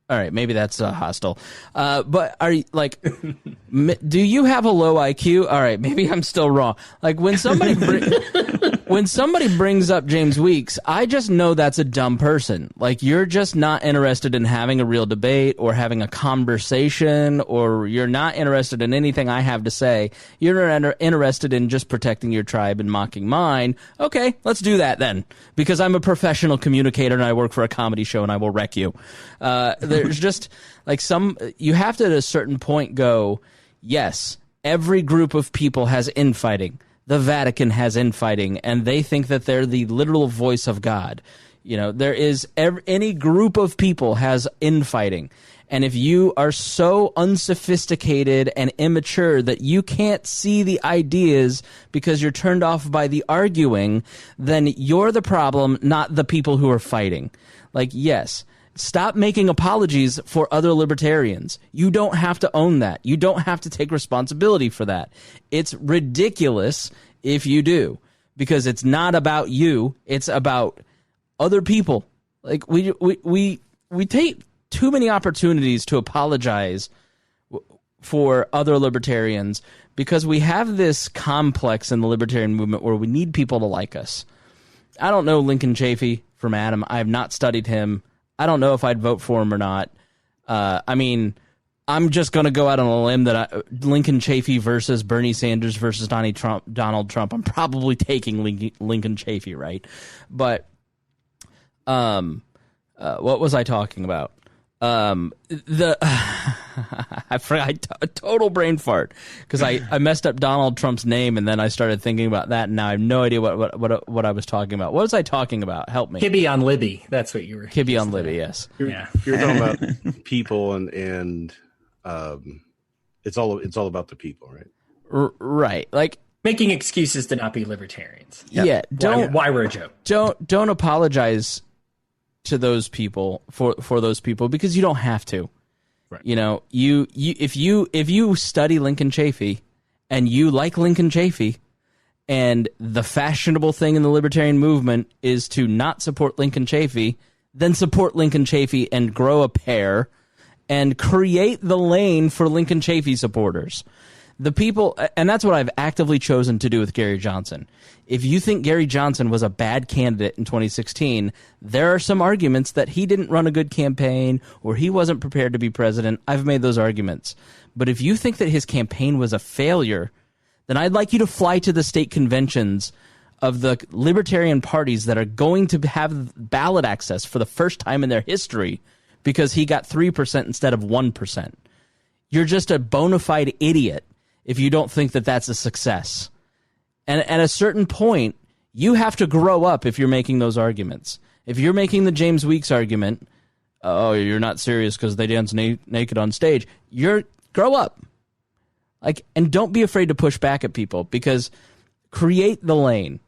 All right, maybe that's hostile. But are you, like, do you have a low IQ? All right, maybe I'm still wrong. Like, when somebody brings up James Weeks, I just know that's a dumb person. Like, you're just not interested in having a real debate or having a conversation, or you're not interested in anything I have to say. You're interested in just protecting your tribe and mocking mine. Okay, let's do that then, because I'm a professional communicator and I work for a comedy show and I will wreck you. There's just like you have to at a certain point go, yes, every group of people has infighting. The Vatican has infighting, and they think that they're the literal voice of God. There is any group of people has infighting. And if you are so unsophisticated and immature that you can't see the ideas because you're turned off by the arguing, then you're the problem, not the people who are fighting. Like, yes. Stop making apologies for other libertarians. You don't have to own that. You don't have to take responsibility for that. It's ridiculous if you do, because it's not about you. It's about other people. Like, we take too many opportunities to apologize for other libertarians because we have this complex in the libertarian movement where we need people to like us. I don't know Lincoln Chafee from Adam. I have not studied him. I don't know if I'd vote for him or not. I mean, I'm just going to go out on a limb that Lincoln Chafee versus Bernie Sanders versus Donald Trump. I'm probably taking Lincoln Chafee, right? But what was I talking about? I forgot, total brain fart, because I messed up Donald Trump's name and then I started thinking about that, and now I have no idea what I was talking about. What was I talking about? Help me. Kibbe on Libby. That's what you were. Kibbe on Libby. Yes. You're talking about people, and it's all about the people, right? Right. Like, making excuses to not be libertarians. Yeah. Why we're a joke. Don't apologize to those people for those people, because you don't have to. Right. If you study Lincoln Chafee and you like Lincoln Chafee, and the fashionable thing in the libertarian movement is to not support Lincoln Chafee, then support Lincoln Chafee and grow a pair and create the lane for Lincoln Chafee supporters. The people, and that's what I've actively chosen to do with Gary Johnson. If you think Gary Johnson was a bad candidate in 2016, there are some arguments that he didn't run a good campaign or he wasn't prepared to be president. I've made those arguments. But if you think that his campaign was a failure, then I'd like you to fly to the state conventions of the libertarian parties that are going to have ballot access for the first time in their history because he got 3% instead of 1%. You're just a bona fide idiot if you don't think that that's a success. And at a certain point, you have to grow up if you're making those arguments. If you're making the James Weeks argument, oh, you're not serious because they dance naked on stage, grow up. And don't be afraid to push back at people, because create the lane.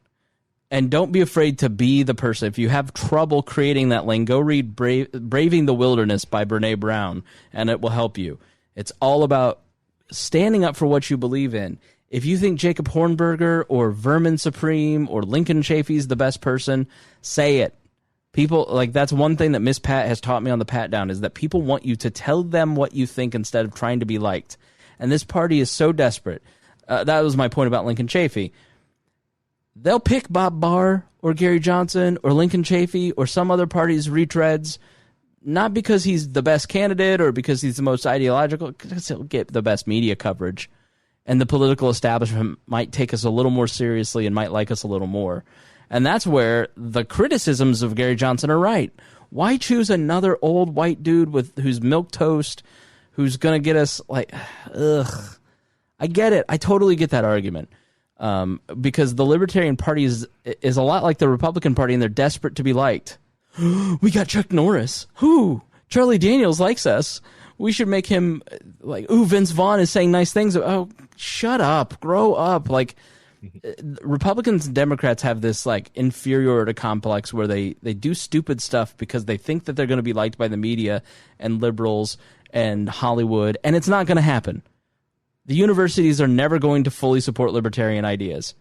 And don't be afraid to be the person. If you have trouble creating that lane, go read Braving the Wilderness by Brene Brown, and it will help you. It's all about standing up for what you believe in. If you think Jacob Hornberger or Vermin Supreme or Lincoln Chafee's the best person, say it. People, that's one thing that Miss Pat has taught me on the Pat Down, is that people want you to tell them what you think instead of trying to be liked. And this party is so desperate. That was my point about Lincoln Chafee. They'll pick Bob Barr or Gary Johnson or Lincoln Chafee or some other party's retreads, not because he's the best candidate or because he's the most ideological, because he'll get the best media coverage. And the political establishment might take us a little more seriously and might like us a little more. And that's where the criticisms of Gary Johnson are right. Why choose another old white dude who's milquetoast, who's going to get us ugh. I get it. I totally get that argument. Because the Libertarian Party is a lot like the Republican Party, and they're desperate to be liked. We got Chuck Norris. Charlie Daniels likes us. We should make him Vince Vaughn is saying nice things. Oh, shut up. Grow up. Republicans and Democrats have this inferiority complex where they do stupid stuff because they think that they're going to be liked by the media and liberals and Hollywood, and it's not going to happen. The universities are never going to fully support libertarian ideas.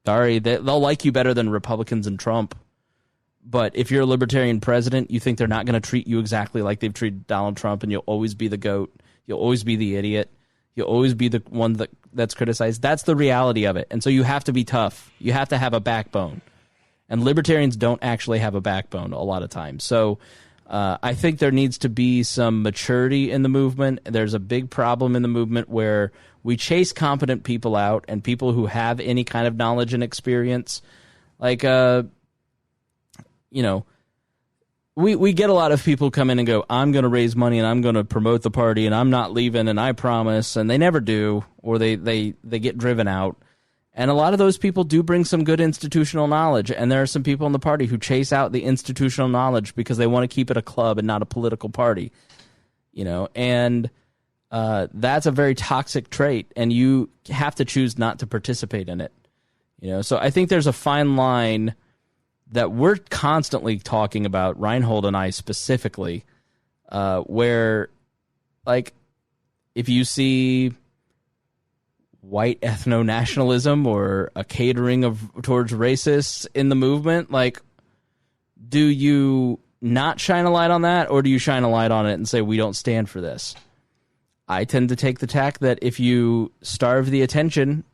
Sorry, they'll like you better than Republicans and Trump. But if you're a libertarian president, you think they're not going to treat you exactly like they've treated Donald Trump, and you'll always be the goat. You'll always be the idiot. You'll always be the one that's criticized. That's the reality of it. And so you have to be tough. You have to have a backbone. And libertarians don't actually have a backbone a lot of times. So I think there needs to be some maturity in the movement. There's a big problem in the movement where we chase competent people out and people who have any kind of knowledge and experience. We get a lot of people come in and go, I'm going to raise money and I'm going to promote the party and I'm not leaving and I promise, and they never do, or they get driven out. And a lot of those people do bring some good institutional knowledge, and there are some people in the party who chase out the institutional knowledge because they want to keep it a club and not a political party. And that's a very toxic trait, and you have to choose not to participate in it. So I think there's a fine line that we're constantly talking about, Rhinehold and I specifically, where, if you see white ethno-nationalism or a catering towards racists in the movement, do you not shine a light on that, or do you shine a light on it and say, we don't stand for this? I tend to take the tack that if you starve the attention,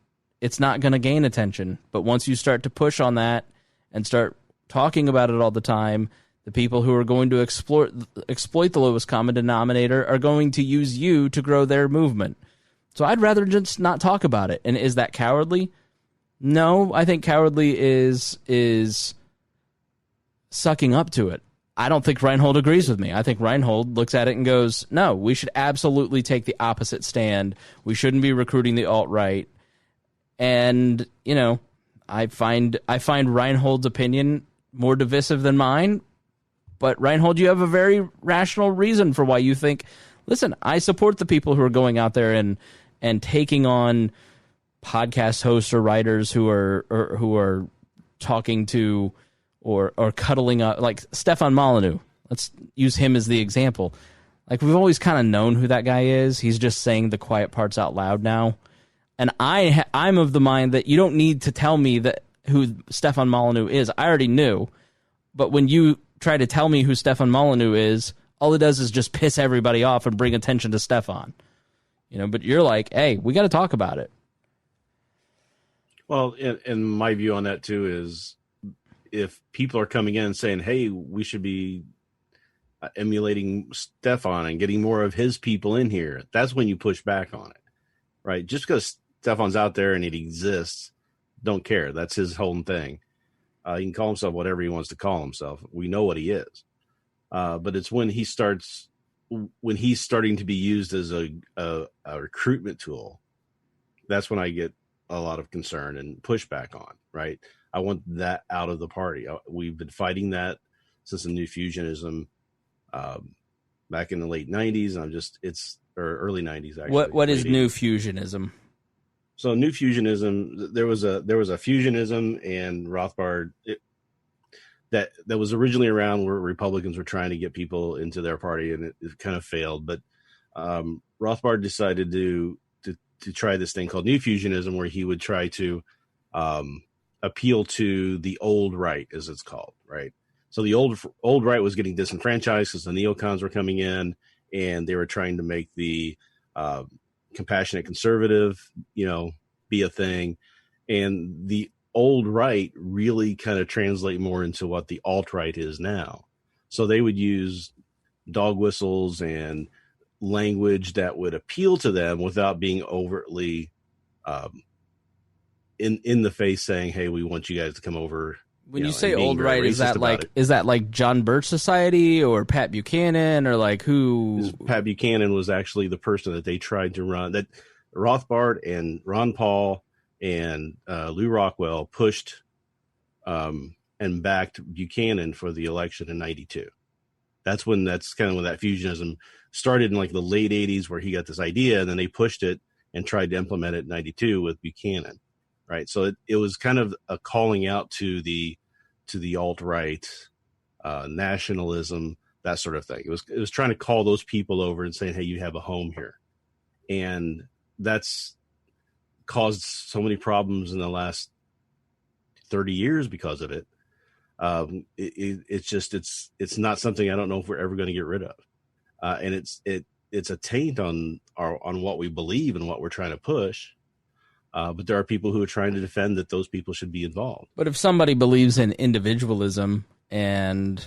it's not going to gain attention. But once you start to push on that and start talking about it all the time, the people who are going to exploit the lowest common denominator are going to use you to grow their movement. So I'd rather just not talk about it. And is that cowardly? No, I think cowardly is sucking up to it. I don't think Rhinehold agrees with me. I think Rhinehold looks at it and goes, no, we should absolutely take the opposite stand. We shouldn't be recruiting the alt-right. And, I find Rhinehold's opinion more divisive than mine. But Rhinehold, you have a very rational reason for why you think, listen, I support the people who are going out there and taking on podcast hosts or writers who are talking to or cuddling up, like Stefan Molyneux. Let's use him as the example. We've always kind of known who that guy is. He's just saying the quiet parts out loud now. And I'm of the mind that you don't need to tell me that who Stefan Molyneux is. I already knew. But when you try to tell me who Stefan Molyneux is, all it does is just piss everybody off and bring attention to Stefan. but you're like, hey, we got to talk about it. Well, and my view on that too is if people are coming in and saying, hey, we should be emulating Stefan and getting more of his people in here, that's when you push back on it, right? Just because Stefan's out there and it exists, don't care. That's his whole thing. He can call himself whatever he wants to call himself. We know what he is. But it's when he's starting to be used as a recruitment tool, that's when I get a lot of concern and pushback on, right? I want that out of the party. We've been fighting that since the New Fusionism back in the late 90s. Or early 90s, actually. What is New Fusionism? So New Fusionism, there was a Fusionism and Rothbard that was originally around where Republicans were trying to get people into their party, and it kind of failed. But Rothbard decided to try this thing called New Fusionism, where he would try to appeal to the old right, as it's called, right? So the old right was getting disenfranchised because the neocons were coming in, and they were trying to make the compassionate conservative, be a thing. And the old right really kind of translate more into what the alt-right is now. So they would use dog whistles and language that would appeal to them without being overtly in the face saying, hey, we want you guys to come over. When you say old right, is that like John Birch Society or Pat Buchanan, or like who? Pat Buchanan was actually the person that they tried to run. That Rothbard and Ron Paul and Lew Rockwell pushed and backed Buchanan for the election in '92. That's kind of when that fusionism started in like the late '80s, where he got this idea, and then they pushed it and tried to implement it in '92 with Buchanan. Right. So it was kind of a calling out to the alt-right, nationalism, that sort of thing. It was trying to call those people over and saying, hey, you have a home here. And that's caused so many problems in the last 30 years because of it. It's not something I don't know if we're ever going to get rid of. And it's a taint on what we believe and what we're trying to push. But there are people who are trying to defend that those people should be involved. But if somebody believes in individualism and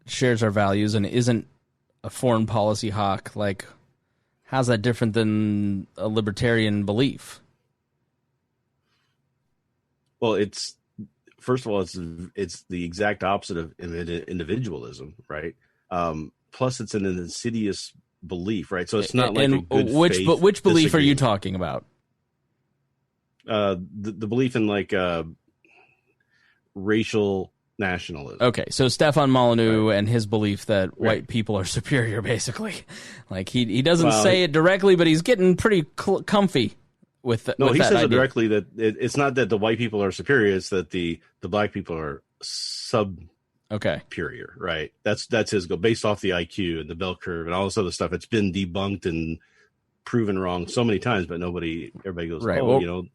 shares our values and isn't a foreign policy hawk, like, how's that different than a libertarian belief? Well, first of all, it's the exact opposite of individualism, right? Plus, it's an insidious belief, right? So it's not like a good faith. But which belief are you talking about? The belief in like racial nationalism. Okay, so Stefan Molyneux and his belief that white people are superior, basically. Like he doesn't say it directly, but he's getting pretty comfy with that. No, he says idea. it directly that it's not that the white people are superior; it's that the black people are superior. Right? That's his goal, based off the IQ and the bell curve and all this other stuff. It's been debunked and proven wrong so many times, but everybody goes, right.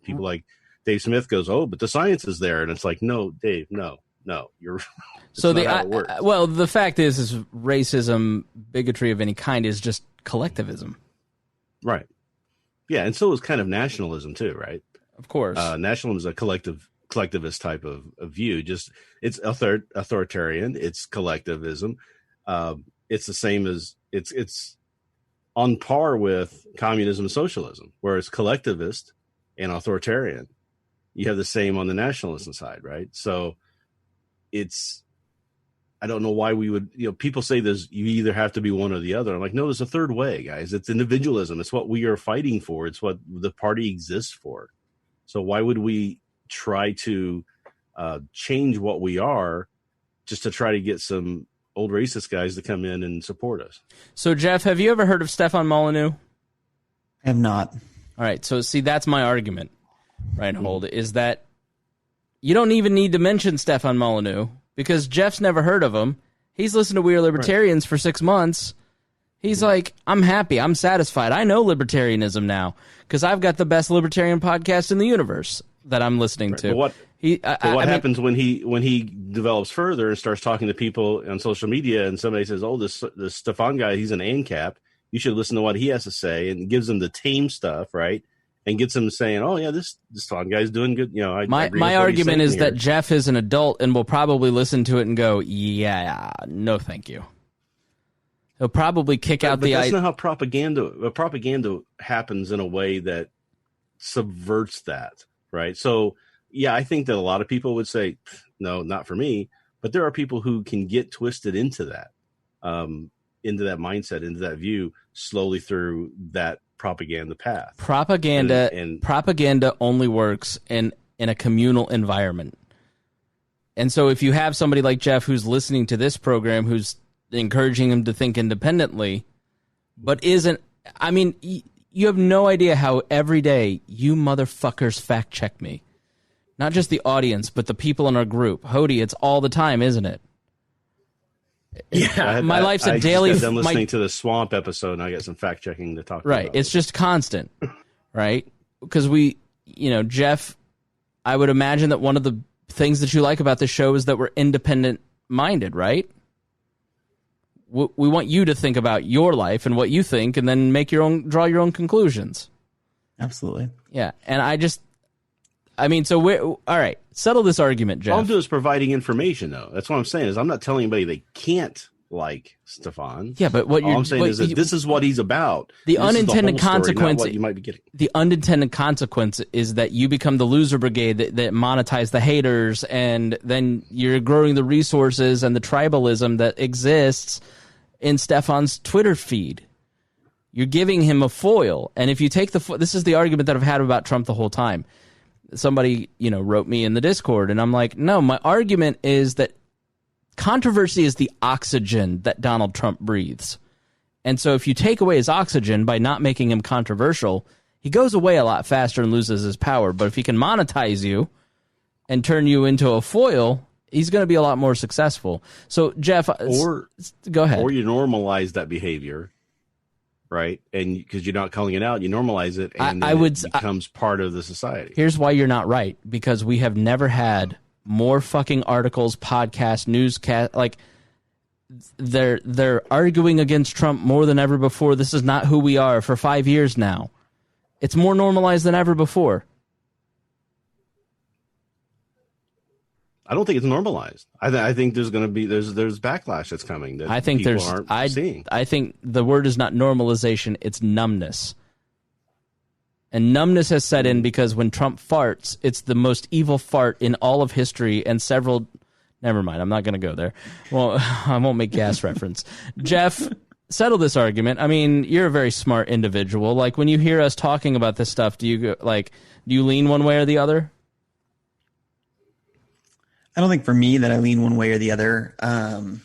People like Dave Smith goes, but the science is there. And it's like, no, Dave, no, you're so the fact is racism, bigotry of any kind is just collectivism. Right. Yeah. And so is kind of nationalism too, right? Of course. Nationalism is a collectivist type of view. Just it's authoritarian. It's collectivism. It's the same as it's on par with communism and socialism, where it's collectivist and authoritarian. You have the same on the nationalism side, right? So I don't know why we would, people say you either have to be one or the other. I'm like, no, there's a third way, guys. It's individualism. It's what we are fighting for. It's what the party exists for. So why would we try to change what we are just to try to get some old racist guys to come in and support us? So, Jeff, have you ever heard of Stefan Molyneux? I have not. All right. So, see, that's my argument, Rhinehold, is that you don't even need to mention Stefan Molyneux because Jeff's never heard of him. He's listened to We Are Libertarians for 6 months. He's like, I'm happy. I'm satisfied. I know libertarianism now because I've got the best libertarian podcast in the universe that I'm listening to. But what happens when he develops further and starts talking to people on social media and somebody says, this Stefan guy, he's an ANCAP. You should listen to what he has to say, and gives them the tame stuff, right? And gets them saying, "Oh yeah, this Todd guy's doing good." You know, I agree my with argument is here. that Jeff is an adult and will probably listen to it and go, "Yeah, no, thank you." He'll probably kick out the. That's not how propaganda happens in a way that subverts that, right? So, yeah, I think that a lot of people would say, "No, not for me." But there are people who can get twisted into that mindset, into that view, slowly through that propaganda path. Propaganda only works in a communal environment. And so if you have somebody like Jeff who's listening to this program, who's encouraging him to think independently, but isn't, I mean, you have no idea how every day you motherfuckers fact check me. Not just the audience, but the people in our group. Hodey, it's all the time, isn't it? Yeah, my life's a daily. I just got done listening to the Swamp episode, and I got some fact checking to talk about. Right, it's just constant, right? Because Jeff, I would imagine that one of the things that you like about the show is that we're independent minded, right? We want you to think about your life and what you think, and then draw your own conclusions. Absolutely. Yeah, and all right, settle this argument, Jeff. All I'm doing is providing information, though. That's what I'm saying. Is I'm not telling anybody they can't like Stefan. Yeah, but all I'm saying is that this is what he's about. The unintended consequence. What you might be getting. The unintended consequence is that you become the loser brigade that monetize the haters, and then you're growing the resources and the tribalism that exists in Stefan's Twitter feed. You're giving him a foil, and if you take this is the argument that I've had about Trump the whole time. Somebody, wrote me in the Discord, and I'm like, no, my argument is that controversy is the oxygen that Donald Trump breathes. And so if you take away his oxygen by not making him controversial, he goes away a lot faster and loses his power. But if he can monetize you and turn you into a foil, he's going to be a lot more successful. So, Jeff, go ahead. Or you normalize that behavior. Right, and because you're not calling it out, you normalize it, and it becomes part of the society. Here's why you're not right: because we have never had more fucking articles, podcasts, newscast. Like they're arguing against Trump more than ever before. This is not who we are for 5 years now. It's more normalized than ever before. I don't think it's normalized. I think there's going to be there's backlash that's coming that people aren't seeing. I think the word is not normalization; it's numbness. And numbness has set in because when Trump farts, it's the most evil fart in all of history. And several, never mind, I'm not going to go there. Well, I won't make gas reference. Jeff, settle this argument. I mean, you're a very smart individual. Like when you hear us talking about this stuff, do you lean one way or the other? I don't think for me that I lean one way or the other. And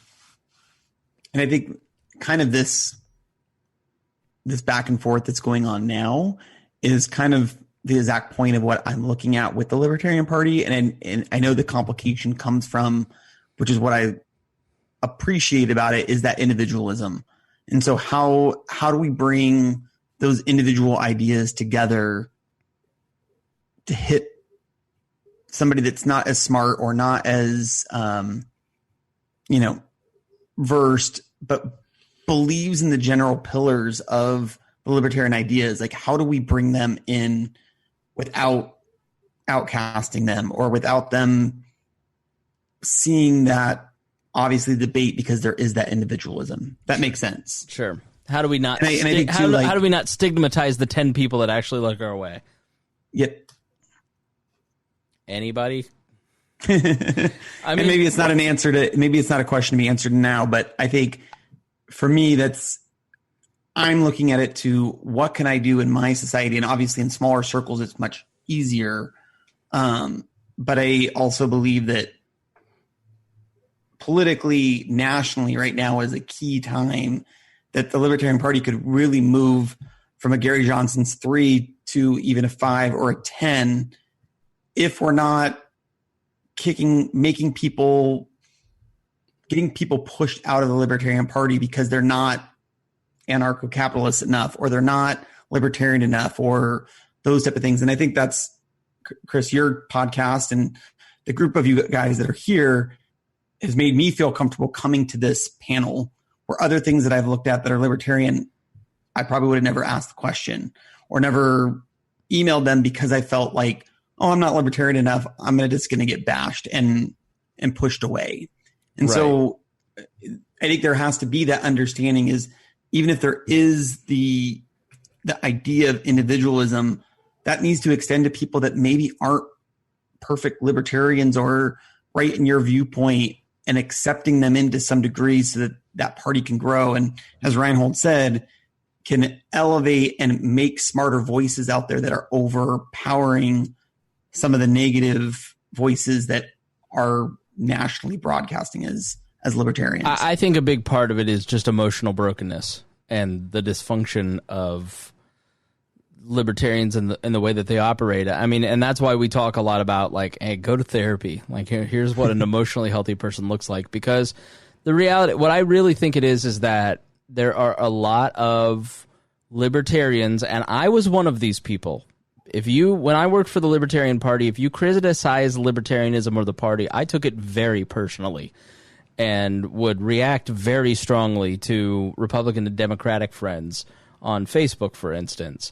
I think kind of this back and forth that's going on now is kind of the exact point of what I'm looking at with the Libertarian Party. And I know the complication comes from, which is what I appreciate about it, is that individualism. And so how do we bring those individual ideas together to hit somebody that's not as smart or not as, versed, but believes in the general pillars of the libertarian ideas? Like, how do we bring them in without outcasting them or without them seeing that obviously debate, because there is that individualism? That makes sense. Sure. How do we not, how do we not stigmatize the 10 people that actually look our way? Yep. Anybody? And maybe it's not an answer to, maybe it's not a question to be answered now, but I think for me, I'm looking at it to what can I do in my society? And obviously in smaller circles, it's much easier. But I also believe that politically, nationally right now is a key time that the Libertarian Party could really move from a Gary Johnson's 3 to even a 5 or a 10 if we're not getting people pushed out of the Libertarian Party because they're not anarcho-capitalist enough, or they're not libertarian enough, or those type of things. And I think that's, Chris, your podcast and the group of you guys that are here has made me feel comfortable coming to this panel, where other things that I've looked at that are libertarian I probably would have never asked the question or never emailed them because I felt like, oh, I'm not libertarian enough. I'm just going to get bashed and pushed away. And so I think there has to be that understanding is even if there is the idea of individualism, that needs to extend to people that maybe aren't perfect libertarians or right in your viewpoint, and accepting them into some degree so that that party can grow. And as Rhinehold said, can elevate and make smarter voices out there that are overpowering some of the negative voices that are nationally broadcasting as libertarians. I think a big part of it is just emotional brokenness and the dysfunction of libertarians and the way that they operate. I mean, and that's why we talk a lot about like, hey, go to therapy. Like here's what an emotionally healthy person looks like, because the reality, what I really think it is that there are a lot of libertarians, and I was one of these people. When I worked for the Libertarian Party, if you criticized libertarianism or the party, I took it very personally and would react very strongly to Republican and Democratic friends on Facebook, for instance.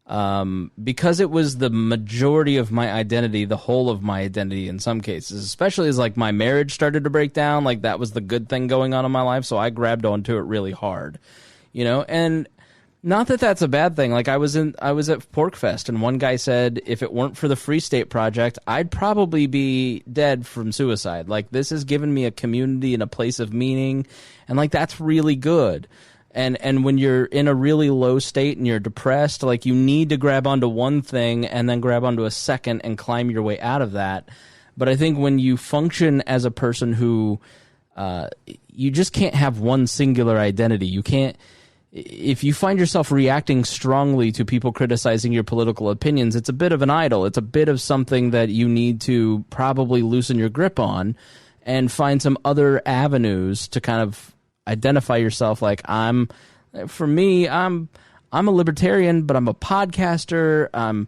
Because it was the majority of my identity, the whole of my identity in some cases, especially as like my marriage started to break down, like that was the good thing going on in my life. So I grabbed onto it really hard, and not that that's a bad thing. Like I was at Porkfest and one guy said, if it weren't for the Free State Project, I'd probably be dead from suicide. Like this has given me a community and a place of meaning. And like, that's really good. And when you're in a really low state and you're depressed, like you need to grab onto one thing and then grab onto a second and climb your way out of that. But I think when you function as a person who you just can't have one singular identity. You can't. If you find yourself reacting strongly to people criticizing your political opinions, it's a bit of an idol. It's a bit of something that you need to probably loosen your grip on and find some other avenues to kind of identify yourself. Like I'm a libertarian, but I'm a podcaster. I'm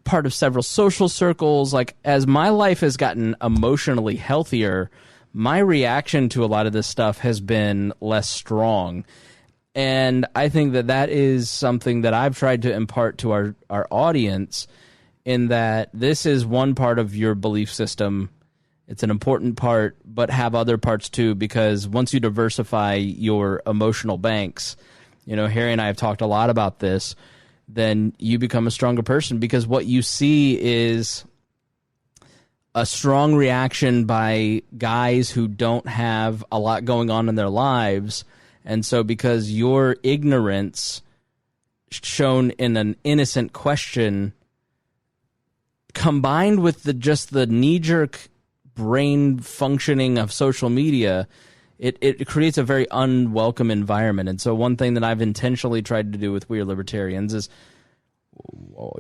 part of several social circles. Like as my life has gotten emotionally healthier, my reaction to a lot of this stuff has been less strong. And I think that is something that I've tried to impart to our audience, in that this is one part of your belief system. It's an important part, but have other parts too, because once you diversify your emotional banks, Harry and I have talked a lot about this, then you become a stronger person, because what you see is a strong reaction by guys who don't have a lot going on in their lives. And so because your ignorance shown in an innocent question combined with the knee-jerk brain functioning of social media, it creates a very unwelcome environment. And so one thing that I've intentionally tried to do with We Are Libertarians is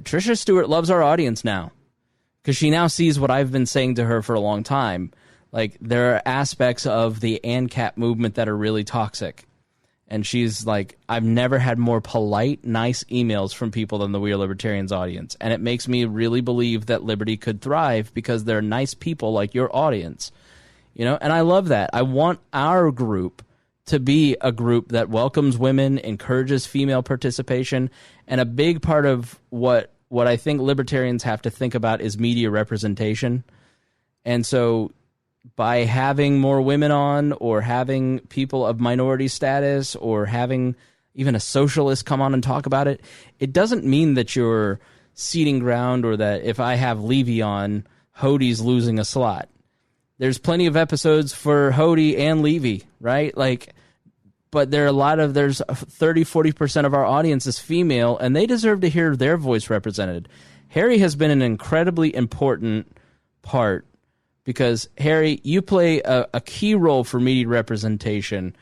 Tricia Stewart loves our audience now, because she now sees what I've been saying to her for a long time. Like, there are aspects of the ANCAP movement that are really toxic. And she's like, I've never had more polite, nice emails from people than the We Are Libertarians audience. And it makes me really believe that liberty could thrive because they're nice people like your audience. And I love that. I want our group to be a group that welcomes women, encourages female participation. And a big part of what I think libertarians have to think about is media representation. And so by having more women on, or having people of minority status, or having even a socialist come on and talk about it, it doesn't mean that you're ceding ground, or that if I have Levy on, Hodey's losing a slot. There's plenty of episodes for Hodey and Levy, right? But there's 30-40% of our audience is female, and they deserve to hear their voice represented. Harry has been an incredibly important part, because Harry, you play a key role for media representation,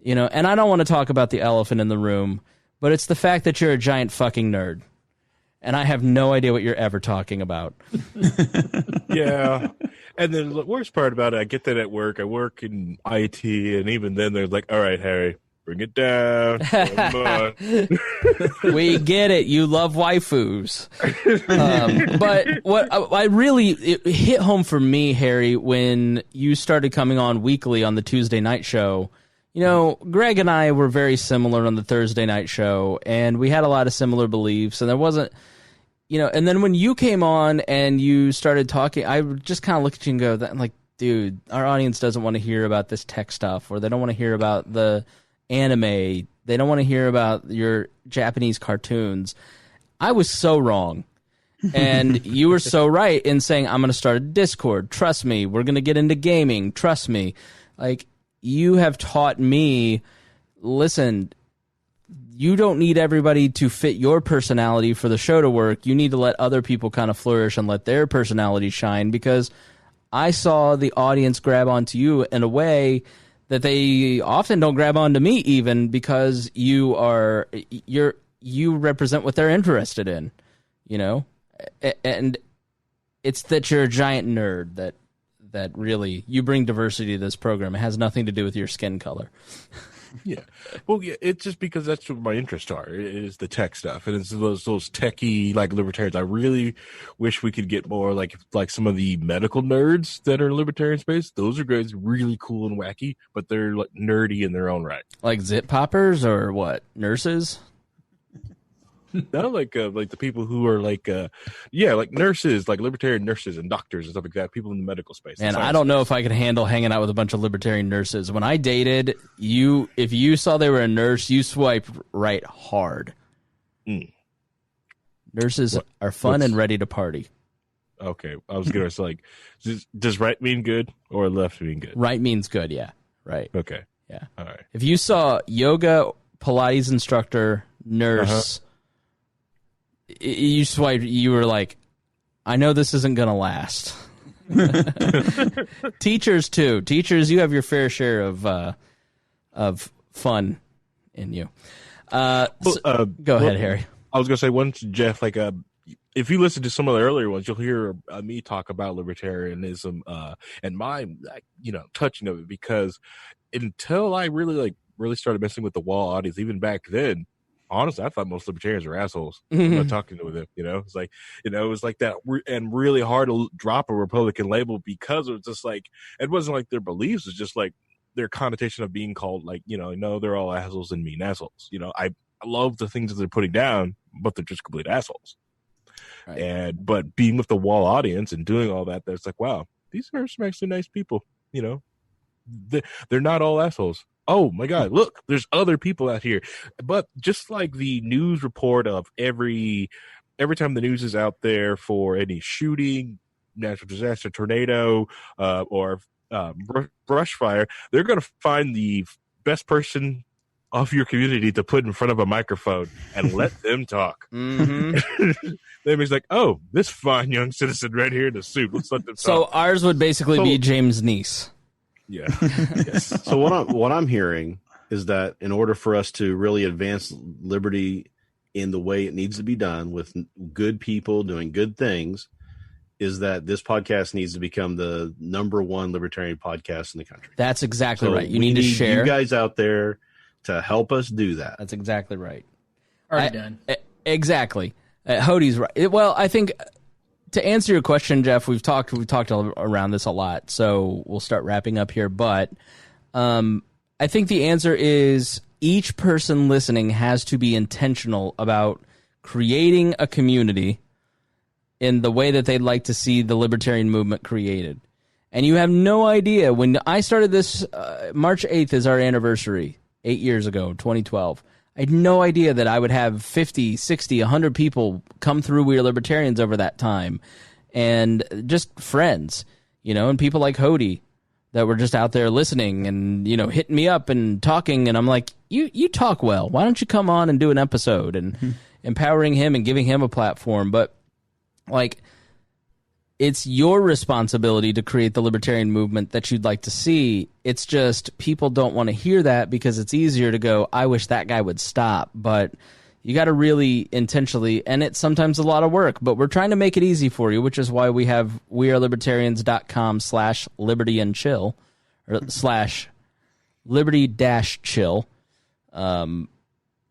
and I don't want to talk about the elephant in the room, but it's the fact that you're a giant fucking nerd, and I have no idea what you're ever talking about. Yeah. And then the worst part about it, I get that at work. I work in IT, and even then they're like, all right, Harry, bring it down. Come on. We get it. You love waifus. But what it hit home for me, Harry, when you started coming on weekly on the Tuesday night show, You know, Greg and I were very similar on the Thursday night show, and we had a lot of similar beliefs, and there wasn't, you know, and then when you came on and you started talking, I just kind of looked at you and go, like, dude, our audience doesn't want to hear about this tech stuff, or they don't want to hear about the anime. They don't want to hear about your Japanese cartoons. I was so wrong. And you were so right in saying, I'm going to start a Discord. Trust me. We're going to get into gaming. Trust me. Like, you have taught me, listen, you don't need everybody to fit your personality for the show to work. You need to let other people kind of flourish and let their personality shine, because I saw the audience grab onto you in a way that they often don't grab onto me, even because you represent what they're interested in, you know? And it's that you're a giant nerd that really, you bring diversity to this program. It has nothing to do with your skin color. Yeah. Well, yeah, it's just because that's what my interests are. It is the tech stuff. And it's those techie, like, libertarians. I really wish we could get more like some of the medical nerds that are in libertarian space. Those are guys really cool and wacky, but they're like nerdy in their own right. Like zip poppers or what? Nurses? No, like the people who are like nurses, like libertarian nurses and doctors and stuff like that. People in the medical space. And I don't know if I could handle hanging out with a bunch of libertarian nurses. When I dated, if you saw they were a nurse, you swipe right hard. Mm. Nurses are fun and ready to party. Okay, I was gonna say, like, does right mean good or left mean good? Right means good. Yeah. Right. Okay. Yeah. All right. If you saw yoga, Pilates instructor, nurse. You swiped. You were like, I know this isn't going to last. Teachers too. Teachers, you have your fair share of fun in you. Go ahead, Harry. I was going to say once, Jeff, like, if you listen to some of the earlier ones, you'll hear me talk about libertarianism and my, touching of it, because until I really started messing with the wall audience, even back then, honestly, I thought most libertarians were assholes. I'm not talking to them, It's like, it was like that, and really hard to drop a Republican label, because it was just like, it wasn't like their beliefs, it's just like their connotation of being called, like, no, they're all assholes and mean assholes. I love the things that they're putting down, but they're just complete assholes. Right. But being with the wall audience and doing all that, that's like, wow, these are some actually nice people. They're not all assholes. Oh my God, look, there's other people out here. But just like the news report of every time the news is out there for any shooting, natural disaster, tornado, or brush fire, they're going to find the best person of your community to put in front of a microphone and let them talk. Mm-hmm. Then he's like, oh, this fine young citizen right here in the suit, let's let them talk. So ours would basically be James Neese. Yeah. Yes. So what I'm hearing is that in order for us to really advance liberty in the way it needs to be done, with good people doing good things, is that this podcast needs to become the #1 libertarian podcast in the country. That's exactly right. You need to share. You guys out there to help us do that. That's exactly right. Already done. Exactly. Hodey's right. Well, I think, to answer your question, Jeff, we've talked around this a lot, so we'll start wrapping up here. But I think the answer is each person listening has to be intentional about creating a community in the way that they'd like to see the libertarian movement created. And you have no idea. When I started this, March 8th is our anniversary, 8 years ago, 2012. I had no idea that I would have 50, 60, 100 people come through We Are Libertarians over that time. And just friends, and people like Hodey that were just out there listening and, hitting me up and talking. And I'm like, you talk well. Why don't you come on and do an episode? And empowering him and giving him a platform. But, like, it's your responsibility to create the libertarian movement that you'd like to see. It's just people don't want to hear that, because it's easier to go, I wish that guy would stop. But you got to really intentionally, and it's sometimes a lot of work, but we're trying to make it easy for you, which is why we have wearelibertarians.com/liberty-and-chill, or /liberty-chill.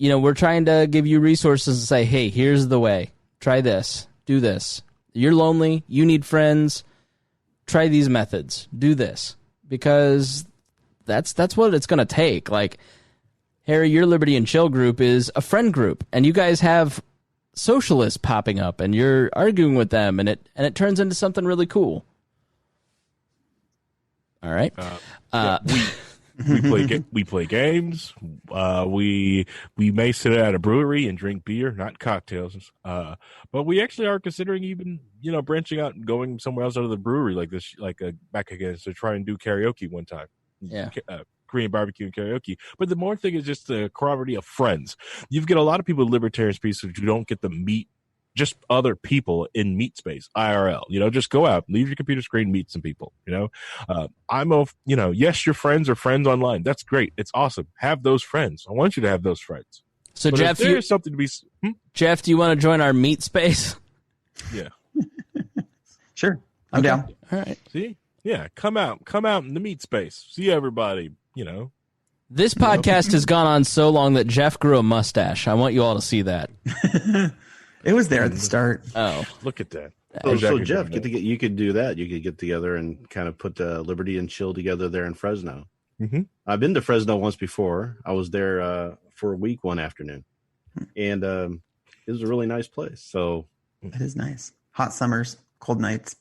We're trying to give you resources and say, hey, here's the way. Try this. Do this. You're lonely. You need friends. Try these methods. Do this. Because that's what it's going to take. Like, Harry, your Liberty and Chill group is a friend group, and you guys have socialists popping up, and you're arguing with them, and it turns into something really cool. All right. We play games. We may sit at a brewery and drink beer, not cocktails. But we actually are considering even branching out and going somewhere else out of the brewery like this, back again to try and do karaoke one time. Yeah. Korean barbecue and karaoke. But the more thing is just the camaraderie of friends. You get a lot of people in libertarian space who don't get to meet just other people in meet space, IRL. Just go out, leave your computer screen, meet some people. Yes, your friends are friends online. That's great. It's awesome. Have those friends. I want you to have those friends. So, but Jeff, there's something to be. Jeff, do you want to join our meet space? Yeah. Sure. I'm down. All right. See? Yeah. Come out in the meet space. See everybody, This podcast has gone on so long that Jeff grew a mustache. I want you all to see that. It was there at the start. Oh, look at that. So Jeff, you could do that. You could get together and kind of put Liberty and Chill together there in Fresno. Mm-hmm. I've been to Fresno once before. I was there for a week one afternoon, and it was a really nice place. So it is nice. Hot summers, cold nights.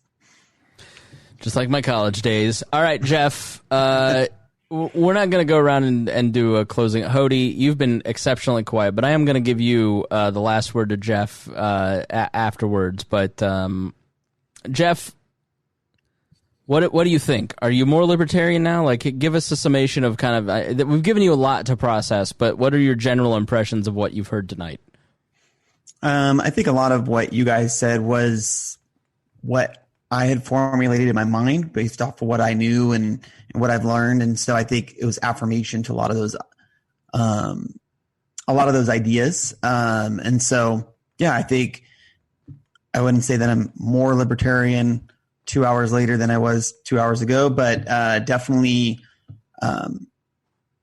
Just like my college days. All right, Jeff. We're not going to go around and do a closing. Hodey, you've been exceptionally quiet, but I am going to give you the last word to Jeff afterwards. But Jeff, what do you think? Are you more libertarian now? Like, give us a summation of kind of we've given you a lot to process, but what are your general impressions of what you've heard tonight? I think a lot of what you guys said was what I had formulated in my mind based off of what I knew and what I've learned. And so I think it was affirmation to a lot of those ideas. And so, yeah, I think I wouldn't say that I'm more libertarian 2 hours later than I was 2 hours ago, but definitely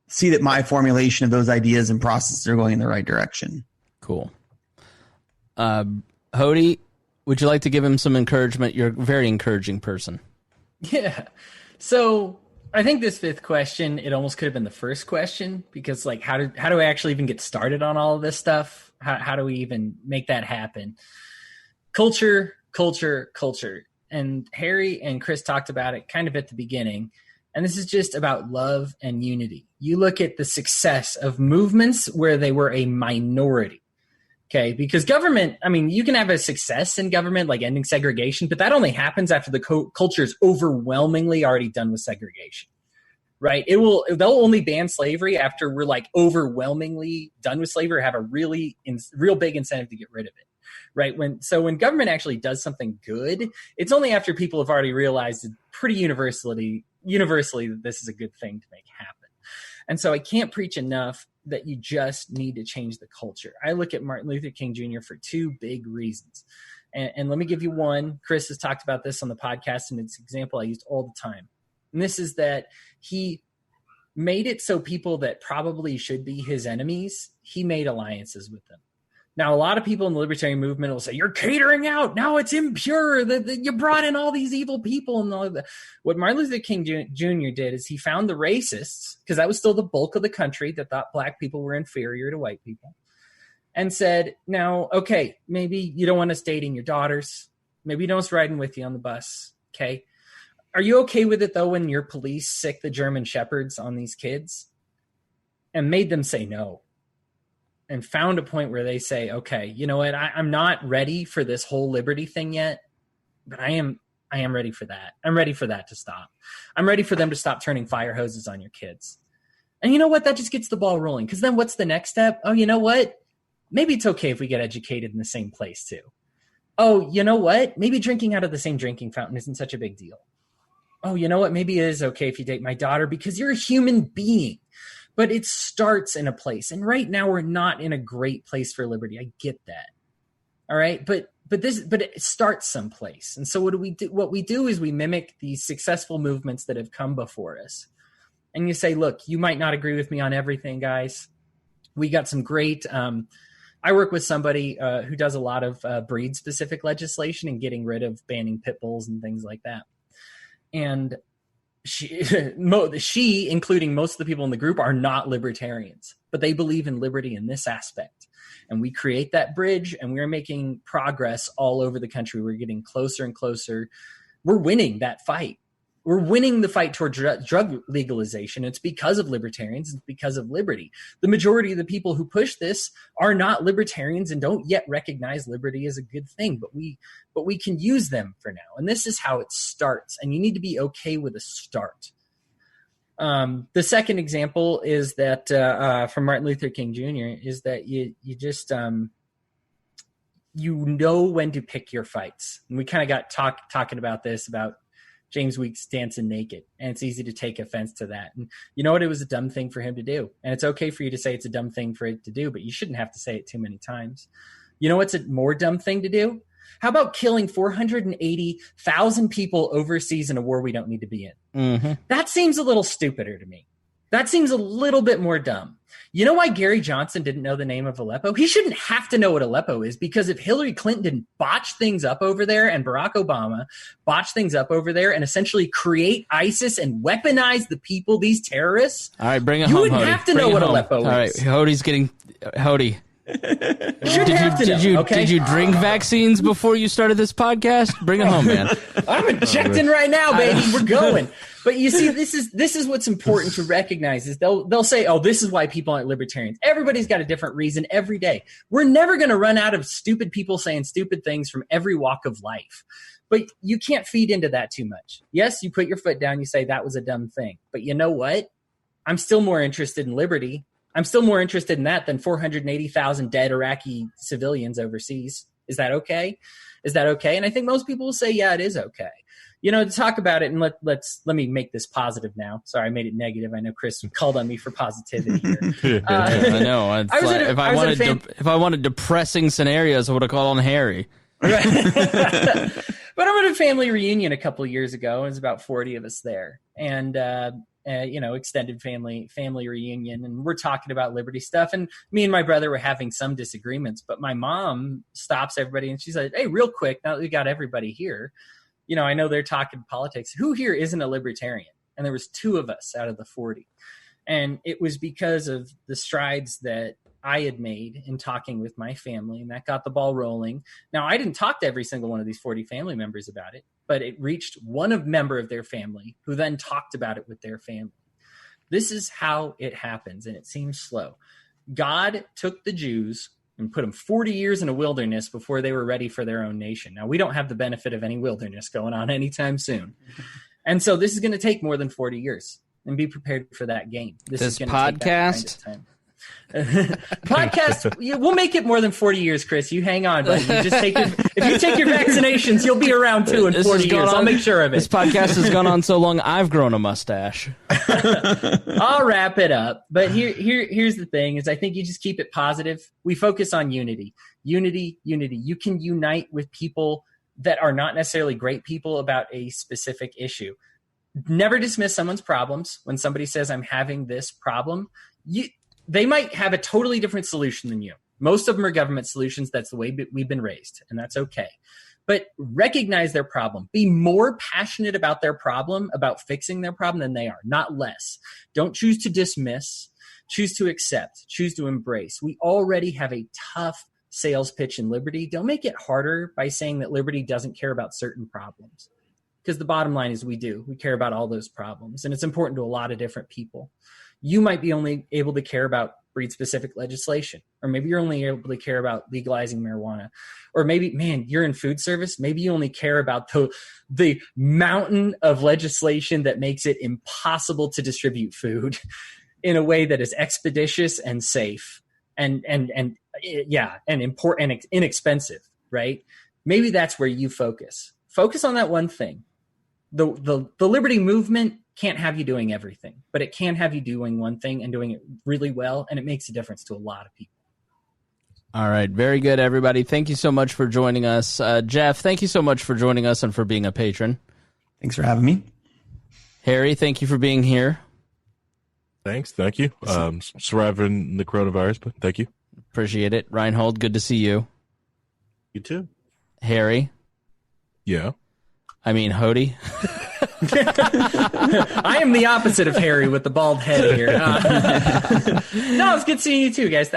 see that my formulation of those ideas and processes are going in the right direction. Cool. Hodey, would you like to give him some encouragement? You're a very encouraging person. Yeah. So I think this fifth question, it almost could have been the first question, because like, how do I actually even get started on all of this stuff? How do we even make that happen? Culture. And Harry and Chris talked about it kind of at the beginning. And this is just about love and unity. You look at the success of movements where they were a minority. Okay, because government, I mean, you can have a success in government, like ending segregation, but that only happens after the culture is overwhelmingly already done with segregation, right? They'll only ban slavery after we're like overwhelmingly done with slavery, or have a real big incentive to get rid of it, right? When government actually does something good, it's only after people have already realized pretty universally that this is a good thing to make happen. And so I can't preach enough that you just need to change the culture. I look at Martin Luther King Jr. for two big reasons. And let me give you one. Chris has talked about this on the podcast, and it's an example I used all the time. And this is that he made it so people that probably should be his enemies, he made alliances with them. Now, a lot of people in the libertarian movement will say, you're catering out. Now it's impure. You brought in all these evil people. And all that. What Martin Luther King Jr. did is he found the racists, because that was still the bulk of the country that thought black people were inferior to white people, and said, now, okay, maybe you don't want us dating your daughters. Maybe you don't want us riding with you on the bus. Okay. Are you okay with it, though, when your police sick the German shepherds on these kids? And made them say no. And found a point where they say, okay, you know what? I'm not ready for this whole liberty thing yet, but I am ready for that. I'm ready for that to stop. I'm ready for them to stop turning fire hoses on your kids. And you know what? That just gets the ball rolling. Because then what's the next step? Oh, you know what? Maybe it's okay if we get educated in the same place too. Oh, you know what? Maybe drinking out of the same drinking fountain isn't such a big deal. Oh, you know what? Maybe it is okay if you date my daughter, because you're a human being. But it starts in a place. And right now we're not in a great place for liberty. I get that. All right. But it starts someplace. And so what do we do? What we do is we mimic these successful movements that have come before us. And you say, look, you might not agree with me on everything, guys. We got some great, I work with somebody who does a lot of breed specific legislation and getting rid of banning pit bulls and things like that. And she, including most of the people in the group, are not libertarians, but they believe in liberty in this aspect. And we create that bridge, and we're making progress all over the country. We're getting closer and closer. We're winning that fight. We're winning the fight toward drug legalization. It's because of libertarians. It's because of liberty. The majority of the people who push this are not libertarians and don't yet recognize liberty as a good thing, but we can use them for now. And this is how it starts. And you need to be okay with a start. The second example is that from Martin Luther King Jr. is that you just you know when to pick your fights. And we kind of got talking about this about James Weeks dancing naked, and it's easy to take offense to that. And you know what? It was a dumb thing for him to do. And it's okay for you to say it's a dumb thing for it to do, but you shouldn't have to say it too many times. You know what's a more dumb thing to do? How about killing 480,000 people overseas in a war we don't need to be in? Mm-hmm. That seems a little stupider to me. That seems a little bit more dumb. You know why Gary Johnson didn't know the name of Aleppo? He shouldn't have to know what Aleppo is, because if Hillary Clinton didn't botch things up over there and Barack Obama botch things up over there and essentially create ISIS and weaponize the people, these terrorists, all right, bring it you home, wouldn't Hodey. have to Bring know what home. Aleppo is. All right, Hodey's getting Hodey. Did you drink vaccines before you started this podcast? Bring it home, man. I'm injecting right now, baby. We're going. But you see, this is what's important to recognize is they'll say, oh, this is why people aren't libertarians. Everybody's got a different reason every day. We're never going to run out of stupid people saying stupid things from every walk of life. But you can't feed into that too much. Yes, you put your foot down, you say that was a dumb thing. But you know what? I'm still more interested in liberty. I'm still more interested in that than 480,000 dead Iraqi civilians overseas. Is that okay? Is that okay? And I think most people will say, yeah, it is okay. You know, to talk about it, and let me make this positive now. Sorry, I made it negative. I know Chris called on me for positivity here. I know. If I wanted depressing scenarios, I would have called on Harry. Right. But I went to a family reunion a couple of years ago. It was about 40 of us there, and extended family reunion, and we're talking about liberty stuff. And me and my brother were having some disagreements, but my mom stops everybody and she's like, "Hey, real quick, now that we got everybody here, you know, I know they're talking politics. Who here isn't a libertarian?" And there was 2 of us out of the 40. And it was because of the strides that I had made in talking with my family, and that got the ball rolling. Now, I didn't talk to every single one of these 40 family members about it, but it reached one member of their family who then talked about it with their family. This is how it happens, and it seems slow. God took the Jews and put them 40 years in a wilderness before they were ready for their own nation. Now, we don't have the benefit of any wilderness going on anytime soon. And so this is going to take more than 40 years, and be prepared for that game. This is going to take that kind of time. Podcast, we'll make it more than 40 years, Chris. You hang on, buddy. If you take your vaccinations, you'll be around too in 40 years. I'll make sure of it. This podcast has gone on so long, I've grown a mustache. I'll wrap it up. But here's the thing: is I think you just keep it positive. We focus on unity. You can unite with people that are not necessarily great people about a specific issue. Never dismiss someone's problems. When somebody says, "I'm having this problem," they might have a totally different solution than you. Most of them are government solutions. That's the way we've been raised, and that's okay. But recognize their problem. Be more passionate about their problem, about fixing their problem than they are, not less. Don't choose to dismiss. Choose to accept. Choose to embrace. We already have a tough sales pitch in liberty. Don't make it harder by saying that liberty doesn't care about certain problems. Because the bottom line is we do. We care about all those problems, and it's important to a lot of different people. You might be only able to care about breed-specific legislation, or maybe you're only able to care about legalizing marijuana, or maybe, man, you're in food service. Maybe you only care about the mountain of legislation that makes it impossible to distribute food in a way that is expeditious and safe and important and inexpensive, right? Maybe that's where you focus. Focus on that one thing. The liberty movement can't have you doing everything, but it can have you doing one thing and doing it really well, and it makes a difference to a lot of people. All right. Very good, everybody. Thank you so much for joining us. Jeff, thank you so much for joining us and for being a patron. Thanks for having me. Harry, thank you for being here. Thanks. Thank you. Surviving the coronavirus, but thank you. Appreciate it. Rhinehold, good to see you. You too. Harry. Yeah. I mean, Hodey. I am the opposite of Harry with the bald head here. No, it's good seeing you too, guys.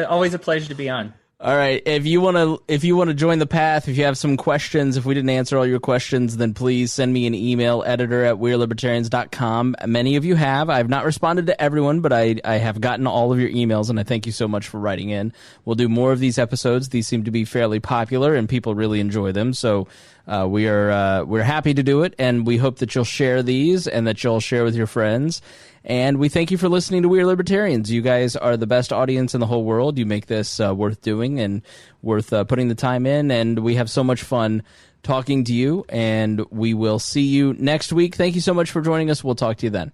Always a pleasure to be on. All right. If you want to join the path, if you have some questions, if we didn't answer all your questions, then please send me an email, editor@wearelibertarians.com. Many of you have. I have not responded to everyone, but I have gotten all of your emails, and I thank you so much for writing in. We'll do more of these episodes. These seem to be fairly popular, and people really enjoy them. So we're happy to do it, and we hope that you'll share these and that you'll share with your friends. And we thank you for listening to We Are Libertarians. You guys are the best audience in the whole world. You make this worth doing and worth putting the time in. And we have so much fun talking to you. And we will see you next week. Thank you so much for joining us. We'll talk to you then.